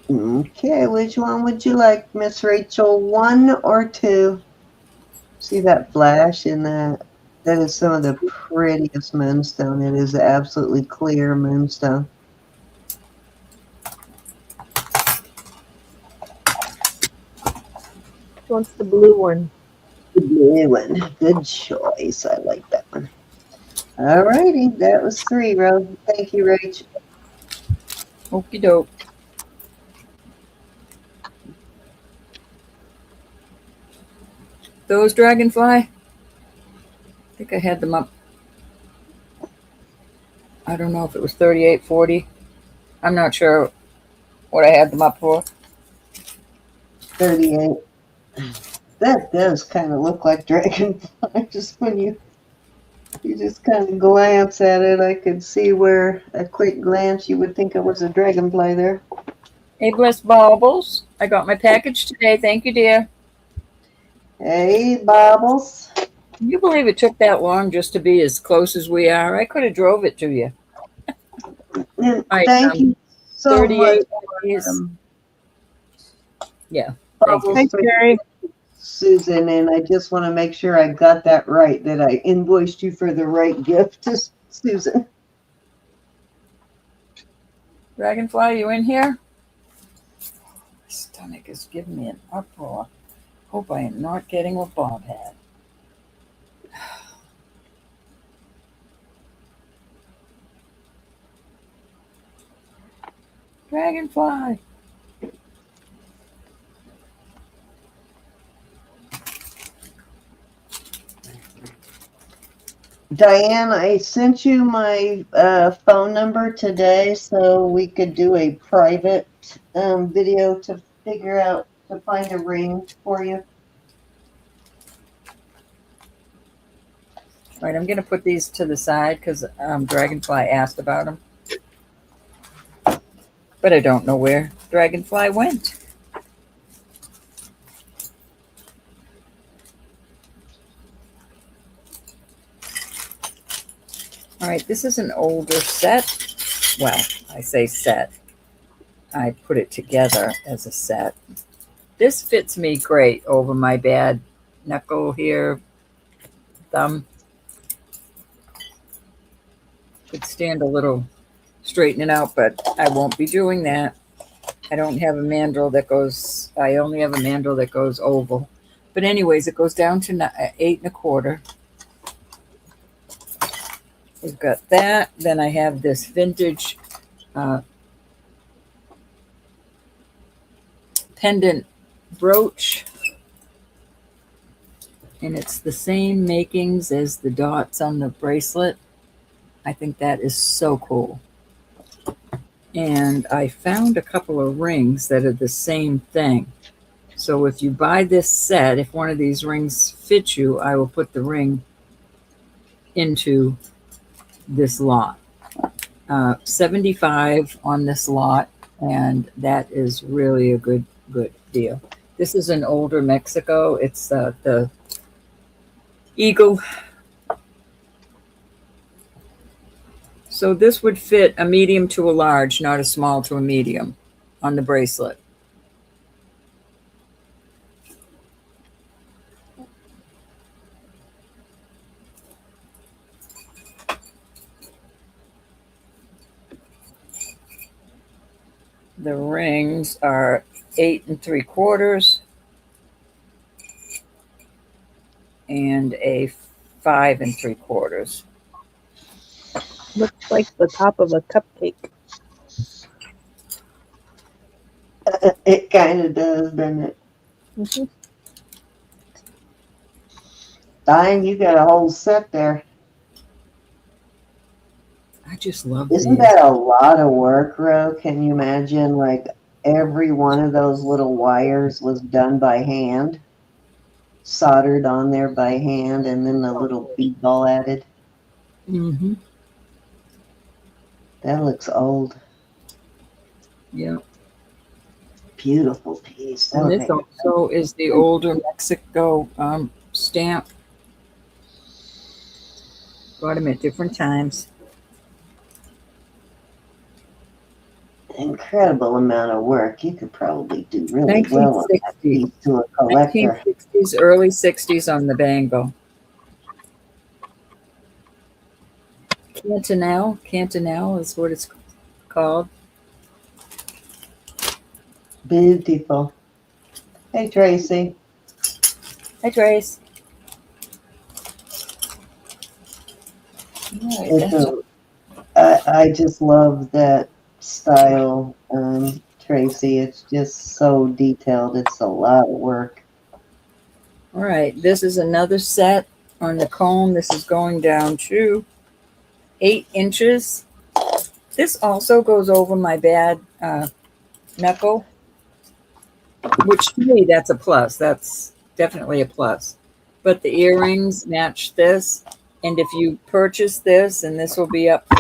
Okay, which one would you like, Miss Rachel? 1 or 2? See that flash in that? That is some of the prettiest moonstone. It is absolutely clear moonstone. She wants the blue one. The blue one. Good choice. I like that one. All righty. That was 3, Rose. Thank you, Rach. Okie doke. Those dragonfly, I think I had them up. I don't know if it was 38.40. I'm not sure what I had them up for. 38. That does kind of look like dragonfly. Just when you just kind of glance at it, I could see where a quick glance you would think it was a dragonfly there. Hey, Bliss Baubles. I got my package today. Thank you, dear. Hey, Bobbles. Can you believe it took that long just to be as close as we are? I could have drove it to you. And Right, thank you so 38 much, days. Yeah, thank you. Thanks, Gary. Susan. And I just want to make sure I got that right, that I invoiced you for the right gift to Susan. Dragonfly, you in here? My stomach is giving me an uproar. Hope I am not getting what Bob had. Dragonfly. Diane, I sent you my phone number today so we could do a private video to figure out, to find a ring for you. All right, I'm going to put these to the side because Dragonfly asked about them. But I don't know where Dragonfly went. All right, this is an older set. Well, I say set. I put it together as a set. This fits me great over my bad knuckle here, thumb. Could stand a little straightening out, but I won't be doing that. I don't have a mandrel that goes, I only have a mandrel that goes oval. But anyways, it goes down to 8 1/4. We've got that. Then I have this vintage pendant brooch. And it's the same makings as the dots on the bracelet. I think that is so cool. And I found a couple of rings that are the same thing. So if you buy this set, if one of these rings fits you, I will put the ring into this lot. 75 on this lot, and that is really a good deal. This is an older Mexico. It's the Eagle. So this would fit a medium to a large, not a small to a medium on the bracelet. The rings are 8 3/4 and a 5 3/4. Looks like the top of a cupcake. It kind of does, doesn't it? Mm-hmm. Diane, you got a whole set there. I just love Isn't these. that a lot of work, Ro? Can you imagine, like, every one of those little wires was done by hand, soldered on there by hand, and then the little bead ball added? Mm-hmm. That looks old. Yeah. Beautiful piece. That And would this make also is the older Mexico stamp. Got them at different times. incredible. incredible amount of work. You could probably do really well on that 1960s. piece to a collector. 1960s, early 60s on the bangle. Cantonelle is what it's called. Beautiful. Hey, Tracy. Hi, Trace. All right, I just love that style, Tracy. It's just so detailed. It's a lot of work. all right, this is another set on the comb. This is going down to 8 inches. This also goes over my bad knuckle, which to me, that's a plus. That's definitely a plus. But the earrings match this. And if you purchase this, and this will be up for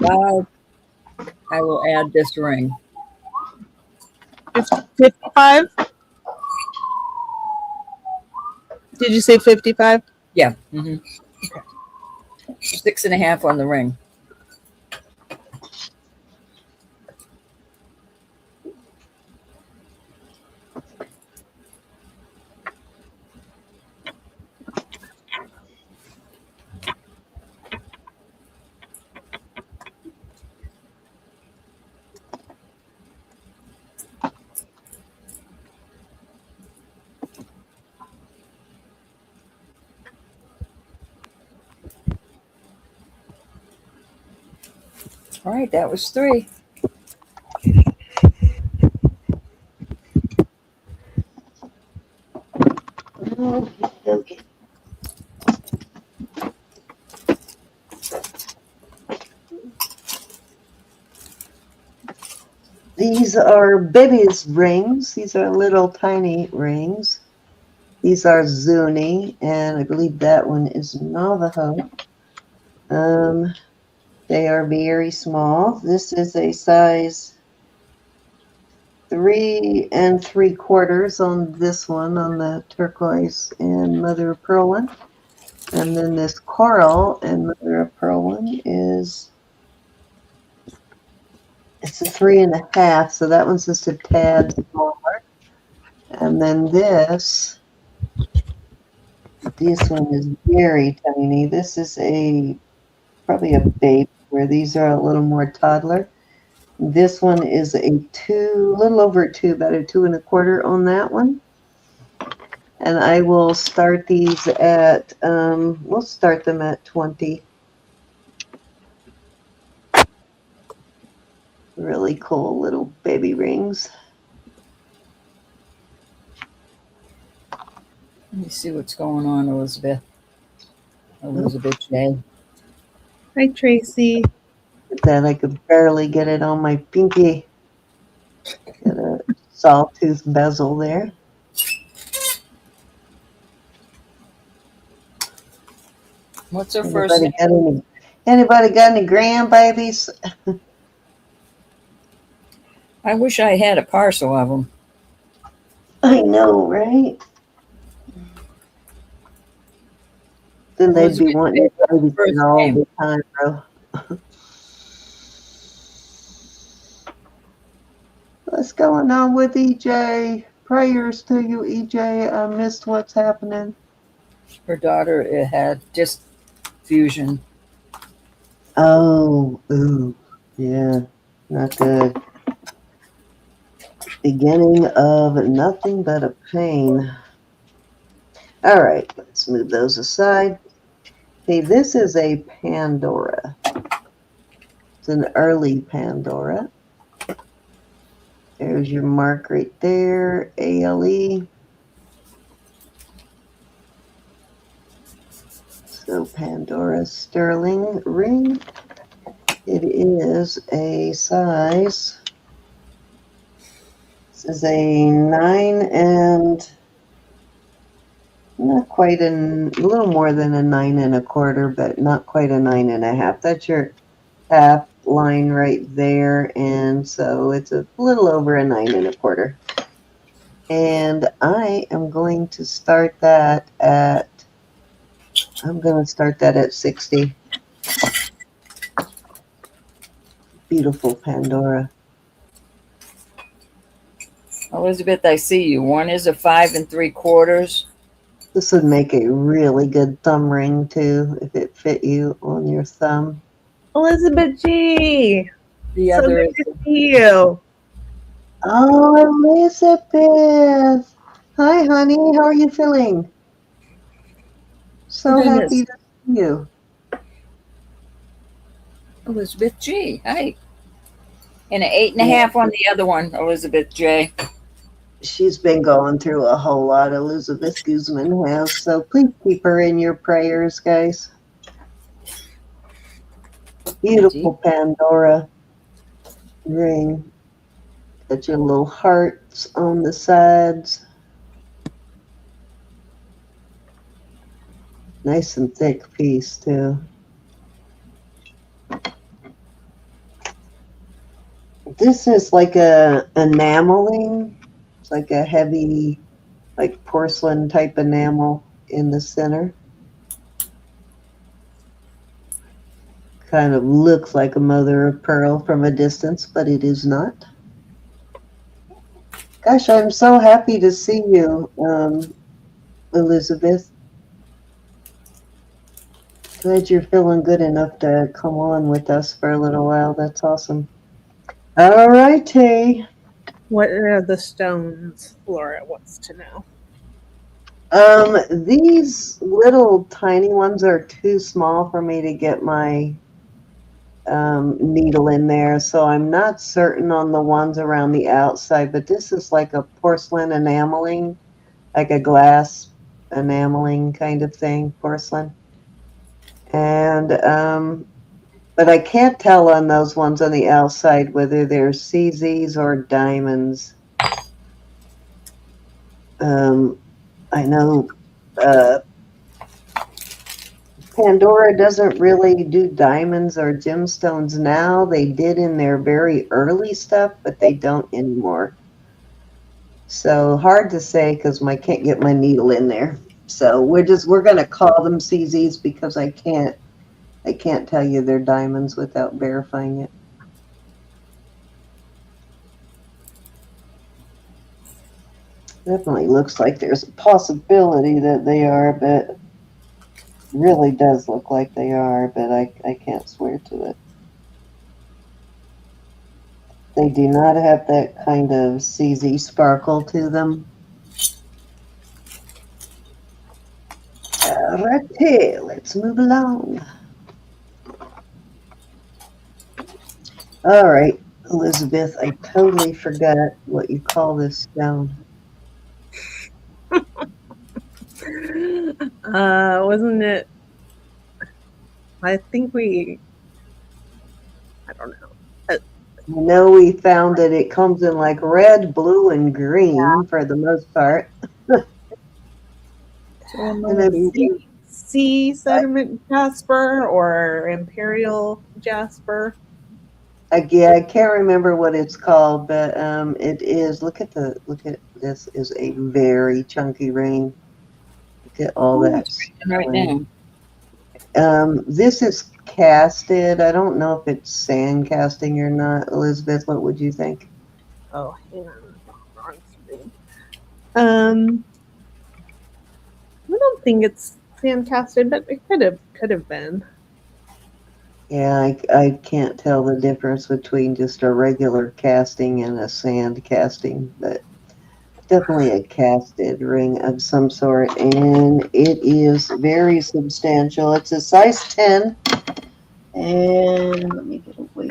$55, I will add this ring. 55? Did you say 55? Yeah. 6.5 on the ring. All right, that was 3. Okay. These are baby's rings. These are little tiny rings. These are Zuni, and I believe that one is Navajo. They are very small. This is a size 3 3/4 on this one, on the turquoise and mother of pearl one. And then this coral and mother of pearl one is, it's a 3.5, so that one's just a tad smaller. And then this one is very tiny. This is probably a baby, where these are a little more toddler. This one is a little over 2, about a 2 1/4 on that one. And I will start these at, we'll start them at 20. Really cool little baby rings. Let me see what's going on, Elizabeth. Elizabeth J. Hi, Tracy. That I could barely get it on my pinky. Got a sawtooth bezel there. What's her first name? Anybody got any grandbabies? I wish I had a parcel of them. I know, right? Then they'd be wanting babies all the time, bro. What's going on with EJ? Prayers to you, EJ. I missed what's happening. Her daughter had disc fusion. Oh, ooh, yeah, not good. Beginning of nothing but a pain. All right, let's move those aside. Okay, this is a Pandora. It's an early Pandora. There's your mark right there, ALE. So Pandora sterling ring. It is a size. This is a 9 and not quite a little more than a 9 1/4, but not quite a 9 1/2. That's your half line right there, and so it's a little over a 9 1/4. And I am going to start that at, I'm going to start that at 60. Beautiful Pandora. Elizabeth, I see you. One is a 5 3/4. This would make a really good thumb ring too, if it fit you on your thumb. Elizabeth G. The So other good is to see you. Oh, Elizabeth. Hi, honey. How are you feeling? So goodness. happy to see you. Elizabeth G. Hi. And an 8.5 on the other one, Elizabeth J. She's been going through a whole lot, Elizabeth Guzman has, so please keep her in your prayers, guys. Beautiful Pandora ring. Got your little hearts on the sides. Nice and thick piece, too. This is like a enameling. It's like a heavy, like porcelain type enamel in the center. Kind of looks like a mother of pearl from a distance, but it is not. Gosh, I'm so happy to see you, Elizabeth. Glad you're feeling good enough to come on with us for a little while. That's awesome. All righty. What are the stones? Laura wants to know. These little tiny ones are too small for me to get my needle in there, so I'm not certain on the ones around the outside, but this is like a porcelain enameling, like a glass enameling kind of thing, porcelain. And but I can't tell on those ones on the outside whether they're CZs or diamonds. I know Pandora doesn't really do diamonds or gemstones now. They did in their very early stuff, but they don't anymore. So hard to say because I can't get my needle in there. So we're gonna call them CZs because I can't tell you they're diamonds without verifying it. Definitely looks like there's a possibility that they are, but really does look like they are, but I can't swear to it. They do not have that kind of CZ sparkle to them. Alrighty, let's move along. All right, Elizabeth, I totally forgot what you call this stone. Wasn't it? I think I don't know. You know, we found that it comes in like red, blue, and green for the most part. And then Sea sediment jasper or imperial jasper. yeah, I can't remember what it's called, but it is. Look at this is a very chunky ring. Look at all that. Right now. This is casted. I don't know if it's sand casting or not. Elizabeth, what would you think? Oh, hang on. Wrong screen. I don't think it's sand casted, but it could have been. Yeah, I can't tell the difference between just a regular casting and a sand casting, but definitely a casted ring of some sort, and it is very substantial. It's a size 10, and let me get away.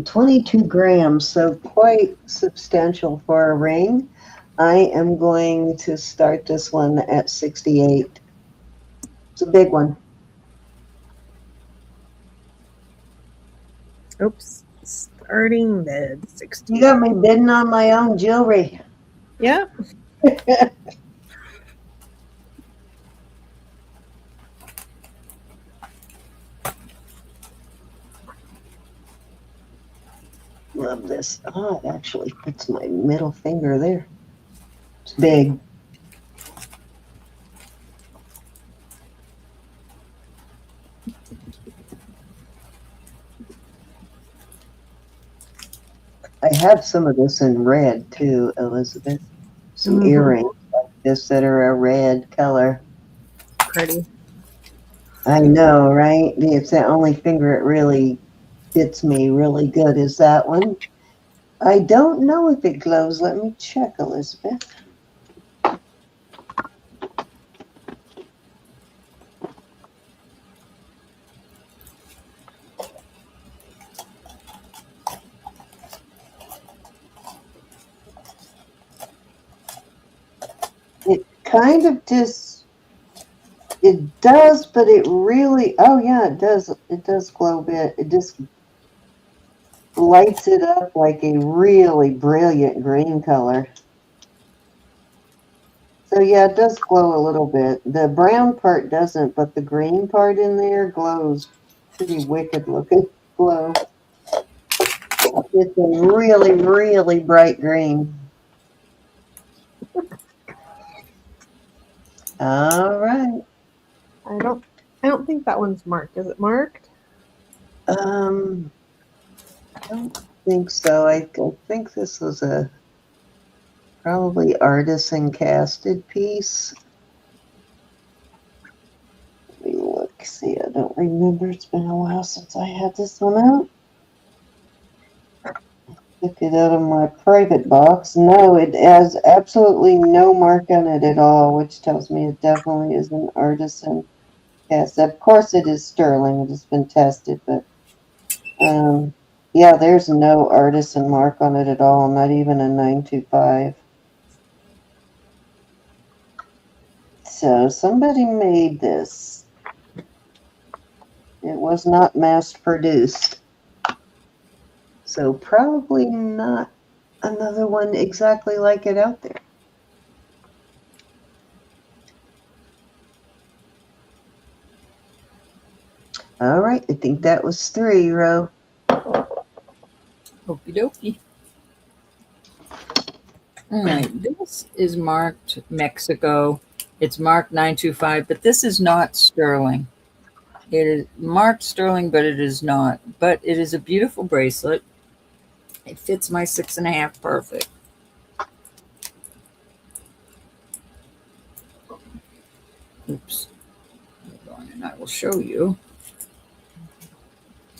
22 grams, so quite substantial for a ring. I am going to start this one at 68. It's a big one. Oops. Starting bid 60. You got me bidding on my own jewelry. Yeah. Love this. Oh, it actually fits my middle finger there. It's big. I have some of this in red too, Elizabeth. Some earrings like this that are a red color. Pretty. I know, right? It's the only finger it really fits me really good is that one. I don't know if it glows. Let me check, Elizabeth. It kind of just, it does, but it really, oh yeah, it does glow a bit. It just lights it up like a really brilliant green color. So yeah, it does glow a little bit. The brown part doesn't, but the green part in there glows pretty wicked looking glow. It's a really, really bright green. All right. I don't think that one's marked. Is it marked? I don't think so. I think this was a probably artisan casted piece. Let me look, see, I don't remember. It's been a while since I had this one out. Took it out of my private box. No, it has absolutely no mark on it at all, which tells me it definitely is an artisan cast. Of course it is sterling. It has been tested, but yeah, there's no artisan mark on it at all, not even a 925. So somebody made this. It was not mass produced. So probably not another one exactly like it out there. All right, I think that was 3, Ro. Okie dokie. All right, this is marked Mexico. It's marked 925, but this is not sterling. It is marked sterling, but it is not. But it is a beautiful bracelet. It fits my 6.5 perfect. Oops. Hold on, and I will show you.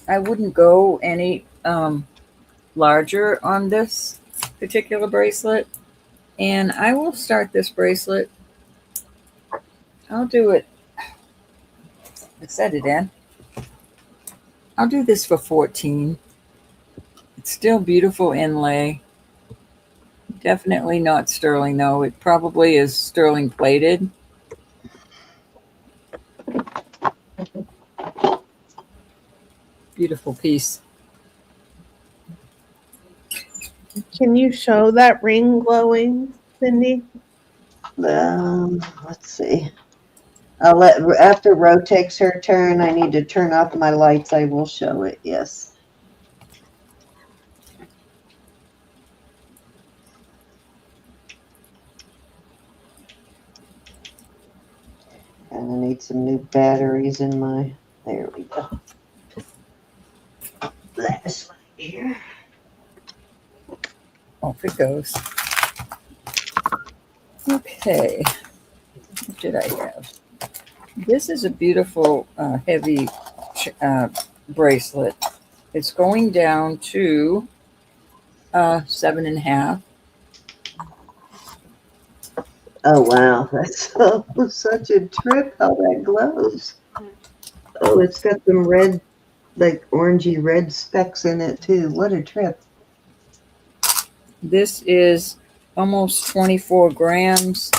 I wouldn't go any larger on this particular bracelet. And I will start this bracelet. I'll do it. I set it in. I'll do this for 14. It's still beautiful inlay. Definitely not sterling though. It probably is sterling plated. Beautiful piece. Can you show that ring glowing, Cindy? Let's see. I'll after Ro takes her turn, I need to turn off my lights. I will show it, yes. And I need some new batteries in my, there we go. Last one here. Off it goes. Okay. What did I have? This is a beautiful heavy bracelet. It's going down to 7.5. Oh wow, that's such a trip how that glows. Oh, it's got some red, like orangey red specks in it too. What a trip. This is almost 24 grams.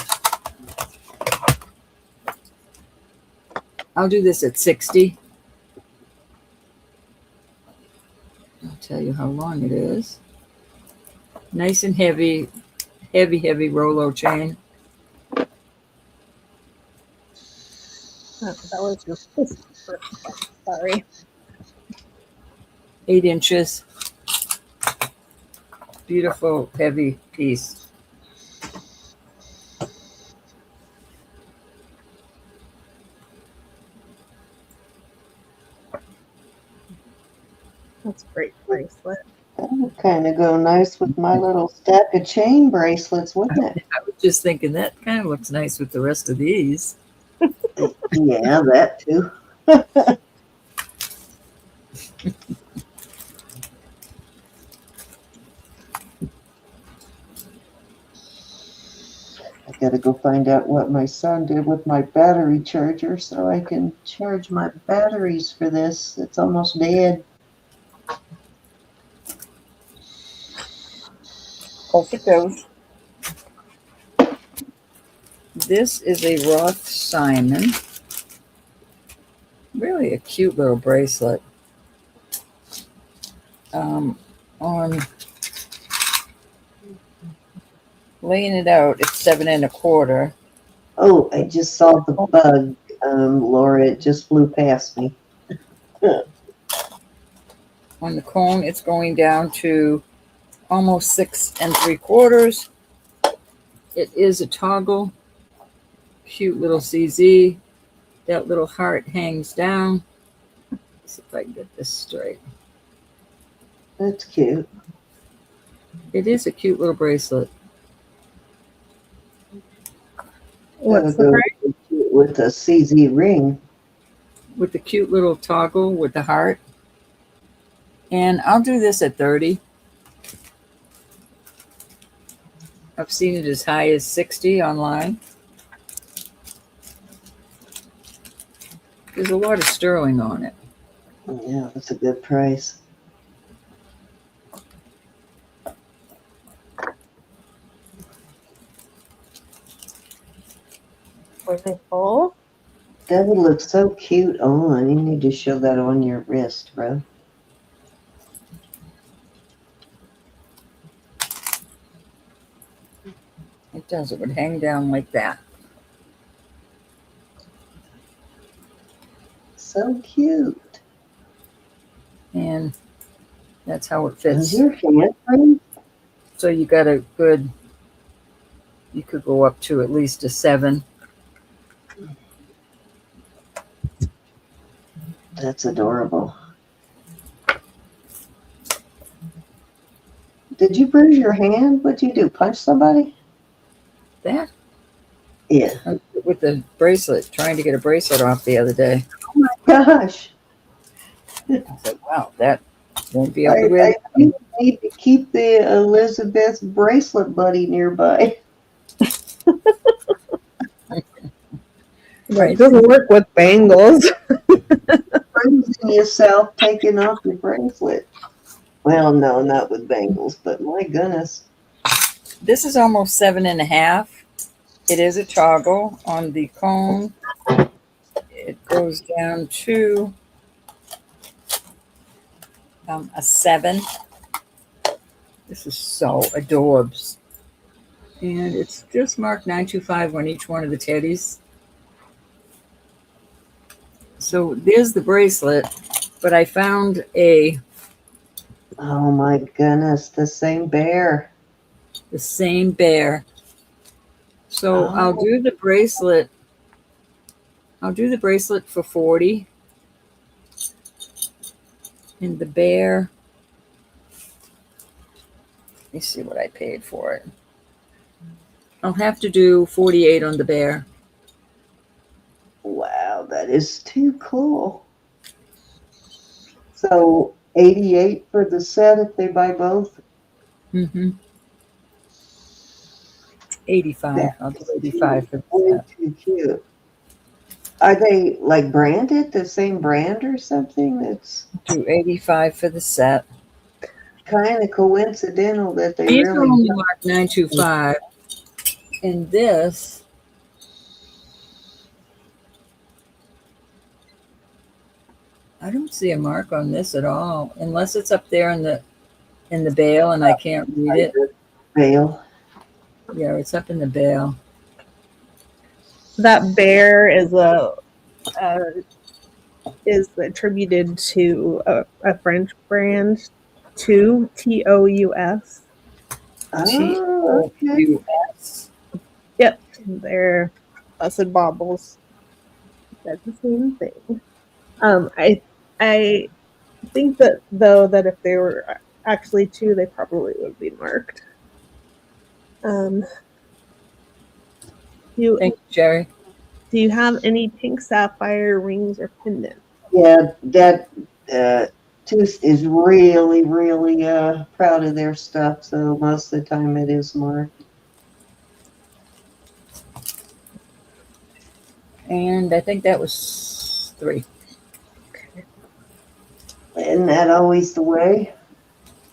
I'll do this at 60. I'll tell you how long it is. Nice and heavy, heavy Rolo chain. Oh, that was your first one. Sorry. 8 inches. Beautiful, heavy piece. That's a great bracelet. That would kind of go nice with my little stack of chain bracelets, wouldn't it? I was just thinking that kind of looks nice with the rest of these. Yeah, that too. I gotta go find out what my son did with my battery charger so I can charge my batteries for this. It's almost dead. Hope it goes. This is a Roth Simon. Really a cute little bracelet. On laying it out, it's 7 1/4. Oh, I just saw the bug, Laura. It just flew past me. On the cone, it's going down to almost 6 3/4. It is a toggle. Cute little CZ. That little heart hangs down. Let's see if I can get this straight. That's cute. It is a cute little bracelet. What's Gotta the go price? with the CZ ring. With the cute little toggle with the heart. And I'll do this at 30. I've seen it as high as 60 online. There's a lot of sterling on it. Yeah, that's a good price. Were they full? That would look so cute on. You need to show that on your wrist, bro. It does. It would hang down like that. So cute. And that's how it Is fits. your hand free? So you got a good, you could go up to at least a 7. That's adorable. Did you bruise your hand? What'd you do? Punch somebody? That Yeah. with the bracelet, trying to get a bracelet off the other day. Gosh. I said, wow, that won't be I able to wear. think you need to keep the Elizabeth bracelet buddy nearby. It doesn't work with bangles. Bruising yourself, taking off your bracelet. Well, no, not with bangles, but my goodness. This is almost 7 1/2. It is a toggle on the cone. It goes down to a 7. This is so adorbs. And it's just marked 925 on each one of the teddies. So there's the bracelet, but I found a Oh my goodness, the same bear. the same bear. So Oh. I'll do the bracelet. I'll do the bracelet for 40. And the bear, let me see what I paid for it. I'll have to do 48 on the bear. Wow, that is too cool. So 88 for the set if they buy both. Mm-hmm. 85. I'll do 85 for the Way set. too cute. Are they like branded, the same brand or something? That's Do 85 for the set. kind of coincidental that they These are really only marked 925. And this, I don't see a mark on this at all, unless it's up there in the bail and I can't read it. veil. Yeah, it's up in the bail. That bear is attributed to a French brand, TOUS. Oh, okay. TOUS. Yep, they're busted baubles. That's the same thing. I think that though that if they were actually 2, they probably would be marked. Thank you, Jerry. Do you have any pink sapphire rings or pendants? Yeah, that Tooth is really, really proud of their stuff, so most of the time it is marked. And I think that was 3. Isn't that always the way?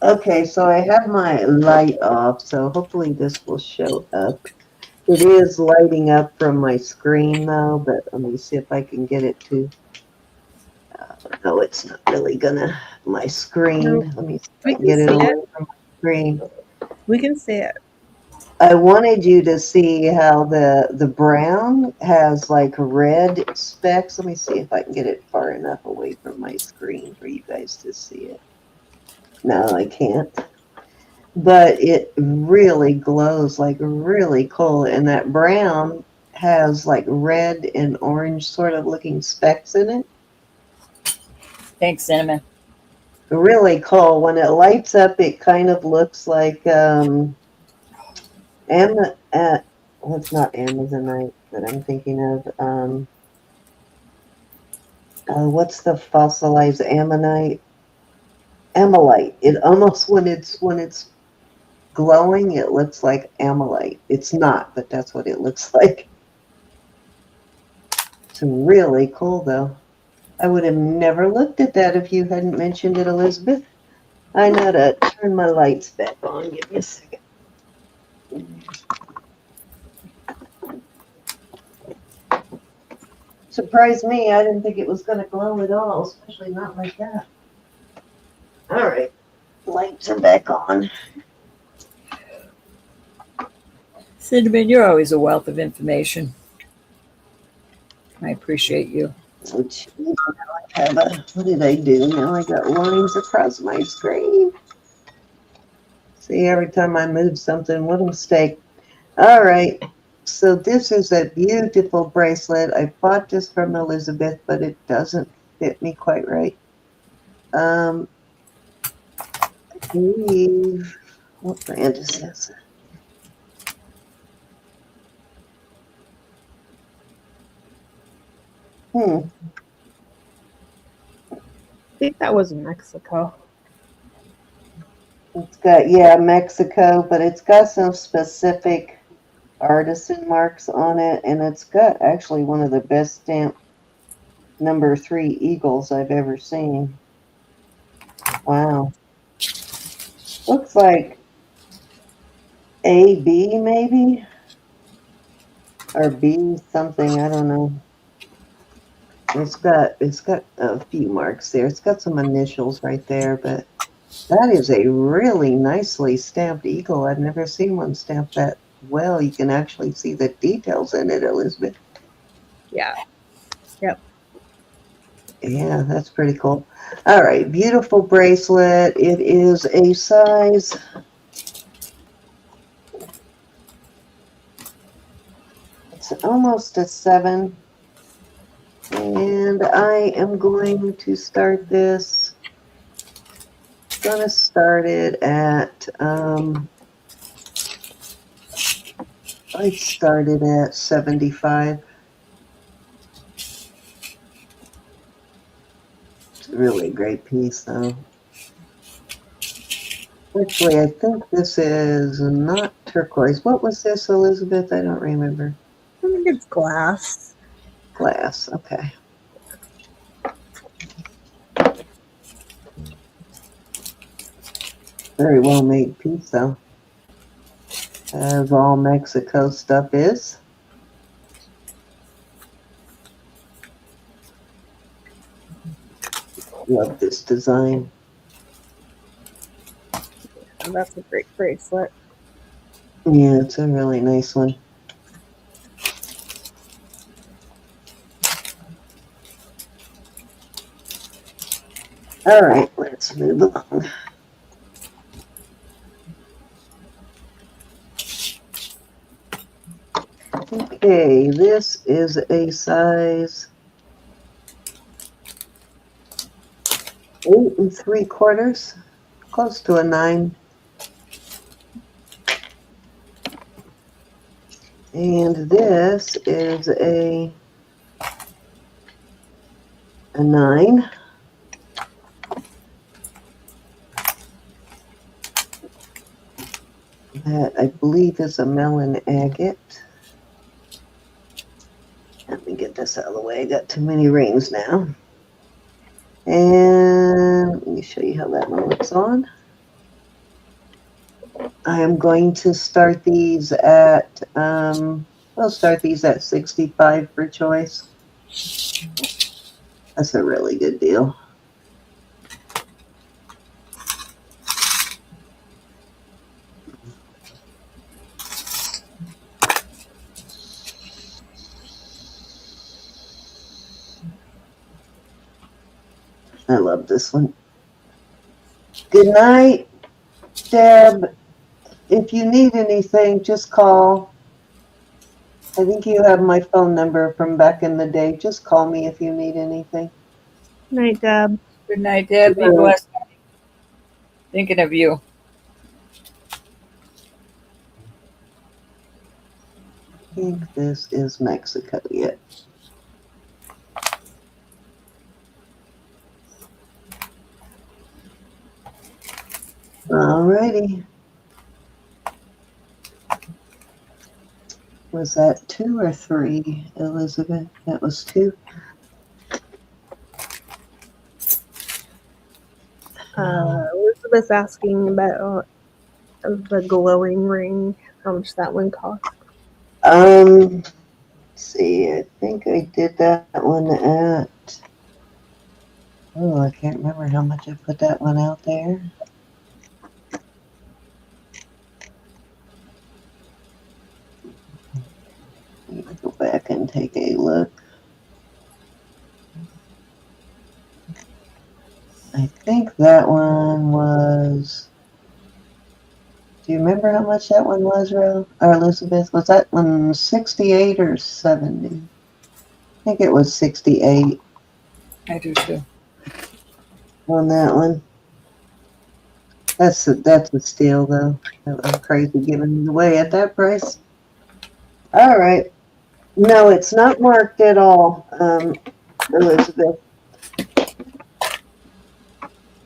Okay, so I have my light off, so hopefully this will show up. It is lighting up from my screen though, but let me see if I can get it to. No, it's not really gonna. My screen. No, Let me see if we I can can get it see away it. from my screen. We can see it. I wanted you to see how the brown has like red specks. Let me see if I can get it far enough away from my screen for you guys to see it. No, I can't. But it really glows like really cool. And that brown has like red and orange sort of looking specks in it. Thanks, Cinnamon. Really cool. When it lights up, it kind of looks like well, it's not Amazonite that I'm thinking of. What's the fossilized ammonite? Amylite. It almost when it's glowing, it looks like amylite. It's not, but that's what it looks like. It's really cool, though. I would have never looked at that if you hadn't mentioned it, Elizabeth. I know to turn my lights back on. Give me a second. Surprised me. I didn't think it was going to glow at all, especially not like that. All right. Lights are back on. Cinnamon, you're always a wealth of information. I appreciate you. Oh, geez, now I have what did I do? Now I got lines across my screen. See, every time I move something, what a mistake. All right. So this is a beautiful bracelet. I bought this from Elizabeth, but it doesn't fit me quite right. I believe, what brand is this? I think that was Mexico. It's got, yeah, Mexico, but it's got some specific artisan marks on it, and it's got actually one of the best stamped number 3 eagles I've ever seen. Wow. Looks like AB maybe? Or B something, I don't know. It's got a few marks there. It's got some initials right there, but that is a really nicely stamped eagle. I've never seen one stamped that well. You can actually see the details in it, Elizabeth. Yeah. Yep. Yeah, that's pretty cool. All right, beautiful bracelet. It is a size. It's almost a 7. And I am going to start this. Going to start it at, I started at 75. It's a really great piece, though. Actually, I think this is not turquoise. What was this, Elizabeth? I don't remember. I think it's glass. Glass, okay. Very well made piece, though. As all Mexico stuff is. Love this design. And that's a great bracelet. Yeah, it's a really nice one. All right, let's move along. Okay, this is a size 8 3/4, close to a 9. And this is a 9. That I believe is a melon agate. Let me get this out of the way. I got too many rings now. And let me show you how that one looks on. I am going to start these at, we'll start these at 65 for choice. That's a really good deal. I love this one. Good night, Deb. If you need anything, just call. I think you have my phone number from back in the day. Just call me if you need anything. Night, Deb. Good night, Deb. Be blessed. Thinking of you. I think this is Mexico yet. Alrighty. Was that 2 or 3, Elizabeth? That was 2. Elizabeth's asking about the glowing ring, how much that one cost. Let's see, I think I did that one at, oh, I can't remember how much I put that one out there. Let me go back and take a look. I think that one was, do you remember how much that one was, Ro? Or Elizabeth? Was that one 68 or 70? I think it was 68 I do too. on that one. That's a steal, though. I'm crazy giving it away at that price. All right. No, it's not marked at all, Elizabeth.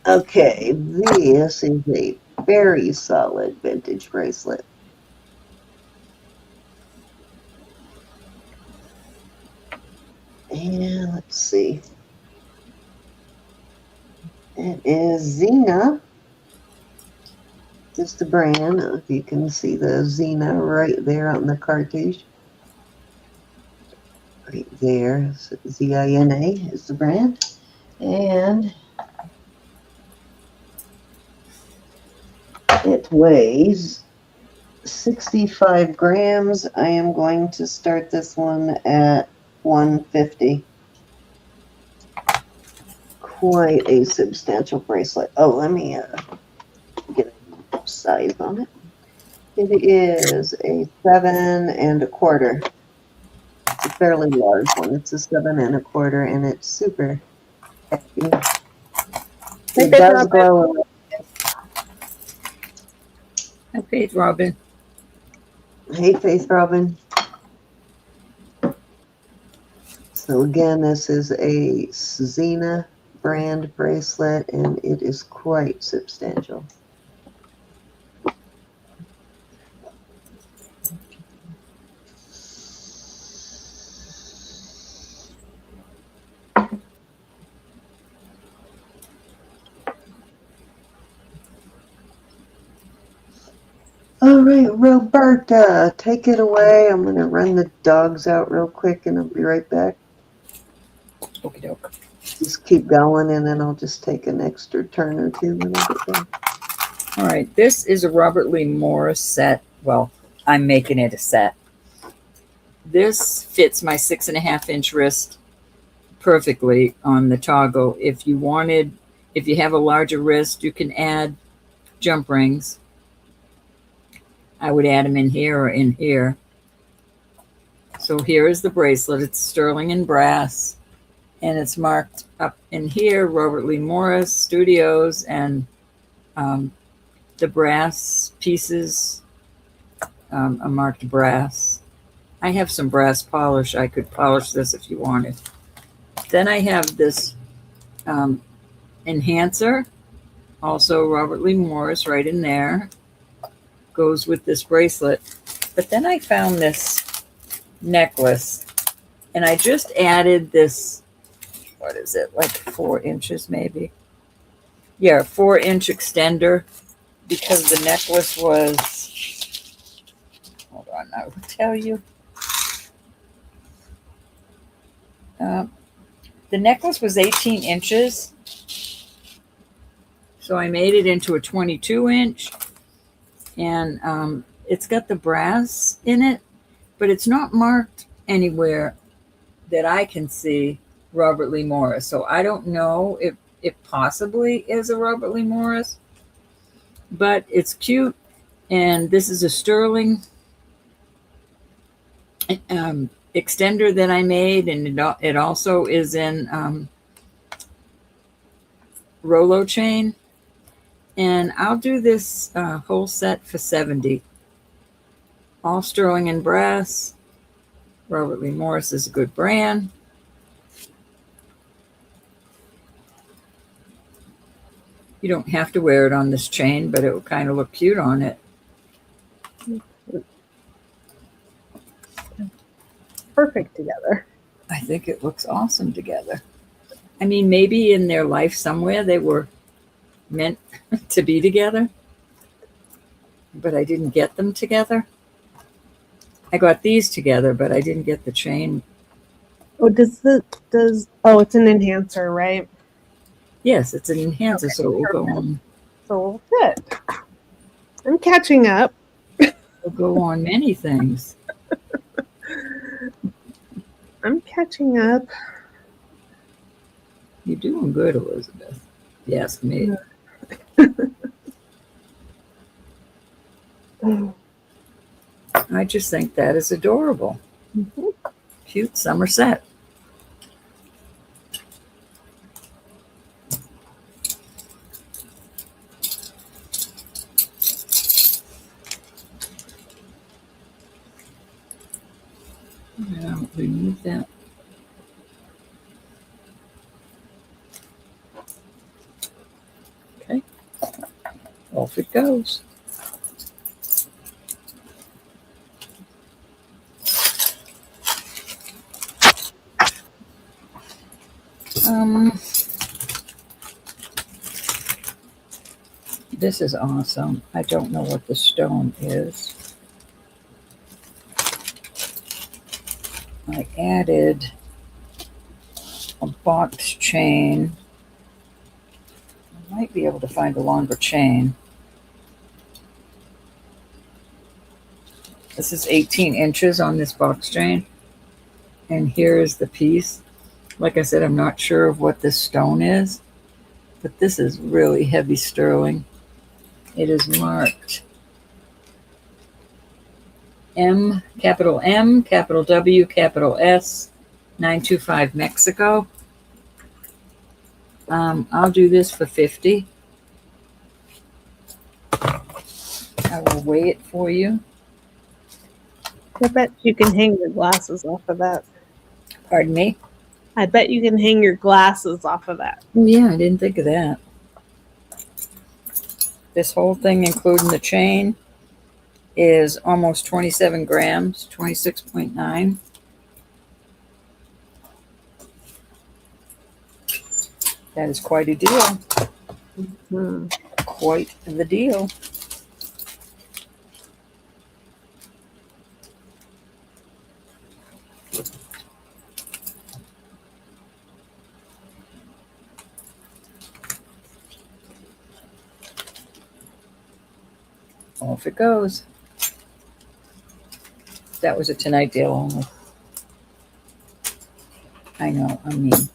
Okay, this is a very solid vintage bracelet. And let's see. It is Zena. Just the brand. If you can see the Zena right there on the cartouche. Right there. Z-I-N-A is the brand. And it weighs 65 grams. I am going to start this one at 150. Quite a substantial bracelet. Oh, let me get a size on it. It is a 7 1/4. It's a fairly large one. It's a 7 1/4, and it's super heavy. It does glow. Hi, Faith Robin. Hey, Faith Robin. So again, this is a Zena brand bracelet, and it is quite substantial. All right, Roberta, take it away. I'm going to run the dogs out real quick, and I'll be right back. Okie doke. Just keep going, and then I'll just take an extra turn or two when I get done. All right, this is a Robert Lee Morris set. Well, I'm making it a set. This fits my 6.5-inch wrist perfectly on the toggle. If you have a larger wrist, you can add jump rings. I would add them in here or in here. So here is the bracelet. It's sterling and brass, and it's marked up in here, Robert Lee Morris Studios, and The brass pieces are marked brass. I have some brass polish. I could polish this if you wanted. Then I have this enhancer, also Robert Lee Morris right in there. Goes with this bracelet. But then I found this necklace, and I just added this, what is it, like 4 inches maybe? Yeah, 4-inch extender, because the necklace was, hold on, I will tell you. The necklace was 18 inches, so I made it into a 22-inch, and it's got the brass in it, but it's not marked anywhere that I can see Robert Lee Morris. So I don't know if it possibly is a Robert Lee Morris, but it's cute. And this is a sterling extender that I made, and it also is in Rolo chain. And I'll do this whole set for $70. All sterling and brass. Robert Lee Morris is a good brand. You don't have to wear it on this chain, but it will kind of look cute on it. Perfect together. I think it looks awesome together. I mean, maybe in their life somewhere they were meant to be together, but I didn't get them together. I got these together, but I didn't get the chain. Oh, it's an enhancer, right? Yes, it's an enhancer, Okay, so it will go perfect. on. So good. I'm catching up. It'll go on many things. I'm catching up. You're doing good, Elizabeth. If you ask me. I just think that is adorable. Mhm. Cute summer set. Now remove that. Okay. Off it goes. This is awesome. I don't know what the stone is. I added a box chain. I might be able to find a longer chain. This is 18 inches on this box chain. And here is the piece. Like I said, I'm not sure of what this stone is, but this is really heavy sterling. It is marked M, capital W, capital S, 925 Mexico. I'll do this for $50. I will weigh it for you. I bet you can hang your glasses off of that. Pardon me? I bet you can hang your glasses off of that. Oh yeah, I didn't think of that. This whole thing, including the chain, is almost 27 grams, 26.9. That is quite a deal. Quite the deal. Off it goes. That was a tonight deal only. I know, I'm mean.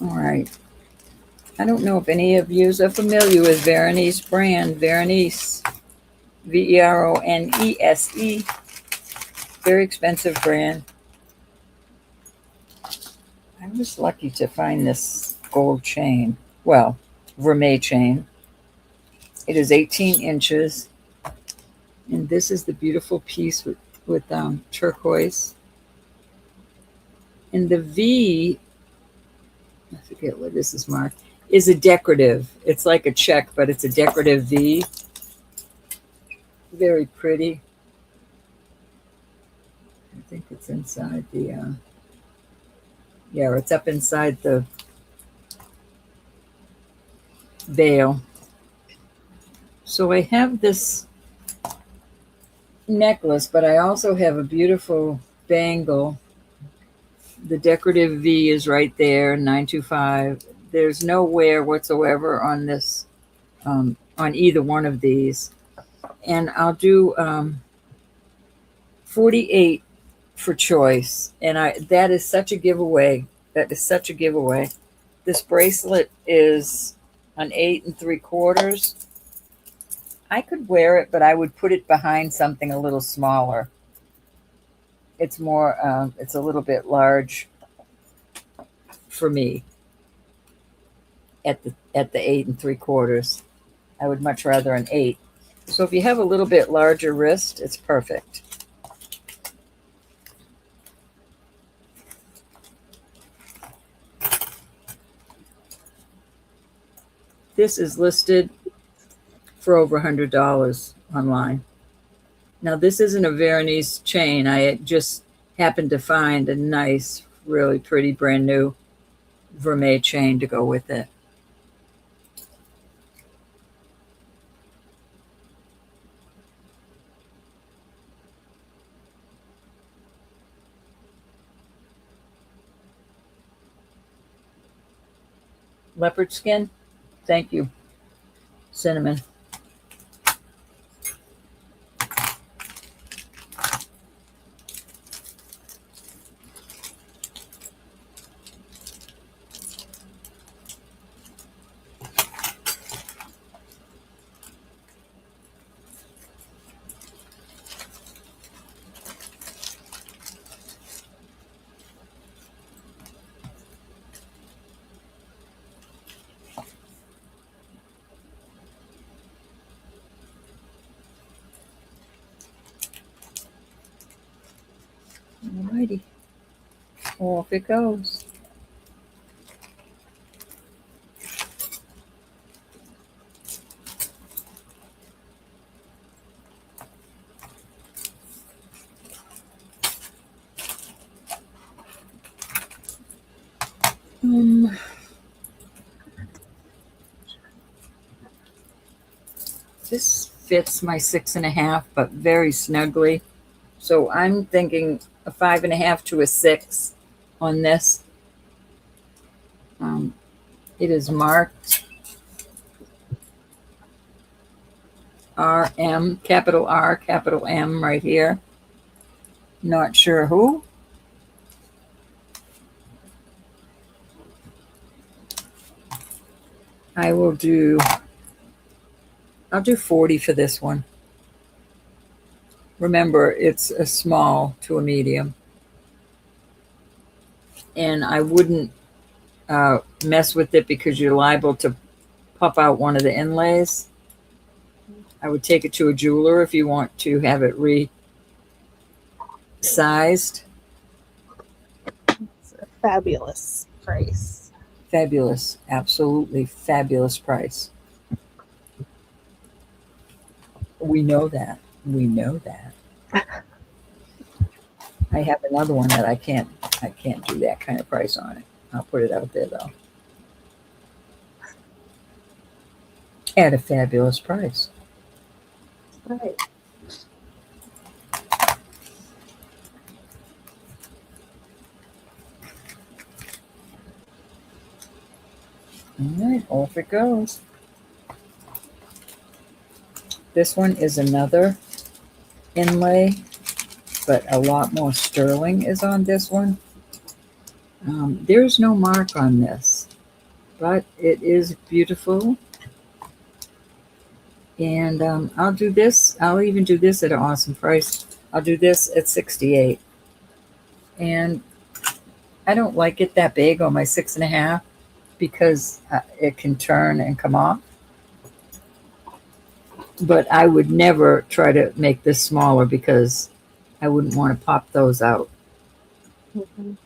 All right. I don't know if any of you are familiar with Veronese brand. Veronese, Veronese. Very expensive brand. I was lucky to find this gold chain. Well, vermeil chain. It is 18 inches. And this is the beautiful piece with turquoise. And the V, I forget what this is marked, is a decorative. It's like a check, but it's a decorative V. Very pretty. I think it's inside the, yeah, it's up inside the veil. So I have this necklace, but I also have a beautiful bangle. The decorative V is right there, 925. There's no wear whatsoever on this, on either one of these. And I'll do 48 for choice. And that is such a giveaway. That is such a giveaway. This bracelet is an 8 3/4. I could wear it, but I would put it behind something a little smaller. It's more, it's a little bit large for me at the 8 3/4. I would much rather an 8. So if you have a little bit larger wrist, it's perfect. This is listed for over $100 online. Now this isn't a Veronese chain. I just happened to find a nice, really pretty brand new vermeil chain to go with it. Leopard skin? Thank you. Cinnamon. Alrighty. Off it goes. This fits my 6.5, but very snugly. So I'm thinking a 5.5 to a 6 on this. It is marked RM, capital R, capital M right here. Not sure who. I'll do 40 for this one. Remember, it's a small to a medium. And I wouldn't mess with it because you're liable to pop out one of the inlays. I would take it to a jeweler if you want to have it resized. It's a fabulous price. Fabulous. Absolutely fabulous price. We know that. We know that. I have another one that I can't do that kind of price on it. I'll put it out there though. At a fabulous price. Right. All right, off it goes. This one is another inlay, but a lot more sterling is on this one. There's no mark on this, but it is beautiful. And I'll do this. I'll even do this at an awesome price. I'll do this at 68. And I don't like it that big on my 6.5 because it can turn and come off. But I would never try to make this smaller because I wouldn't want to pop those out. Mhm.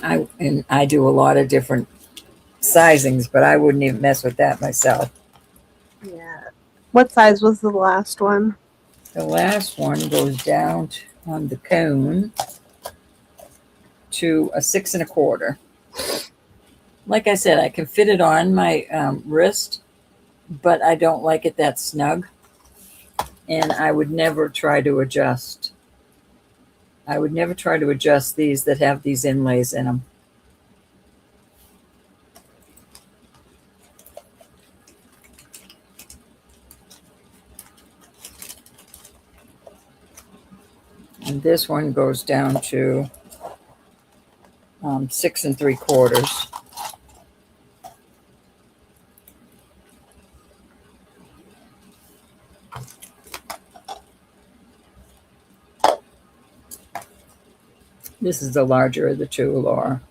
I do a lot of different sizings, but I wouldn't even mess with that myself. Yeah. What size was the last one? The last one goes down on the cone to a 6 1/4. Like I said, I can fit it on my wrist, but I don't like it that snug. And I would never try to adjust. I would never try to adjust these that have these inlays in them. And this one goes down to 6 3/4. This is the larger of the two, Laura.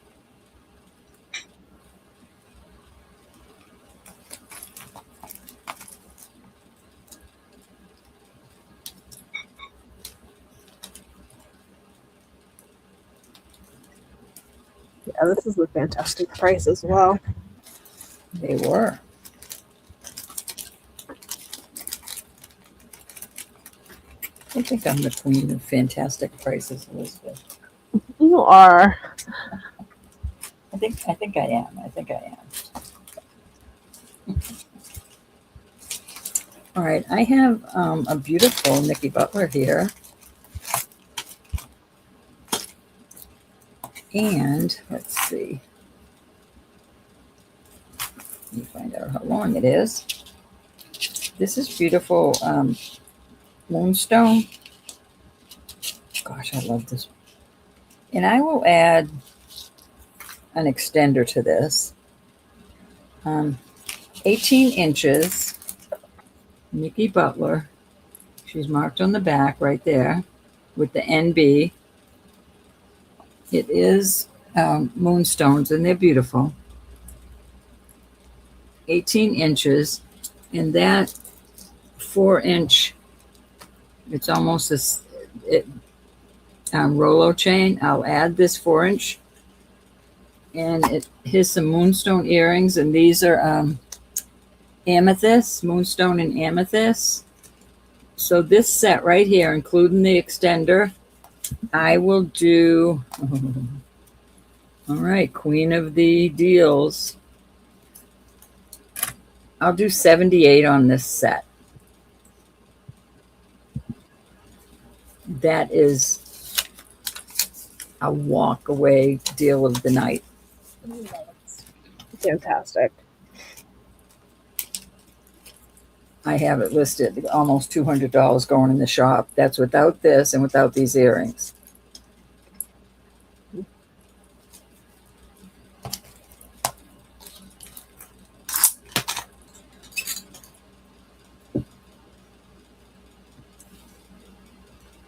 Yeah, this is a fantastic price as well. They were. I think I'm the queen of fantastic prices, Elizabeth. You are. I think I am. I think I am. All right, I have a beautiful Nicki Butler here. And let's see. Let me find out how long it is. This is beautiful moonstone. Gosh, I love this. And I will add an extender to this. 18 inches. Nicki Butler. She's marked on the back right there with the NB. It is moonstones, and they're beautiful. 18 inches, and that 4-inch, it's almost this Rolo chain. I'll add this 4-inch, and here's some moonstone earrings, and these are amethyst, moonstone and amethyst. So this set right here, including the extender, I will do, all right, queen of the deals. I'll do 78 on this set. That is a walk away deal of the night. Fantastic. I have it listed almost $200 going in the shop. That's without this and without these earrings.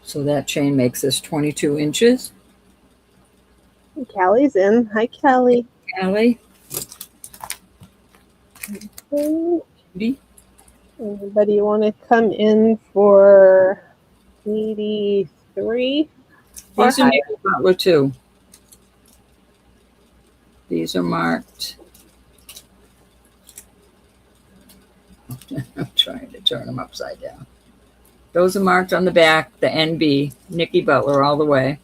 So that chain makes this 22 inches. Callie's in. Hi, Callie. Callie, Hey. Judy, Anybody want to come in for 83? these are Nicki Butler too. These are marked. I'm trying to turn them upside down. Those are marked on the back, the NB, Nicki Butler all the way.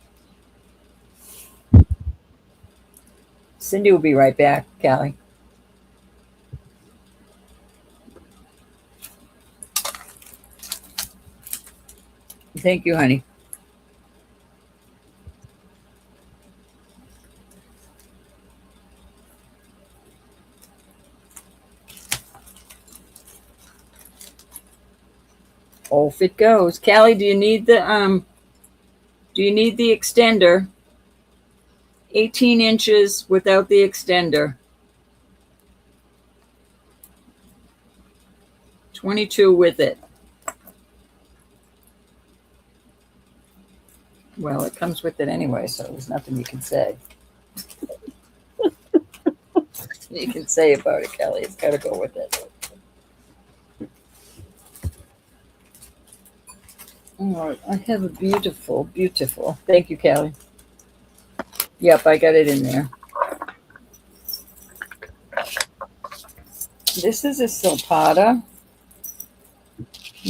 Cindy will be right back, Callie. Thank you, honey. Off it goes. Callie, do you need the extender? 18 inches without the extender. 22 with it. Well, it comes with it anyway, so there's nothing you can say. you can say about it, Kelly. It's got to go with it. All right, I have a beautiful, beautiful. Thank you, Kelly. Yep, I got it in there. This is a silpada,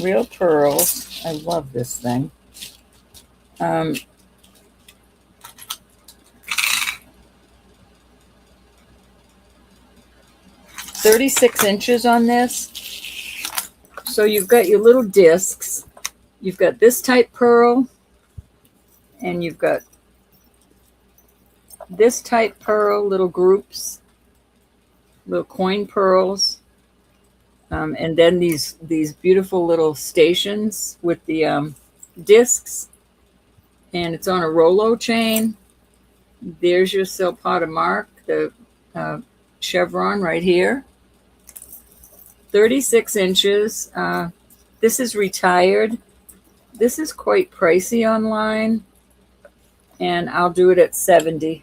real pearls. I love this thing. 36 inches on this. So you've got your little discs. You've got this type pearl, and you've got this type pearl, little groups, little coin pearls, and then these beautiful little stations with the discs, and it's on a Rolo chain. There's your silpada mark, the chevron right here. 36 inches. This is retired. This is quite pricey online, and I'll do it at 70.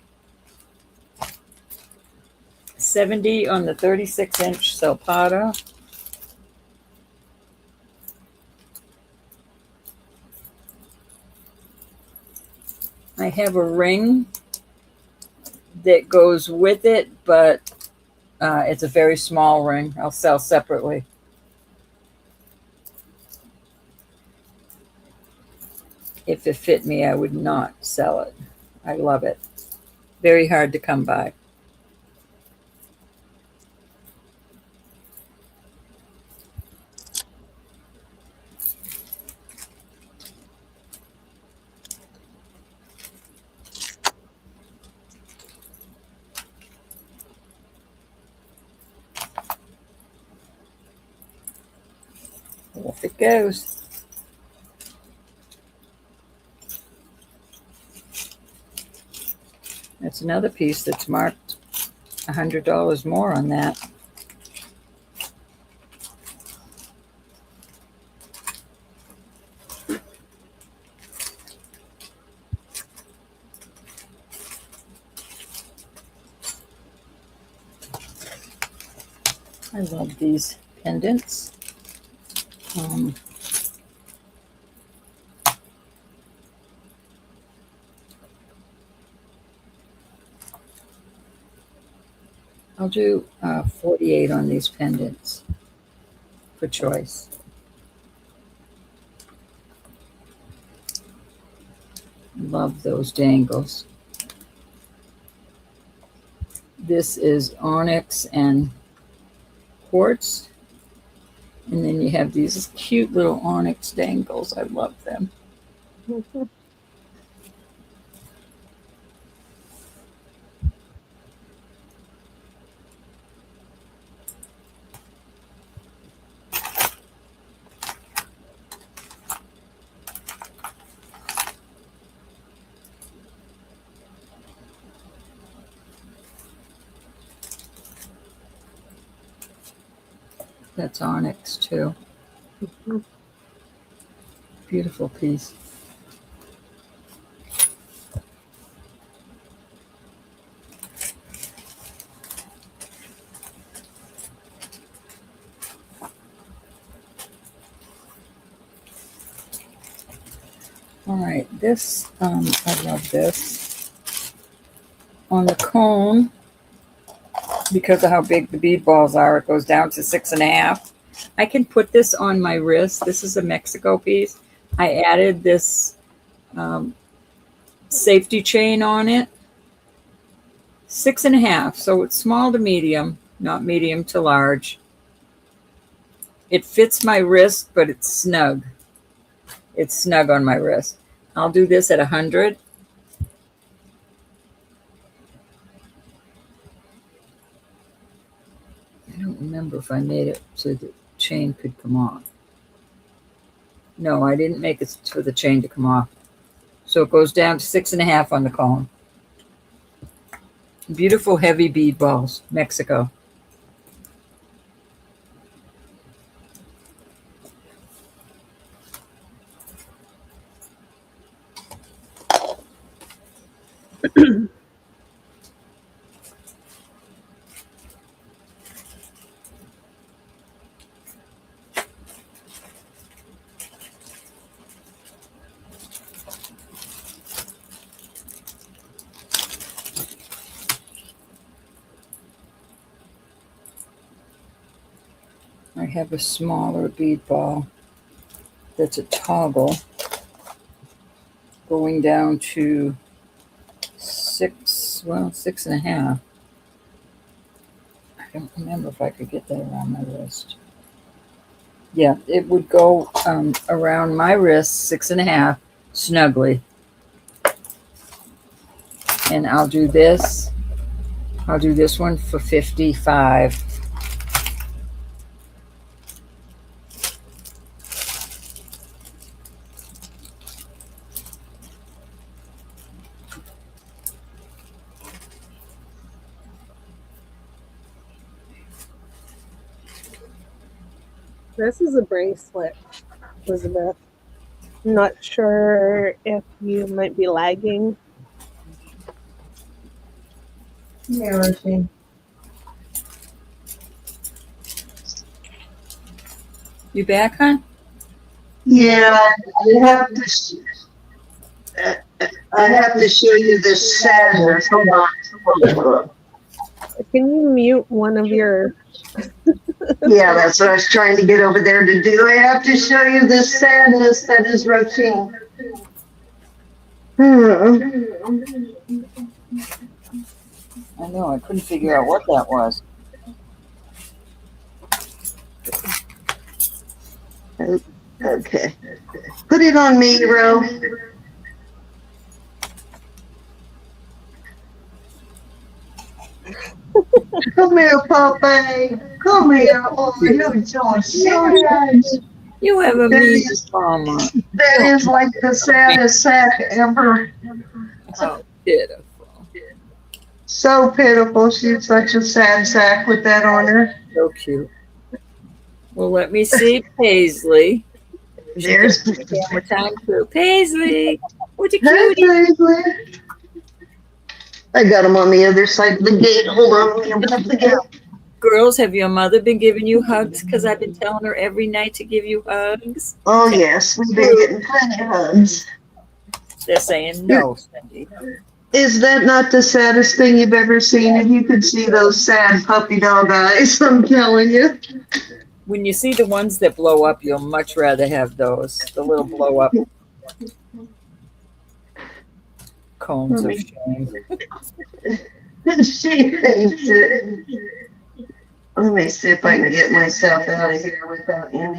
70 on the 36-inch silpada. I have a ring that goes with it, but it's a very small ring. I'll sell separately. If it fit me, I would not sell it. I love it. Very hard to come by. Off it goes. That's another piece that's marked $100 more on that. I love these pendants. I'll do 48 on these pendants for choice. Love those dangles. This is onyx and quartz. And then you have these cute little onyx dangles. I love them. That's onyx too. Beautiful piece. All right, this, I love this. On the cone, because of how big the bead balls are, it goes down to 6.5. I can put this on my wrist. This is a Mexico piece. I added this safety chain on it. 6.5, so it's small to medium, not medium to large. It fits my wrist, but it's snug. It's snug on my wrist. I'll do this at 100. I don't remember if I made it so the chain could come off. No, I didn't make it for the chain to come off. So it goes down to 6.5 on the cone. Beautiful heavy bead balls, Mexico. have a smaller bead ball that's a toggle going down to 6.5. I don't remember if I could get that around my wrist. Yeah, it would go around my wrist, 6.5, snugly. And I'll do this. I'll do this one for 55. This is a bracelet, Elizabeth. I'm not sure if you might be lagging. Yeah, Rosie. You back, hon? Yeah, I have to show you this sadness. Hold on. Can you mute one of your... Yeah, that's what I was trying to get over there to do. I have to show you this sadness that is routine. I know, I couldn't figure out what that was. Okay. Put it on me, Ro. Come here, Popeye. Come here. Oh, you're so sad. You have a That mean is- mama. That is like the saddest sack ever. How pitiful. So pitiful. She's such a sad sack with that on her. So cute. Well, let me see Paisley. There's Camera time too. Paisley, what a Hey, cutie. Paisley. I got him on the other side of the gate. Hold on, let me open up the gate. Girls, have your mother been giving you hugs? Because I've been telling her every night to give you hugs. Oh yes, we've been getting plenty of hugs. They're saying no, Cindy. Is that not the saddest thing you've ever seen? If you could see those sad puppy dog eyes, I'm telling you. When you see the ones that blow up, you'll much rather have those. The little blow up cones of shame. She thinks it. Let me see if I can get myself out of here without any